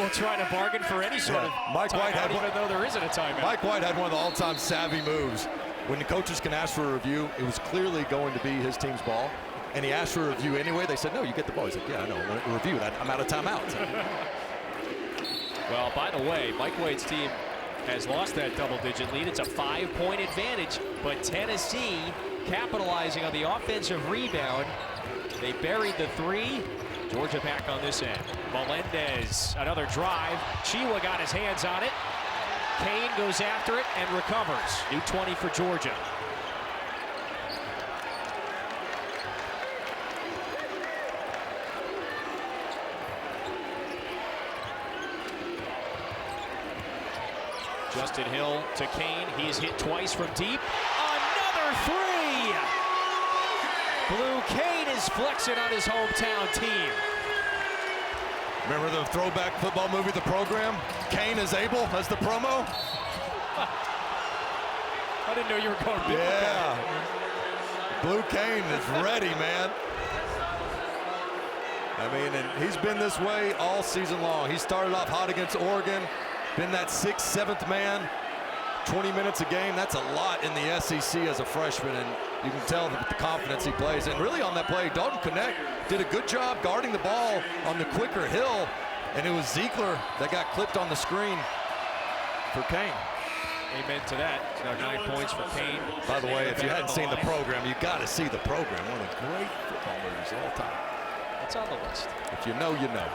try to bargain for any sort of timeout, even though there isn't a timeout. Mike White had one of the all-time savvy moves. When the coaches can ask for a review, it was clearly going to be his team's ball. And he asked for a review anyway. They said, no, you get the ball. He's like, yeah, I know, I want to review that. I'm out of timeout. Well, by the way, Mike White's team has lost that double-digit lead. It's a 5-point advantage, but Tennessee capitalizing on the offensive rebound. They buried the three. Georgia back on this end. Melendez, another drive. Chiwa got his hands on it. Kane goes after it and recovers. New 20 for Georgia. Justin Hill to Kane. He's hit twice from deep. Another three! Blue Kane is flexing on his hometown team. Remember the throwback football movie, The Program? Kane is able as the promo? I didn't know you were going biblical. Yeah. Blue Kane is ready, man. I mean, and he's been this way all season long. He started off hot against Oregon, been that 6th, 7th man, 20 minutes a game. That's a lot in the SEC as a freshman, and you can tell the confidence he plays. And really on that play, Dalton Connect did a good job guarding the ball on the quicker Hill, and it was Ziegler that got clipped on the screen for Kane. Amen to that. Now 9 points for Kane. By the way, if you hadn't seen the program, you got to see the program. One of the great football movies of all time. It's on the list. If you know, you know.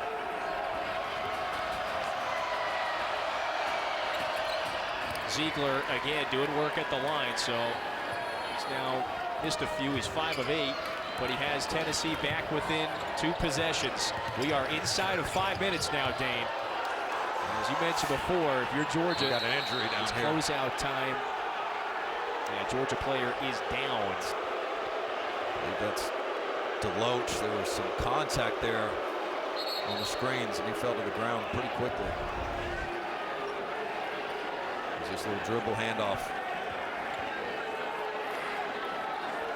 Ziegler again doing work at the line, so he's now missed a few. He's 5 of 8, but he has Tennessee back within 2 possessions. We are inside of 5 minutes now, Dane. As you mentioned before, if you're Georgia, got an injury down it's here. Closeout time. Yeah, Georgia player is down. I think that's Deloach. There was some contact there on the screens, and he fell to the ground pretty quickly. There's this little dribble handoff.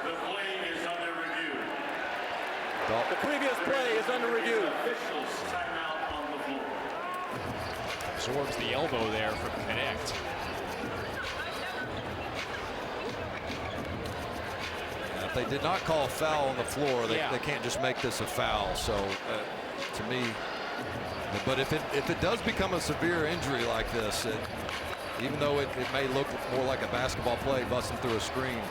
The play is under review. The previous play is under review. Officials timeout on the floor. Absorbs the elbow there from Connect. If they did not call a foul on the floor, they can't just make this a foul. So to me, but if it does become a severe injury like this, even though it may look more like a basketball play busting through a screen,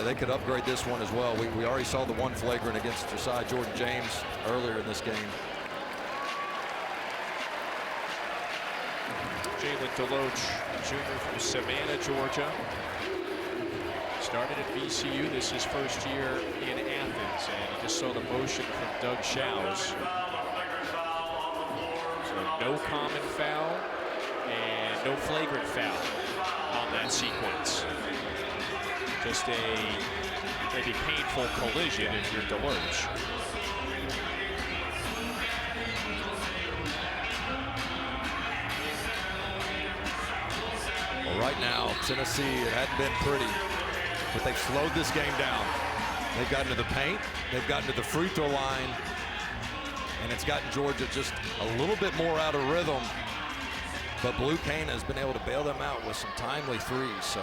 they could upgrade this one as well. We already saw the one flagrant against Josiah Jordan-James earlier in this game. Jalen Deloach, junior from Savannah, Georgia. Started at VCU. This is his first year in Athens, and you just saw the motion from Doug Shows. So no common foul and no flagrant foul on that sequence. Just a maybe painful collision if you're Deloach. Well, right now, Tennessee, it hadn't been pretty, but they've slowed this game down. They've gotten to the paint, they've gotten to the free throw line, and it's gotten Georgia just a little bit more out of rhythm. But Blue Kane has been able to bail them out with some timely threes. So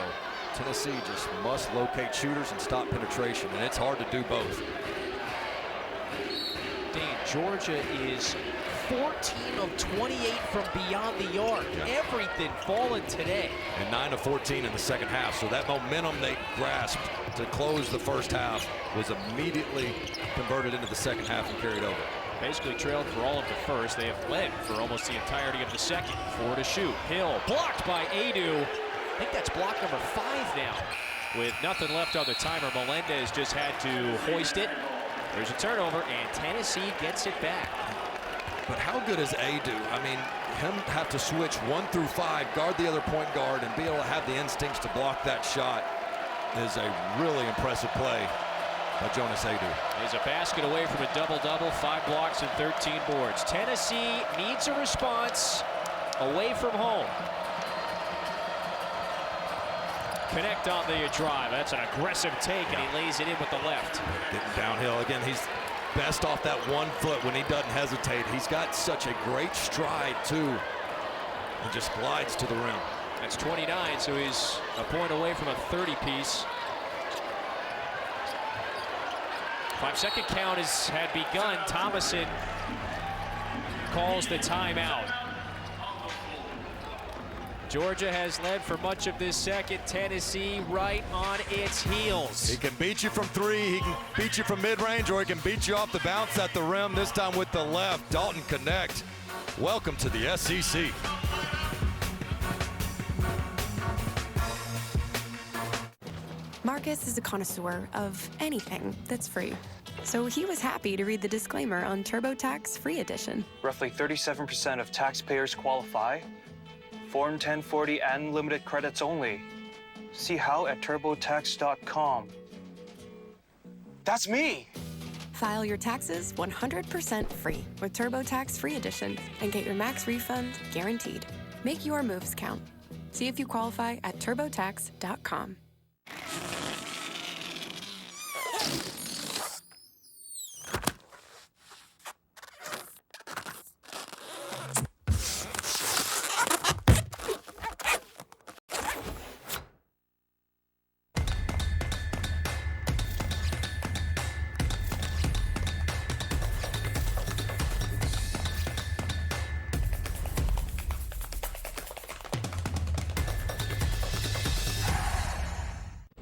Tennessee just must locate shooters and stop penetration, and it's hard to do both. Dane, Georgia is 14 of 28 from beyond the arc. Everything falling today. And 9 of 14 in the second half. So that momentum they grasped to close the first half was immediately converted into the second half and carried over. Basically trailed for all of the first. They have led for almost the entirety of the second. 4 to shoot. Hill blocked by Adu. I think that's block number 5 now. With nothing left on the timer, Melendez just had to hoist it. There's a turnover, and Tennessee gets it back. But how good is Adu? I mean, him have to switch 1 through 5, guard the other point guard, and be able to have the instincts to block that shot is a really impressive play by Jonas Adu. He's a basket away from a double-double, 5 blocks and 13 boards. Tennessee needs a response away from home. Connect on the drive. That's an aggressive take, and he lays it in with the left. Getting downhill. Again, he's best off that 1 foot when he doesn't hesitate. He's got such a great stride, too. He just glides to the rim. That's 29, so he's a point away from a 30-piece. 5-second count had begun. Thomason calls the timeout. Georgia has led for much of this second. Tennessee right on its heels. He can beat you from 3, he can beat you from mid-range, or he can beat you off the bounce at the rim, this time with the left. Dalton Connect. Welcome to the SEC. Marcus is a connoisseur of anything that's free. So he was happy to read the disclaimer on TurboTax Free Edition. Roughly 37% of taxpayers qualify. Form 1040 and limited credits only. See how at TurboTax.com. That's me! File your taxes 100% free with TurboTax Free Edition and get your max refund guaranteed. Make your moves count. See if you qualify at TurboTax.com.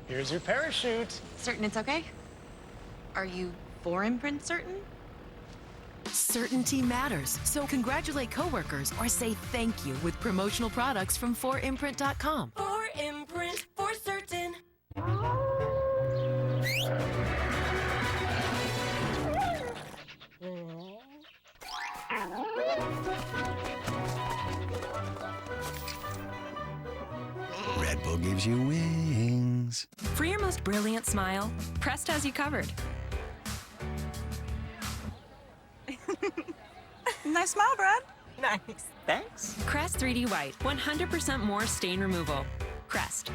Here's your parachute. Certain it's okay? Are you for Imprint certain? Certainty matters, so congratulate coworkers or say thank you with promotional products from 4imprint.com. For Imprint, for certain. Red Bull gives you wings. For your most brilliant smile, Crest has you covered. Nice smile, Brad. Nice. Thanks. Crest 3D White, 100% more stain removal. Crest.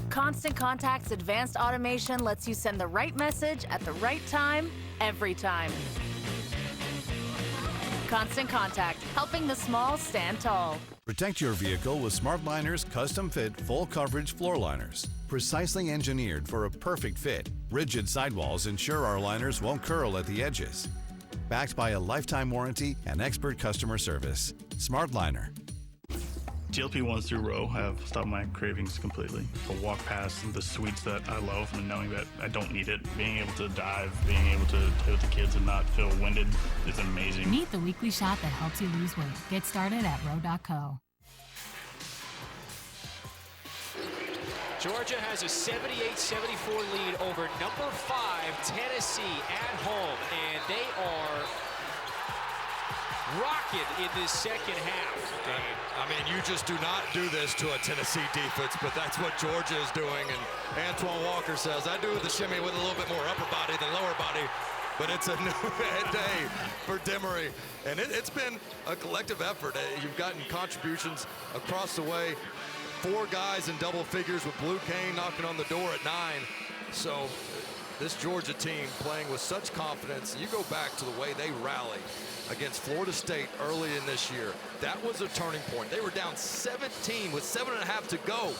Constant Contact's advanced automation lets you send the right message at the right time, every time. Constant Contact, helping the small stand tall. Protect your vehicle with SmartLiner's custom-fit full-coverage floor liners. Precisely engineered for a perfect fit, rigid sidewalls ensure our liners won't curl at the edges. Backed by a lifetime warranty and expert customer service. SmartLiner. GLP-1s through Row have stopped my cravings completely. To walk past the sweets that I love and knowing that I don't need it, being able to dive, being able to play with the kids and not feel winded is amazing. Meet the weekly shot that helps you lose weight. Get started at Row.co. Georgia has a 78-74 lead over number 5, Tennessee at home, and they are rocking in this second half. I mean, you just do not do this to a Tennessee defense, but that's what Georgia is doing. And Antoine Walker says, I do the shimmy with a little bit more upper body than lower body, but it's a new day for Demery. And it's been a collective effort. You've gotten contributions across the way. 4 guys in double figures with Blue Kane knocking on the door at 9. So this Georgia team playing with such confidence. You go back to the way they rallied against Florida State early in this year. That was a turning point. They were down 17 with 7.5 to go.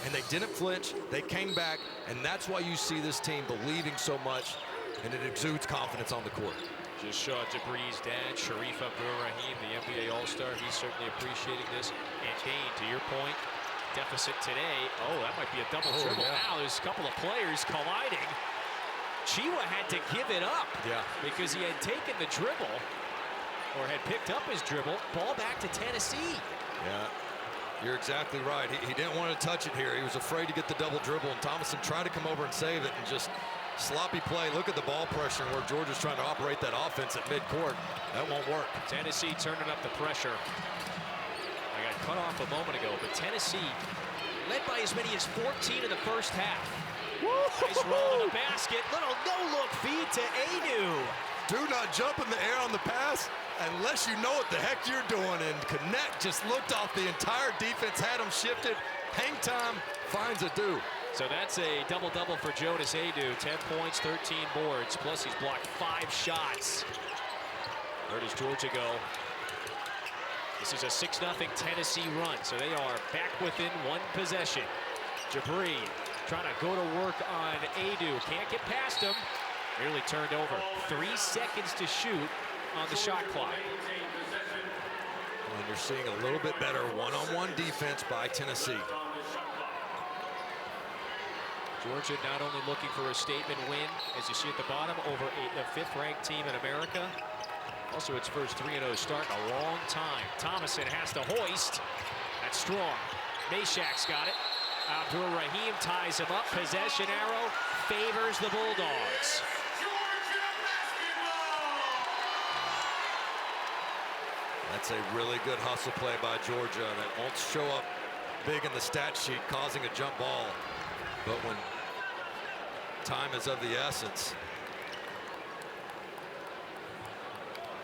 and they didn't flinch. They came back, and that's why you see this team believing so much, and it exudes confidence on the court. Just saw Jabri's dad, Sharif Abdur-Rahim, the NBA All-Star. He's certainly appreciating this. And Dane, to your point, deficit today. Oh, that might be a double dribble. Yeah. Now there's a couple of players colliding. Chiwa had to give it up because he had taken the dribble or had picked up his dribble. Ball back to Tennessee. Yeah, you're exactly right. He didn't want to touch it here. He was afraid to get the double dribble, and Thomason tried to come over and save it, and just sloppy play. Look at the ball pressure where Georgia's trying to operate that offense at midcourt. That won't work. Tennessee turning up the pressure. I got cut off a moment ago, but Tennessee led by as many as 14 in the first half. Nice roll in the basket. Little no-look feed to Adu. Do not jump in the air on the pass unless you know what the heck you're doing. And Connect just looked off the entire defense, had him shifted. Hang time, finds Adu. So that's a double-double for Jonas Adu. 10 points, 13 boards, plus he's blocked 5 shots. Where does Georgia go? This is a 6-0 Tennessee run, so they are back within 1 possession. Jabri trying to go to work on Adu. Can't get past him. Nearly turned over. 3 seconds to shoot on the shot clock. And you're seeing a little bit better one-on-one defense by Tennessee. Georgia not only looking for a statement win, as you see at the bottom, over the 5th-ranked team in America. Also its first 3-0 start in a long time. Thomason has to hoist. That's strong. Meshack's got it. Abdur-Rahim ties him up. Possession arrow favors the Bulldogs. That's a really good hustle play by Georgia that won't show up big in the stat sheet, causing a jump ball. But when time is of the essence,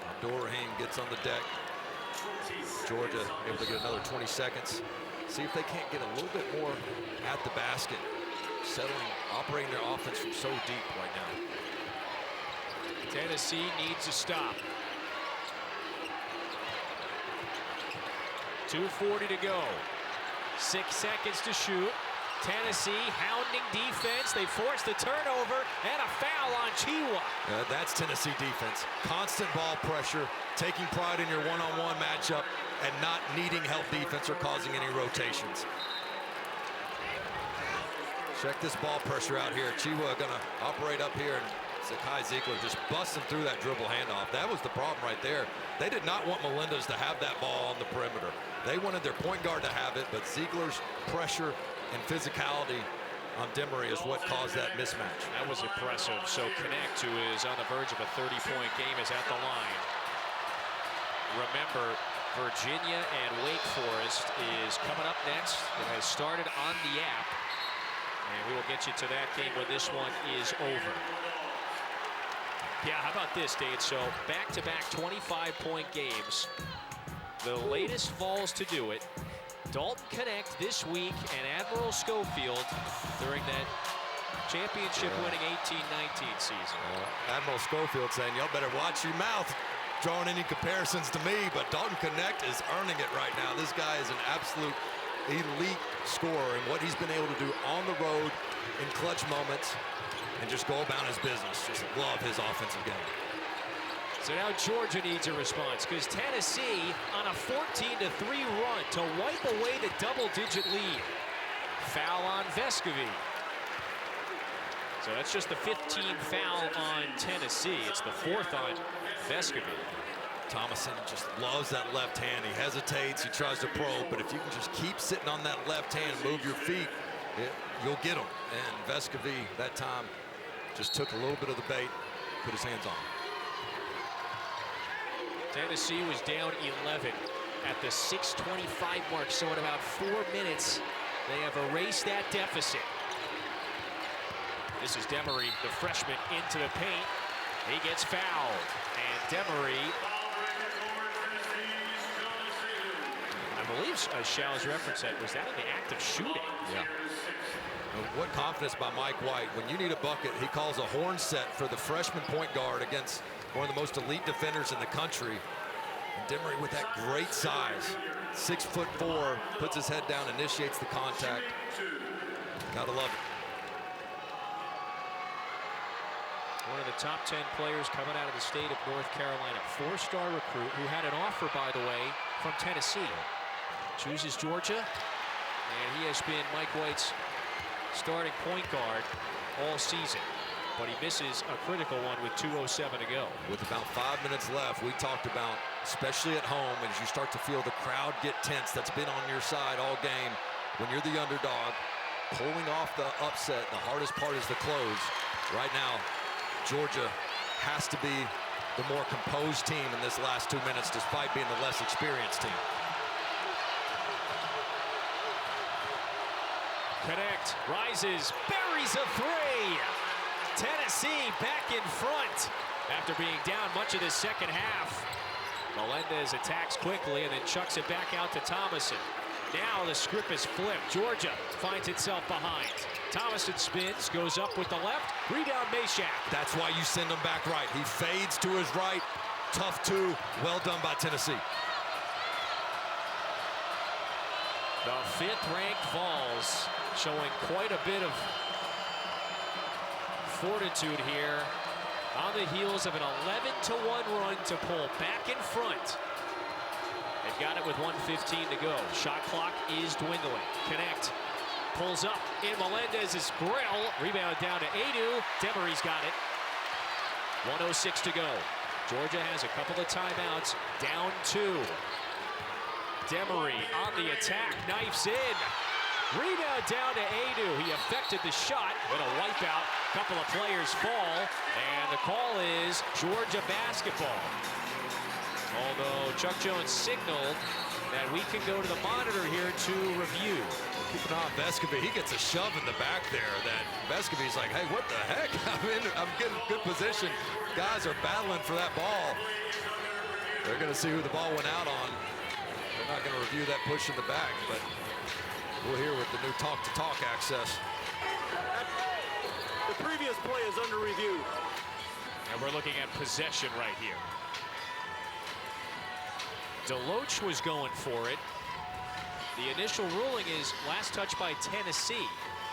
Abdur-Rahim gets on the deck. Georgia able to get another 20 seconds. See if they can't get a little bit more at the basket. Settling, operating their offense from so deep right now. Tennessee needs a stop. 2:40 to go. 6 seconds to shoot. Tennessee hounding defense. They force the turnover and a foul on Chiwa. That's Tennessee defense. Constant ball pressure, taking pride in your one-on-one matchup, and not needing help defense or causing any rotations. Check this ball pressure out here. Chiwa gonna operate up here, and Zakai Ziegler just busting through that dribble handoff. That was the problem right there. They did not want Melendez to have that ball on the perimeter. They wanted their point guard to have it, but Ziegler's pressure and physicality on Demery is what caused that mismatch. That was impressive. So Connect, who is on the verge of a 30-point game, is at the line. Remember, Virginia and Wake Forest is coming up next. It has started on the app. And we will get you to that game when this one is over. Yeah, how about this, Dave? So back-to-back 25-point games. The latest falls to do it. Dalton Connect this week and Admiral Schofield during that championship-winning 18-19 season. Admiral Schofield saying, y'all better watch your mouth drawing any comparisons to me, but Dalton Connect is earning it right now. This guy is an absolute elite scorer, and what he's been able to do on the road in clutch moments and just go about his business. Just love his offensive game. So now Georgia needs a response because Tennessee on a 14-3 run to wipe away the double-digit lead. Foul on Vescovi. So that's just the 15th foul on Tennessee. It's the 4th on Vescovi. Thomason just loves that left hand. He hesitates, he tries to probe, but if you can just keep sitting on that left hand and move your feet, you'll get him. And Vescovi that time just took a little bit of the bait, put his hands on him. Tennessee was down 11 at the 6:25 mark, so in about 4 minutes, they have erased that deficit. This is Demery, the freshman, into the paint. He gets fouled, and Demery, I believe Shaw's reference that was that in the act of shooting. Yeah. What confidence by Mike White. When you need a bucket, he calls a horn set for the freshman point guard against one of the most elite defenders in the country. And Demery with that great size, 6'4", puts his head down, initiates the contact. Gotta love it. One of the top 10 players coming out of the state of North Carolina. 4-star recruit who had an offer, by the way, from Tennessee. Chooses Georgia, and he has been Mike White's starting point guard all season. But he misses a critical one with 2:07 to go. With about 5 minutes left, we talked about, especially at home, as you start to feel the crowd get tense, that's been on your side all game. When you're the underdog, pulling off the upset, the hardest part is the close. Right now, Georgia has to be the more composed team in this last 2 minutes, despite being the less experienced team. Connect, rises, buries a three. Tennessee back in front after being down much of the second half. Melendez attacks quickly and then chucks it back out to Thomason. Now the script is flipped. Georgia finds itself behind. Thomason spins, goes up with the left. Rebound Meshack. That's why you send him back right. He fades to his right. Tough two. Well done by Tennessee. The 5th-ranked Vols showing quite a bit of fortitude here on the heels of an 11-1 run to pull back in front. They've got it with 1:15 to go. Shot clock is dwindling. Connect pulls up in Melendez's grill. Rebound down to Adu. Demery's got it. 1:06 to go. Georgia has a couple of timeouts. Down 2. Demery on the attack. Knifes in. Rebound down to Adu. He affected the shot with a wipeout. Couple of players fall. And the call is Georgia basketball. Although Chuck Jones signaled that we can go to the monitor here to review. Keep an eye on Vescovi. He gets a shove in the back there that Vescovi's like, hey, what the heck? I'm getting good position. Guys are battling for that ball. They're going to see who the ball went out on. They're not going to review that push in the back, but we'll hear with the new talk-to-talk access. The previous play is under review. And we're looking at possession right here. Deloach was going for it. The initial ruling is last touch by Tennessee.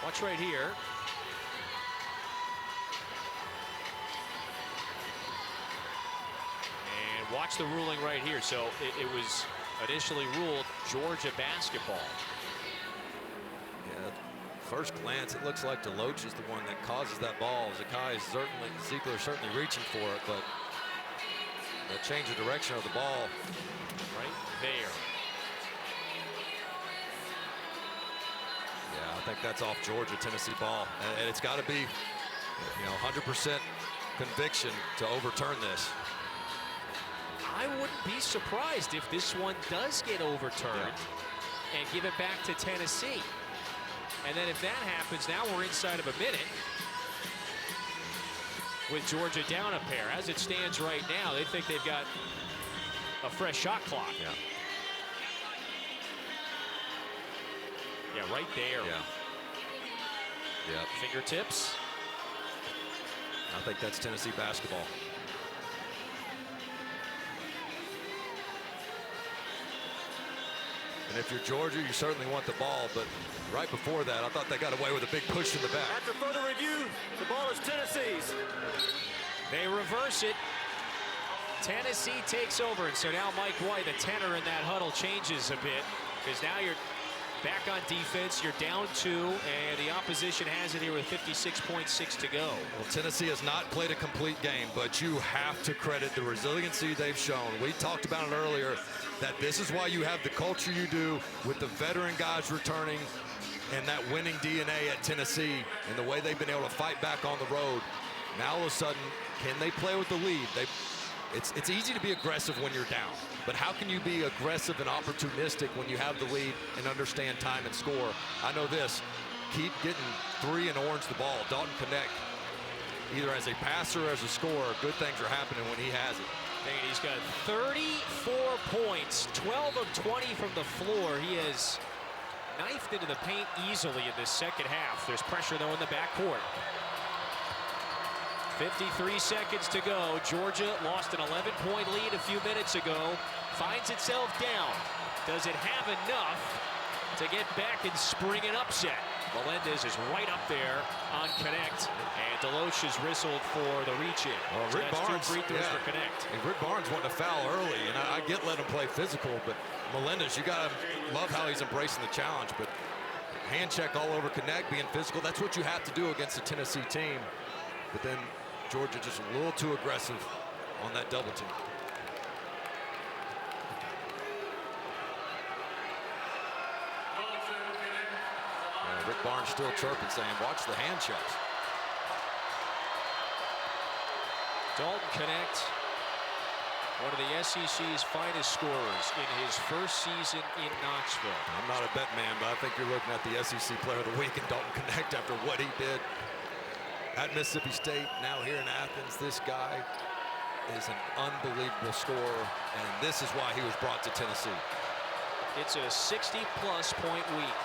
Watch right here. And watch the ruling right here. So it was initially ruled Georgia basketball. Yeah, first glance, it looks like Deloach is the one that causes that ball. Zakai is Ziegler certainly reaching for it, but the change of direction of the ball. Right there. Yeah, I think that's off Georgia, Tennessee ball. And it's got to be, 100% conviction to overturn this. I wouldn't be surprised if this one does get overturned and give it back to Tennessee. And then if that happens, now we're inside of a minute with Georgia down a pair. As it stands right now, they think they've got a fresh shot clock. Yeah, right there. Yeah. Fingertips. I think that's Tennessee basketball. And if you're Georgia, you certainly want the ball, but right before that, I thought they got away with a big push in the back. After further review, the ball is Tennessee's. They reverse it. Tennessee takes over, and so now Mike White, the tenor in that huddle, changes a bit, because now you're back on defense, you're down 2, and the opposition has it here with 56.6 to go. Well, Tennessee has not played a complete game, but you have to credit the resiliency they've shown. We talked about it earlier, that this is why you have the culture you do with the veteran guys returning and that winning DNA at Tennessee and the way they've been able to fight back on the road. Now all of a sudden, can they play with the lead? It's easy to be aggressive when you're down, but how can you be aggressive and opportunistic when you have the lead and understand time and score? I know this, keep getting 3 and orange the ball. Dalton Connect, either as a passer or as a scorer, good things are happening when he has it. And he's got 34 points, 12 of 20 from the floor. He has knifed into the paint easily in this second half. There's pressure, though, in the backcourt. 53 seconds to go. Georgia lost an 11-point lead a few minutes ago. Finds itself down. Does it have enough to get back and spring an upset? Melendez is right up there on Connect, and Deloche is whistled for the reach-in. Well, So Rick that's Barnes, 2 free throws for Connect. And Rick Barnes wanted to foul early, and I get letting him play physical, but Melendez, you got to love how he's embracing the challenge. But hand check all over Connect, being physical, that's what you have to do against a Tennessee team. But then Georgia just a little too aggressive on that double team. Rick Barnes still chirping, saying, watch the hand checks. Dalton Connect, one of the SEC's finest scorers in his first season in Knoxville. I'm not a bet man, but I think you're looking at the SEC Player of the Week in Dalton Connect after what he did at Mississippi State, now here in Athens. This guy is an unbelievable scorer, and this is why he was brought to Tennessee. It's a 60-plus point week.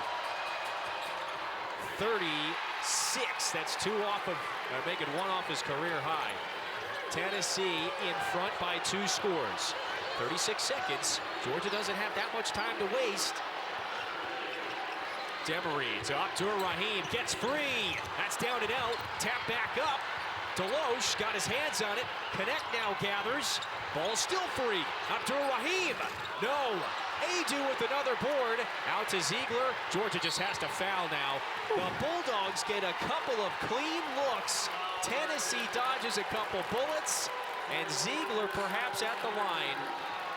36, that's 2 off of, making 1 off his career high. Tennessee in front by 2 scores. 36 seconds. Georgia doesn't have that much time to waste. Demery to Abdur Rahim, gets free. That's down and out. Tap back up. Deloche got his hands on it. Connect now gathers. Ball still free. Abdur Rahim. No. Adu with another board. Out to Ziegler. Georgia just has to foul now. The Bulldogs get a couple of clean looks. Tennessee dodges a couple bullets. And Ziegler perhaps at the line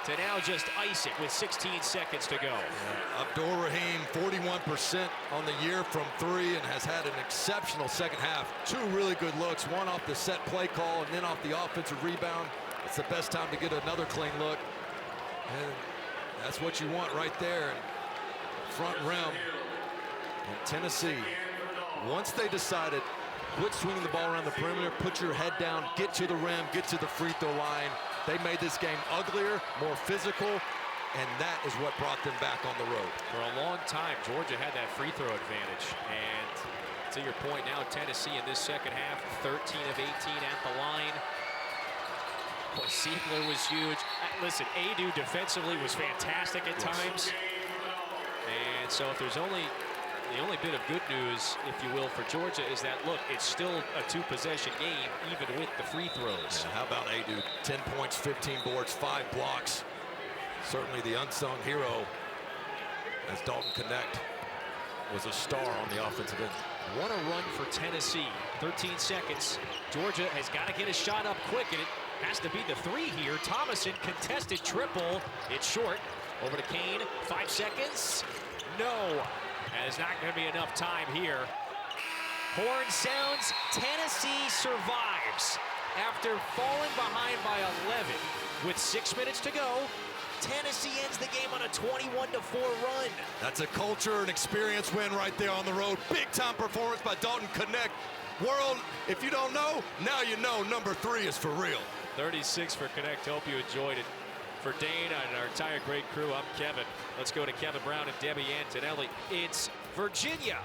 to now just ice it with 16 seconds to go. Yeah, Abdur Rahim, 41% on the year from 3 and has had an exceptional second half. 2 really good looks, one off the set play call and then off the offensive rebound. It's the best time to get another clean look. And that's what you want right there. Front rim. And Tennessee, once they decided, quit swinging the ball around the perimeter, put your head down, get to the rim, get to the free throw line. They made this game uglier, more physical, and that is what brought them back on the road. For a long time, Georgia had that free throw advantage. And to your point now, Tennessee in this second half, 13 of 18 at the line. Boy, Ziegler was huge. Listen, Adu defensively was fantastic at times. And so if there's the only bit of good news, if you will, for Georgia is that, look, it's still a 2-possession game, even with the free throws. Yeah, how about Adu? 10 points, 15 boards, 5 blocks. Certainly the unsung hero, as Dalton Connect was a star on the offensive end. What a run for Tennessee. 13 seconds. Georgia has got to get a shot up quick, and it has to be the 3 here. Thomason contested triple. It's short. Over to Kane. 5 seconds. No. And it's not going to be enough time here. Horn sounds. Tennessee survives after falling behind by 11. With 6 minutes to go, Tennessee ends the game on a 21-4 run. That's a culture and experience win right there on the road. Big-time performance by Dalton Connect. World, if you don't know, now you know number 3 is for real. 36 for Connect. Hope you enjoyed it. For Dane and our entire great crew, I'm Kevin. Let's go to Kevin Brown and Debbie Antonelli. It's Virginia.